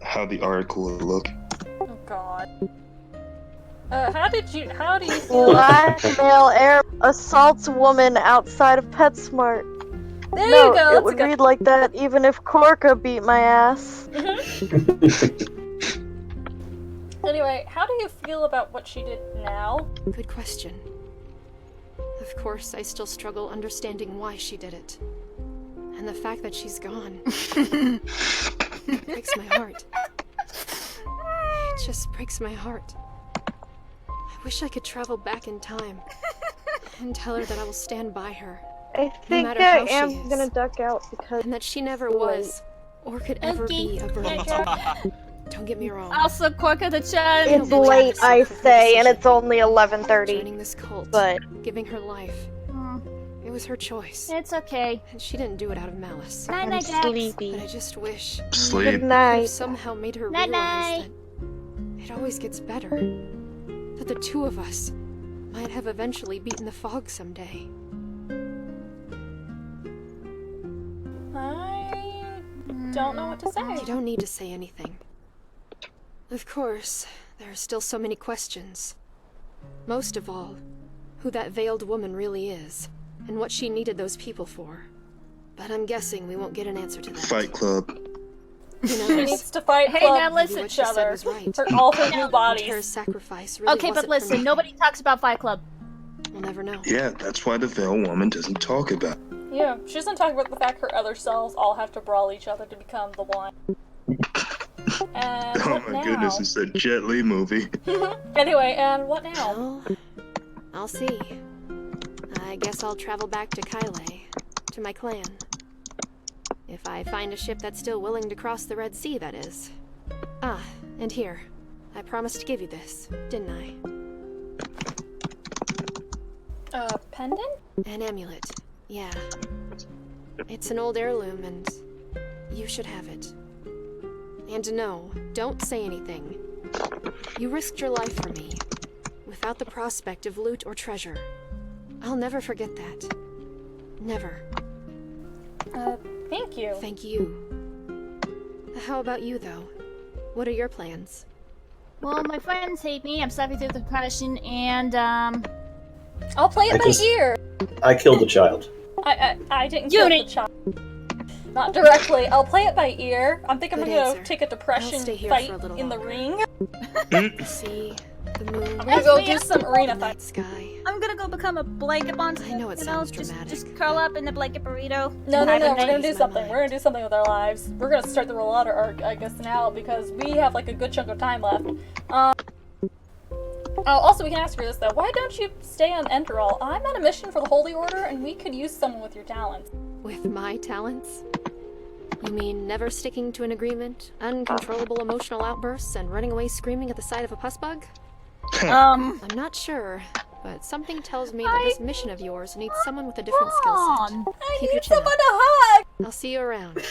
How the article would look. Oh god. How do you feel? Black male air assaults woman outside of PetSmart. There No, you go. it That's would good. read like that even if Korka beat my ass. Anyway, how do you feel about what she did now? Good question. Of course, I still struggle understanding why she did it. And the fact that she's gone. It breaks my heart. It just breaks my heart. I wish I could travel back in time and tell her that I will stand by her. I think matter I how she am is. gonna duck out because And that she never was or could ever Okay. be a burden to me. Don't get me wrong. Also, Korka the Chan. it's late, I say, and it's only 11:30. Joining this cult, But giving her life. It was her choice. It's okay. And she didn't do it out of malice. Night I'm night, Jax. sleepy. But I just wish Sleep. Good I could have night. somehow made her Night realize night. that it always gets better. That the two of us might have eventually beaten the fog someday. I don't know what to say. You don't need to say anything. Of course, there are still so many questions. Most of all, who that veiled woman really is, and what she needed those people for. But I'm guessing we won't get an answer to that. Fight Club. Who She knows? needs to fight Hey, club now Maybe listen. what she said was right. for all her new Tara's bodies. sacrifice really Okay, but wasn't for listen, me. nobody talks about Fight Club. We'll never know. Yeah, that's why the Veil Woman doesn't talk about. Yeah, she doesn't talk about the fact her other selves all have to brawl each other to become the one. And Oh what my now? goodness, it's a Jet Li movie. Anyway, and what now? Well, I'll see. I guess I'll travel back to Calia, to my clan. If I find a ship that's still willing to cross the Red Sea, that is. Ah, and here. I promised to give you this, didn't I? Pendant? An amulet, yeah. It's an old heirloom, and you should have it. And no, don't say anything. You risked your life for me, without the prospect of loot or treasure. I'll never forget that. Never. Thank you. Thank you. How about you, though? What are your plans? Well, my friends hate me. I'm suffering through depression, and I'll play it by ear. I killed the child. I didn't kill the child. Not directly. I'll play it by ear. I think I'm Good gonna answer. take a depression I'll stay here fight for a little in the longer. ring. See, The moon. I'm gonna go do some arena fights. Sky. I'm gonna go become a blanket monster. I know it sounds dramatic. Just curl up in the blanket burrito. No, we're gonna do something. We're gonna do something with our lives. We're gonna start the Rollada arc, I guess, now, because we have, like, a good chunk of time left. Also, we can ask her this, though. Why don't you stay on Enderal? I'm on a mission for the Holy Order, and we could use someone with your talents. With my talents? You mean never sticking to an agreement, uncontrollable emotional outbursts, and running away screaming at the sight of a pus bug? I'm not sure, but something tells me that this mission of yours needs someone with a different skill set. I need someone to hug! I'll see you around.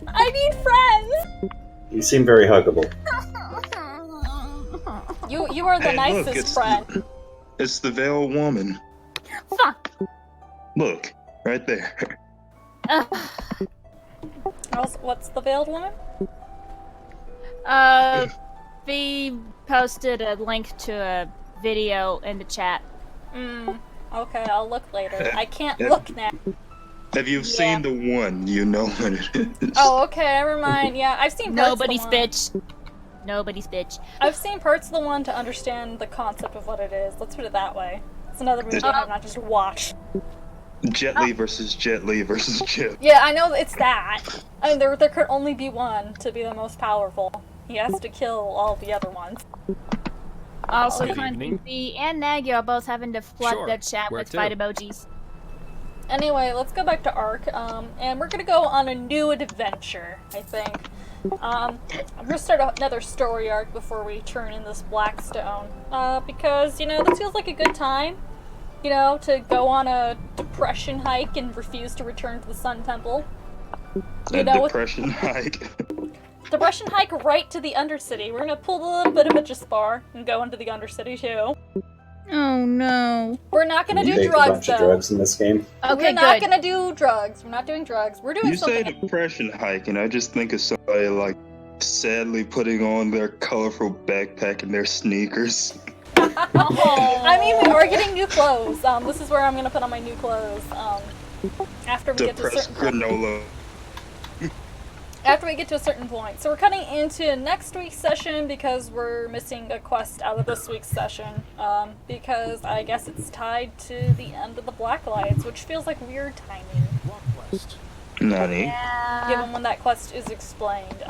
I need friends! You seem very huggable. You are the nicest friend. It's the veiled woman. Fuck! Look, right there. What's the veiled woman? V posted a link to a video in the chat. Okay, I'll look later. I can't look now. Have you seen the one? You know what it is. Oh, okay, never mind. Yeah, I've seen parts Nobody's of the one. bitch. Nobody's bitch. I've seen parts of the one to understand the concept of what it is. Let's put it that way. It's another movie I have not just watched. Jet Li versus Jet Li versus Jet. Yeah, I know it's that. I mean, there could only be one to be the most powerful. He has to kill all the other ones. Also, V and Nagy are both having to flood their chat with fight emojis. Anyway, let's go back to Ark, and we're gonna go on a new adventure, I think. I'm gonna start another story arc before we turn in this Blackstone, because, you know, this feels like a good time, you know, to go on a depression hike and refuse to return to the Sun Temple. Depression hike? Depression hike right to the Undercity. We're gonna pull a little bit of a Jespar and go into the Undercity, too. Oh no. We're not gonna do a drugs, bunch though. of drugs in this game. Okay, we're not gonna do drugs. We're not doing drugs. We're doing something. You say depression hike, and I just think of somebody, like, sadly putting on their colorful backpack and their sneakers. I mean, we are getting new clothes. This is where I'm gonna put on my new clothes. After we get to a certain granola. After we get to a certain point. So we're cutting into next week's session because we're missing a quest out of this week's session. Because I guess it's tied to the end of the Blacklights, which feels like weird timing. What quest? Nani? Yeah. Given when that quest is explained.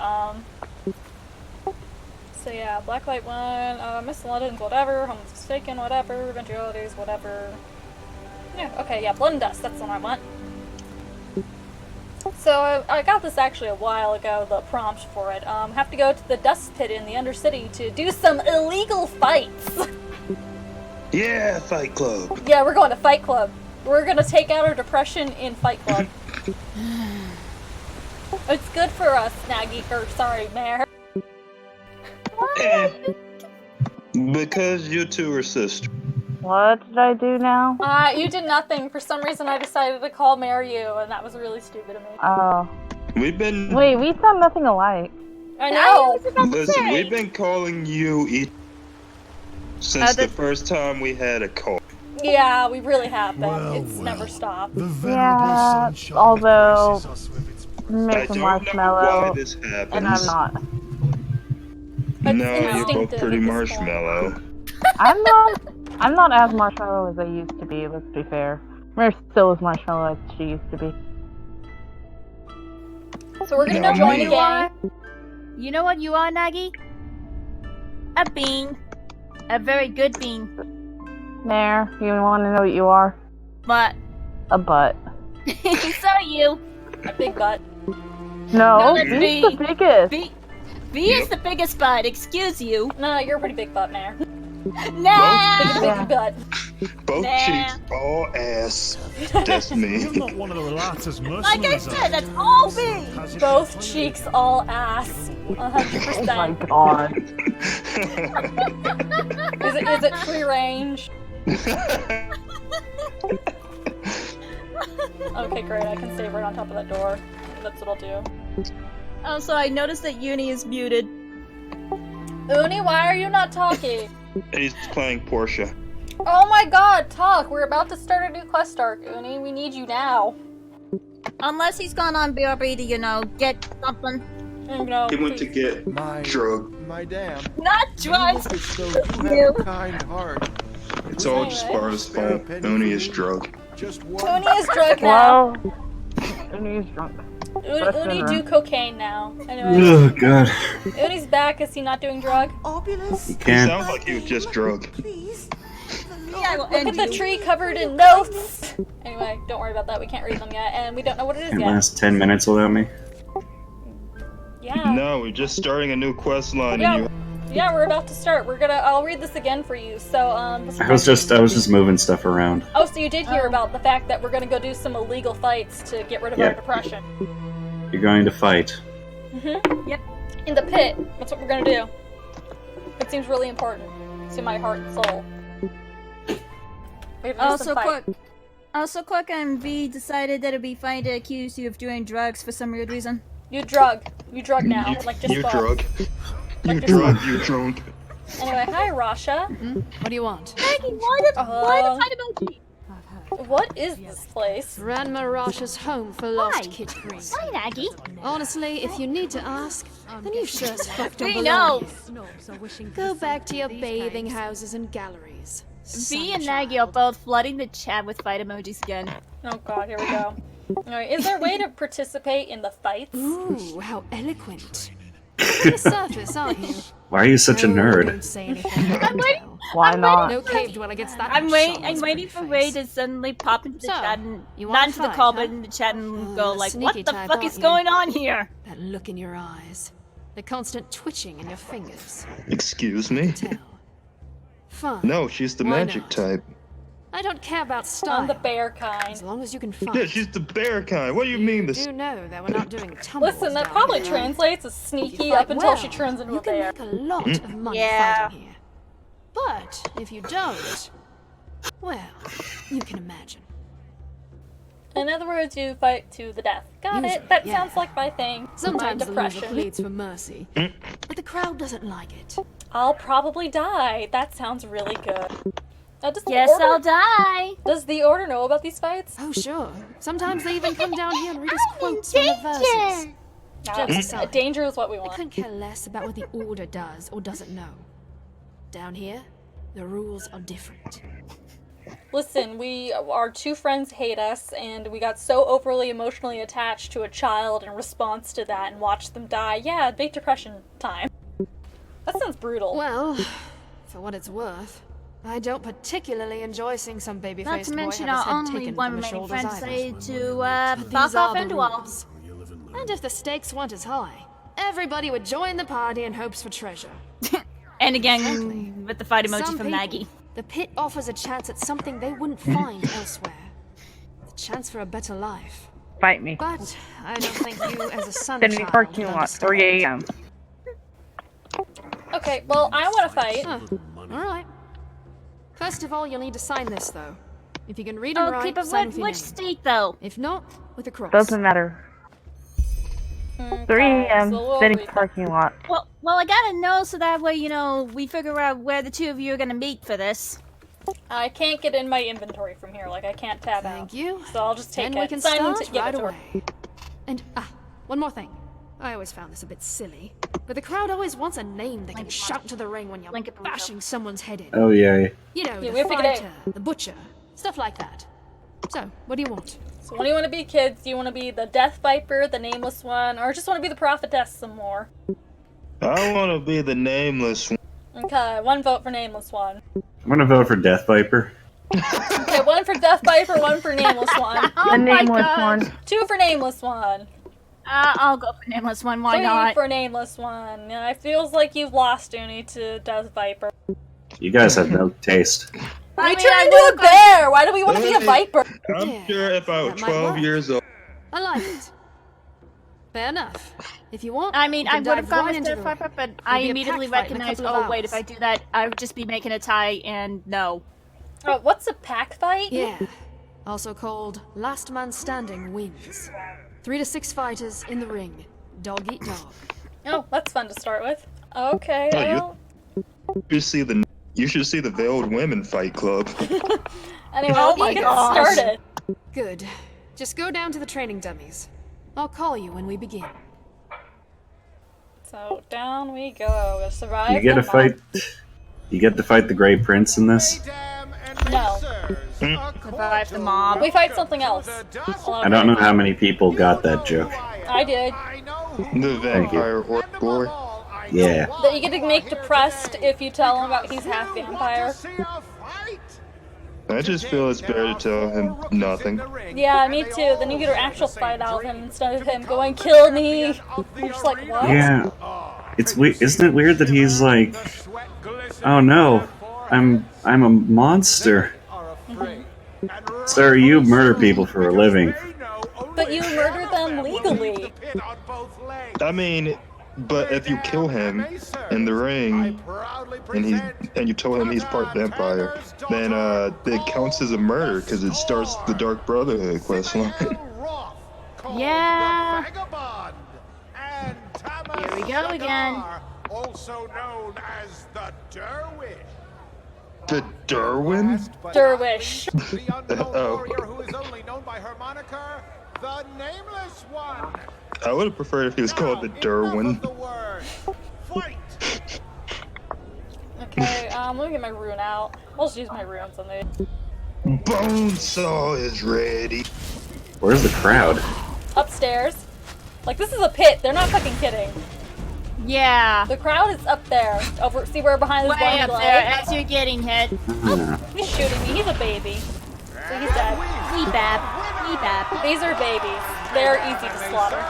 So yeah, Blacklight 1, Miss London, whatever, Home's Mistaken, whatever, Eventualities, whatever. Yeah, okay, yeah, Blood and Dust, that's the one I want. So I got this actually a while ago, the prompt for it. Have to go to the Dust Pit in the Undercity to do some illegal fights. Yeah, Fight Club. Yeah, we're going to Fight Club. We're gonna take out our depression in Fight Club. It's good for us, Mayor. Because you two are sisters. What did I do now? You did nothing. For some reason I decided to call Mayor you, and that was really stupid of me. Oh. Wait, we sound nothing alike. I know! Listen, we've been calling you since the first time we had a call. Yeah, we really have been. It's never stopped. Yeah, although make a marshmallow, this happens. and I'm not. No, you're both pretty marshmallow. I'm not as marshmallow as I used to be, let's be fair. We're still as marshmallow as she used to be. So we're gonna go join a gang. You know what you are, Nagy? A bean. A very good bean. There, you want to know what you are? What? A butt. So are you. A big butt. No, B's the biggest. B is the biggest butt, excuse you. No, you're a pretty big butt, Mayor. Nah! Big butt. Both cheeks, all ass. That's me. You're not one of the Relatas Like I said, that's all B! Both cheeks, all ass. 100%. Oh my god. Is it free range? Okay, great. I can stay right on top of that door. That's what I'll do. Also, I noticed that Uni is muted. Uni, why are you not talking? He's playing Portia. Oh my god, talk! We're about to start a new quest arc, Uni. We need you now. Unless he's gone on BRB to, get something. No, he went to get drugs. my dam. Not drugs. So you have a kind heart. It's all Jespar's fault. Uni is drunk. Uni is drunk now. Well, Uni is drunk. Uni do cocaine now. Anyway. Oh god. Uni's back. Is he not doing drug? He can't. sounds like he was just drunk. Yeah, Look at the tree covered in notes. Anyway, don't worry about that. We can't read them yet, and we don't know what it is Can't yet. last 10 minutes without me. Yeah. No, we're just starting a new quest line, Yeah. and you. Yeah, we're about to start. I'll read this again for you. So, I was just moving stuff around. Oh, so you did hear about the fact that we're gonna go do some illegal fights to get rid of our depression. You're going to fight. Yep. In the pit. That's what we're gonna do. It seems really important to my heart and soul. We have to do some fight. Also, quick, V decided that it'd be fine to accuse you of doing drugs for some weird reason. You drug now, like just You fuck. drug. You Like drunk. You drunk. Anyway, hi Rasha. What do you want? Maggie, why the fight emoji? What is this place? Grandma Rasha's home for lost kid free. Why, Maggie? Honestly, if you need to ask, then you sure as fuck don't We belong know. here. Go back to your bathing houses and galleries. V and Maggie are both flooding the chat with fight emojis again. Oh god, here we go. Alright, is there a way to participate in the fights? Ooh, how eloquent. On the surface, aren't you? Why are you such a nerd? Don't say anything. I'm waiting. Why not? No cave dweller gets that. I'm much shot waiting on his for pretty Ray face. to suddenly pop into the So, chat and you wanna not into the fight, call, huh? but in the chat and go like, sneaky "What the type, fuck aren't is you? going on here?" That look in your eyes. The constant twitching in your fingers. Excuse me? Fun. No, she's the Why magic not? type. I don't care about style. I'm the bear kind. As long as you can fight. Yeah, she's the bear kind. What do you mean this? You know that we're not doing tumbles. Listen, that down probably here. translates as If sneaky you up fight until well, she turns into you a can bear. make a lot of money Yeah. fighting here. But if you don't, well, you can imagine. In other words, you fight to the death. Got Usually, it. That yeah. sounds like my thing. Sometimes my the loser depression. pleads for mercy, but the crowd doesn't like it. I'll probably die. That sounds really good. Does the Yes, order, I'll die. Does the order know about these fights? Oh, sure. Sometimes they even come down here and read us quotes from the verses. Jokes aside, Danger is what we I want. couldn't care less about what the order does or doesn't know. Down here, the rules are different. Listen, our two friends hate us, and we got so overly emotionally attached to a child in response to that and watched them die. Yeah, big depression time. That sounds brutal. Well, for what it's worth, I don't particularly enjoy seeing some Not baby-faced to boy mention have his our head only taken one from his remaining shoulders friend either. say to But fuck these are off the Enderal. rules. And if the stakes weren't as high, everybody would join the party in hopes for treasure. And again with the fight emoji Some from people, Maggie. The pit offers a chance at something they wouldn't find elsewhere. The chance for a better life. Fight me. But I don't think you, as a son Send me child, parking would lot, understand. 3 a.m. Okay, well, I want to fight. Alright. First of all, you'll need to sign this, though. If you can read and Oh, write, keep it sign with your which name. state though? If not, with a cross. Doesn't matter. 3 a.m. so we'll City read. parking lot. Well, I gotta know so that way, we figure out where the two of you are gonna meet for this. I can't get in my inventory from here. Like, I can't tab out. Thank you. So I'll just take Then it. we can Sign start and give right it to her. away. And, one more thing. I always found this a bit silly, but the crowd always wants a name they can shout to the ring when you're bashing someone's head in. Oh yeah. You know, Yeah, we the have to get fighter, the butcher, stuff like that. So, what do you want? So what do you want to be, kids? Do you want to be the Death Viper, the Nameless One, or just want to be the Prophetess some more? I want to be the nameless one. Okay, one vote for Nameless One. I'm gonna vote for Death Viper. Okay, one for Death Viper, one for Nameless One. The nameless one. Two for Nameless One. I'll go for Nameless One, why Three not? for Nameless One. Yeah, it feels like you've lost Uni to Death Viper. You guys have no taste. We I turned into a bear! Why do we want to be a Viper? I'm sure if I was 12 years old. I like it. Fair enough. If you want, I mean, we I can would have dive gone right with into Death the Viper, but It'll I be a immediately pack fight in a recognized, couple of oh wait, if I hours. do that, I would just be making a tie, and no. Oh, what's a pack fight? Yeah. Also called Last Man Standing wins. 3 to 6 fighters in the ring. Dog eat dog. Oh, that's fun to start with. Okay, Oh, well. You should see the Veiled Women Fight Club. Anyway, Oh let's my get gosh. started. Good. Just go down to the training dummies. I'll call you when we begin. So down we go. We'll survive. You get to fight. You get to fight the Grey Prince in this. No. Survive the mob. We fight something else. I don't know how many people got that joke. I did. The vampire orc boy. Yeah. That you get to make depressed if you tell him about he's half vampire. I just feel it's better to tell him nothing. Yeah, me too. Then you get an actual fight out of him instead of him going, "Kill me." I'm just like, what? Yeah. Isn't it weird that he's like, oh no, I'm a monster. Sir, you murder people for a living. But you murder them legally. I mean, but if you kill him in the ring, and you tell him he's part vampire, then it counts as a murder because it starts the Dark Brotherhood questline. Yeah. Here we go again. Also known as the Derwish. The Derwin? Derwish. Oh. Who is only known by her moniker, the Nameless One. I would have preferred if he was called the Derwin. Okay, let me get my rune out. I'll just use my runes on these. Bonesaw is ready. Where's the crowd? Upstairs. Like, this is a pit. They're not fucking kidding. Yeah. The crowd is up there. Over, see where behind this Way one up glade? there as you're getting hit. Oh, he's shooting me. He's a baby. So he's dead. Wee bab. Wee bab. These are babies. They're easy to slaughter.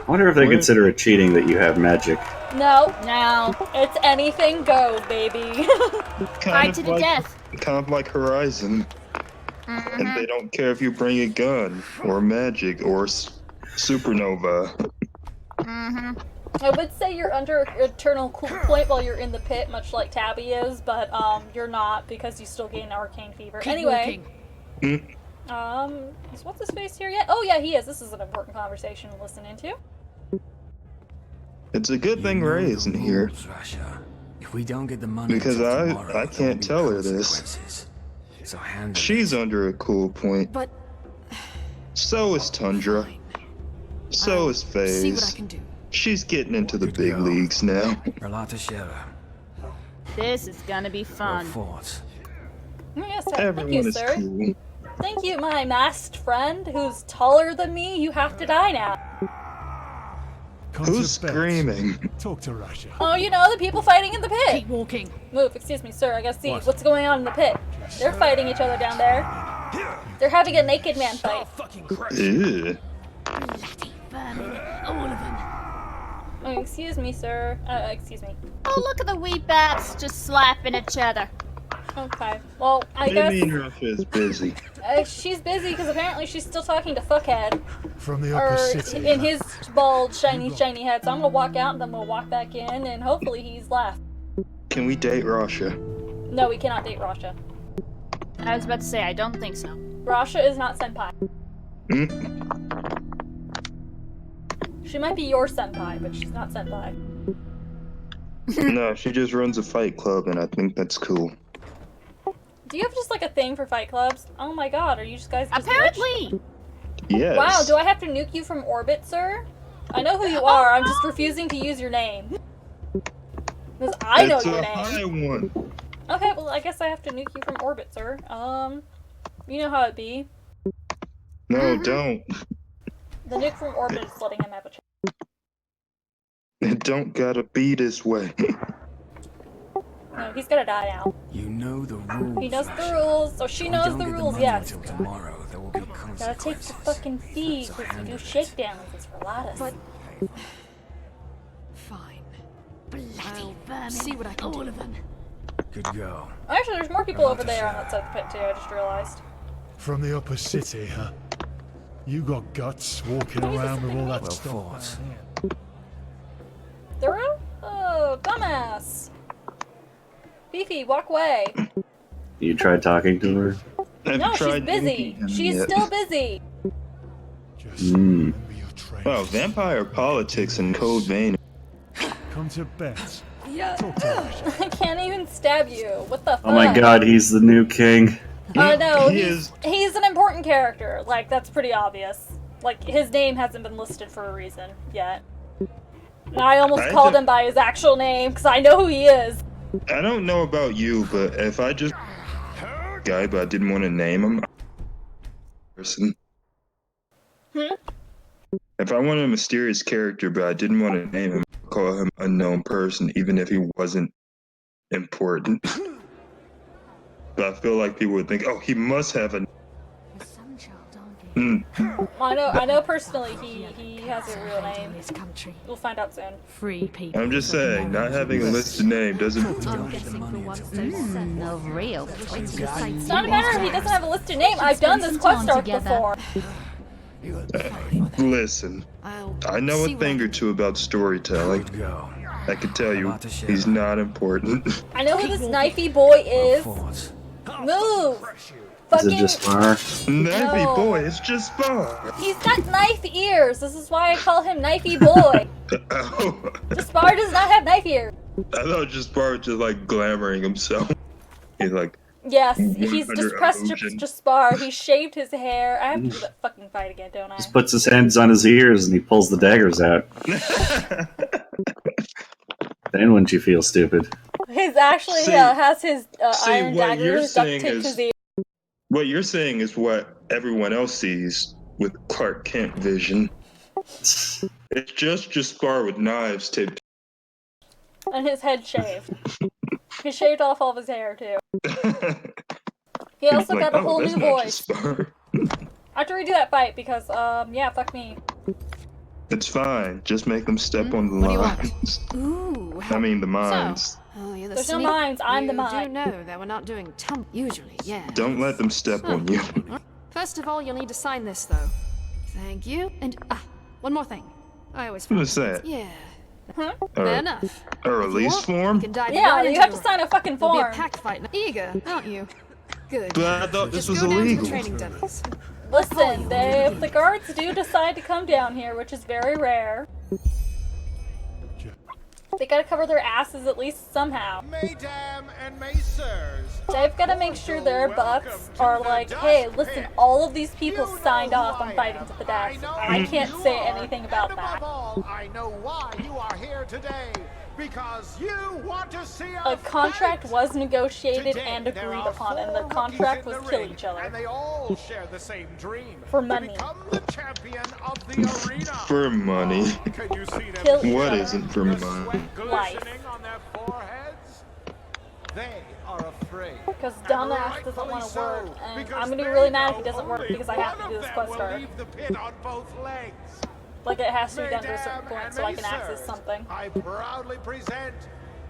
I wonder if they consider it cheating that you have magic. No. No. It's anything goes, baby. Fight to the death. Kind of like Horizon. And they don't care if you bring a gun, or magic, or supernova. I would say you're under eternal cool point while you're in the pit, much like Tabby is, but you're not because you still gain arcane fever. Anyway, is what's his face here yet? Oh yeah, he is. This is an important conversation to listen into. It's a good thing Ray isn't here. If we don't get the money because I can't tell her this. So she's under a cool point. But so is Tundra. So is FaZe. See what I can do. She's getting into the big leagues now. This is gonna be fun. Yes, everyone thank you, is sir. cool. Thank you, my masked friend who's taller than me. You have to die now. Who's screaming? Talk to Russia. Oh, you know, the people fighting in the pit. Keep walking. Move, excuse me, sir. I gotta see what's going on in the pit. They're fighting each other down there. They're having a naked man fight. Ew. All of them. Oh, excuse me, sir. Excuse me. Oh, look at the wee bats just slapping each other. Okay. Well, I Maybe guess Russia is busy. she's busy because apparently she's still talking to Fuckhead. From the upper city. In his bald, shiny head. So I'm gonna walk out and then we'll walk back in and hopefully he's left. Can we date Russia? No, we cannot date Rasha. I was about to say, I don't think so. Rasha is not senpai. She might be your senpai, but she's not senpai. No, she just runs a fight club and I think that's cool. Do you have just like a thing for fight clubs? Oh my god, are you just guys just Apparently! Yes. Wow, do I have to nuke you from orbit, sir? I know who you are, I'm just refusing to use your name. Because I know your name. High one. Okay, well I guess I have to nuke you from orbit, sir. You know how it be. No, don't. The nuke from orbit is letting him have a chance. It don't gotta be this way. No, he's gonna die now. You know the rules. He knows the rules, so she knows the rules, yes. Until tomorrow, there will be Gotta take the fucking fee, because we do shakedowns, it's for Lattice. But fine. Bloody vermin. See what I can do. All of them. Good go. Actually, there's more people over there on that side of the pit too, I just realized. From the upper city, huh? You got guts walking around with all that stuff. Thorough? Oh, dumbass. Beefy, walk away. You tried talking to her? No, she's busy. She's still busy. Wow, vampire politics and Code Vein. Come to bed. Yeah. I can't even stab you. What the fuck? Oh my god, he's the new king. No, He is. he's an important character. Like, that's pretty obvious. Like, his name hasn't been listed for a reason yet. And I almost called him by his actual name, because I know who he is. I don't know about you, but if I just guy, but I didn't want to name him person. If I wanted a mysterious character, but I didn't want to name him, I'd call him a known person, even if he wasn't important. But I feel like people would think, oh, he must have a. I know personally he has a real name. We'll find out soon. Free people. I'm just saying, not having a listed name doesn't. No real. It's not a matter if he doesn't have a listed name. I've done this quest arc before. Listen, I know a thing or two about storytelling. I can tell you, he's not important. I know who this knifey boy is. Move! Is it Jespar? Knifey boy, it's Jespar. He's got knife ears. This is why I call him knifey boy. Jespar does not have knife ears. I thought Jespar was just like glamoring himself. He's like. Yes, he's depressed Jespar. He shaved his hair. I have to do that fucking fight again, don't I? Just puts his hands on his ears and he pulls the daggers out. Then wouldn't you feel stupid? He's actually has his iron daggers duct taped to his ears. What you're saying is what everyone else sees with Clark Kent vision. It's just Jespar with knives taped. And his head shaved. He shaved off all of his hair, too. He also got a whole new voice. I have to redo that fight because, yeah, fuck me. It's fine. Just make them step on the lines. Ooh. I mean, the mines. Oh, you're the There's no mines. I'm the mine. You do know that we're not doing usually, yeah. Don't let them step on you. First of all, you'll need to sign this, though. Thank you. And, one more thing. I always forget. What's that? Yeah. Fair enough. A release form? Yeah, you have to sign a fucking form. It'll be a pack fight. Eager, aren't you? Good. But I thought this was Just go down to illegal. the training dummies. Listen, if the guards do decide to come down here, which is very rare, they gotta cover their asses at least somehow. Mesdames and messieurs, They've gotta make sure their bucks are like, hey, listen, all of these people signed off on fighting to the death. I can't say anything about that. I know why you are here today. Because you want to see a contract was negotiated and agreed upon, and the contract was kill each other. And they all share the same dream. For money. Become the champion of the arena. For money. Can you see them? Kill What isn't for money? Life. On their foreheads? They are afraid. Because dumbass doesn't want to work, and I'm gonna be really mad if he doesn't work because I have to do this quest arc. Leave the pit on both legs. Like, it has to be done to a certain point so I can access something. I proudly present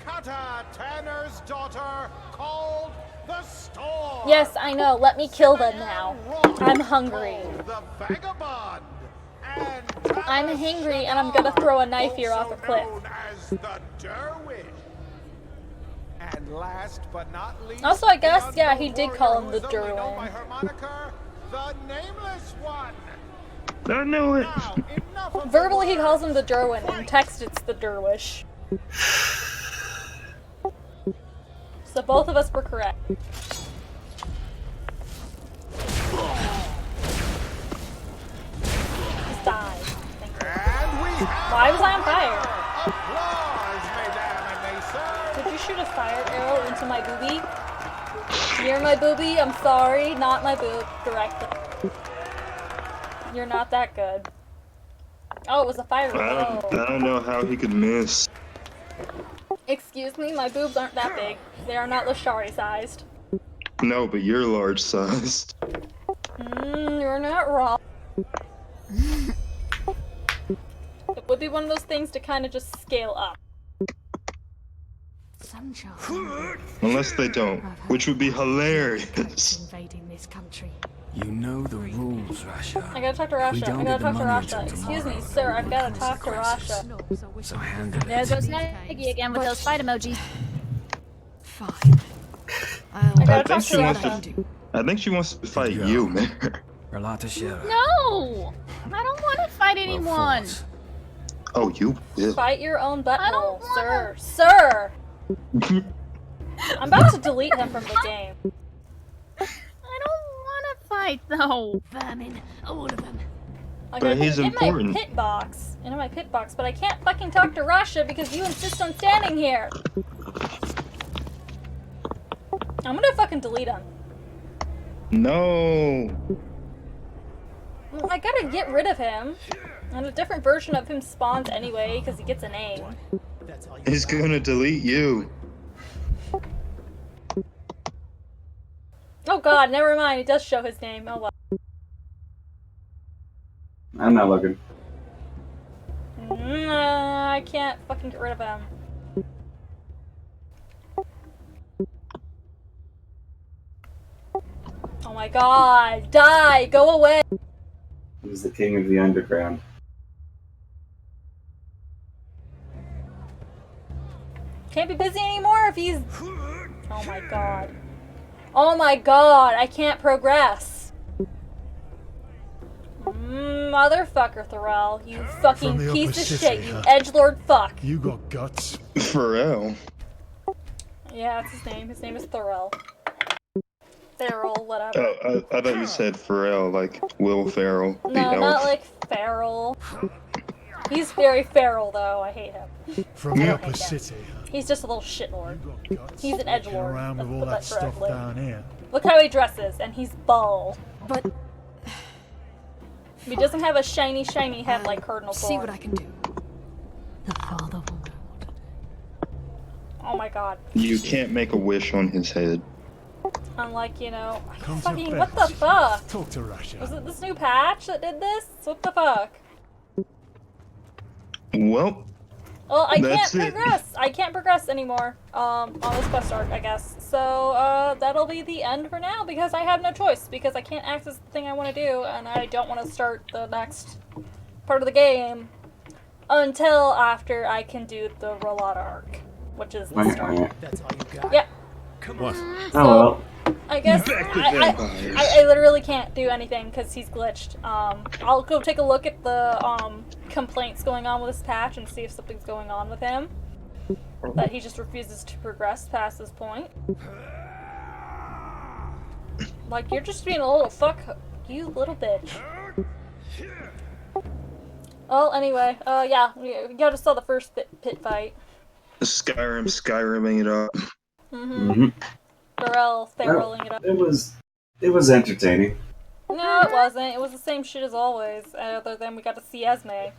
Kata Tanner's daughter, called the Storm. Yes, I know. Let me kill them now. I'm hungry. The Vagabond. I'm hangry, and I'm gonna throw a knife here off a cliff. As the Derwish. And last but not least, Also, I guess, yeah, he did call him the Derwin. The Nameless One. I knew it. Verbally, he calls him the Derwin. In text, it's the Derwish. So both of us were correct. Just died. Thank you. Why was I on fire? Did you shoot a fire arrow into my boobie? Near my boobie? I'm sorry, not my boob. Directly. You're not that good. Oh, it was a fire arrow. I don't know how he could miss. Excuse me, my boobs aren't that big. They are not Lashari sized. No, but you're large sized. You're not wrong. It would be one of those things to kind of just scale up. Unless they don't, which would be hilarious. Invading this country. You know the rules, Rasha. I gotta talk to Rasha. I gotta talk to Rasha. Excuse me, sir. I've gotta talk to Rasha. So handle it. There goes Naggy again with those fight emojis. Fine. I gotta talk to Rasha. I think she wants to fight you, man. Relata Shera. No! I don't want to fight anyone. Oh, you will. Fight your own butthole, sir. Sir! I'm about to delete him from the game. I don't want to fight, though. Vermin, all of them. Like, But I he's can important. in my pit box, but I can't fucking talk to Rasha because you insist on standing here. I'm gonna fucking delete him. No. I gotta get rid of him. And a different version of him spawns anyway, because he gets a name. He's gonna delete you. Oh god, never mind, it does show his name. Oh well. I'm not looking. I can't fucking get rid of him. Oh my god, die, go away. He's the king of the underground. Can't be busy anymore if he's... Oh my god. Oh my god, I can't progress. Motherfucker, Thorell. You fucking piece of shit, you edgelord fuck. You got guts. Pharrell. Yeah, that's his name. His name is Thorell. Farrell, whatever. Oh, I thought you said Pharrell, like Will Ferrell, the No, elf. not like Farrell. He's very feral, though. I hate him. From the upper city. He's just a little shitlord. He's an edgelord. Around with all that Let's put stuff correctly. down here. Look how he dresses, and he's bald. But he doesn't have a shiny head like Cardinal Thorn. see what I can do. The father will. Oh my god. You can't make a wish on his head. Unlike, you know, Come to fucking, what bed. the fuck? Talk to Rasha. Was it this new patch that did this? What the fuck? Well, Well, I can't that's it. progress. I can't progress anymore on this quest arc, I guess. So, that'll be the end for now because I have no choice because I can't access the thing I want to do and I don't want to start the next part of the game until after I can do the Rollout arc, which is the start. That's all you got? Yep. What? Oh well. I guess I literally can't do anything because he's glitched. I'll go take a look at the complaints going on with this patch and see if something's going on with him. That he just refuses to progress past this point. Like, you're just being a little fuck, you little bitch. Well, anyway, yeah, we gotta saw the first pit fight. Skyriming it up. Pharrelling it up. It was entertaining. No, it wasn't. It was the same shit as always, other than we got to see Esme.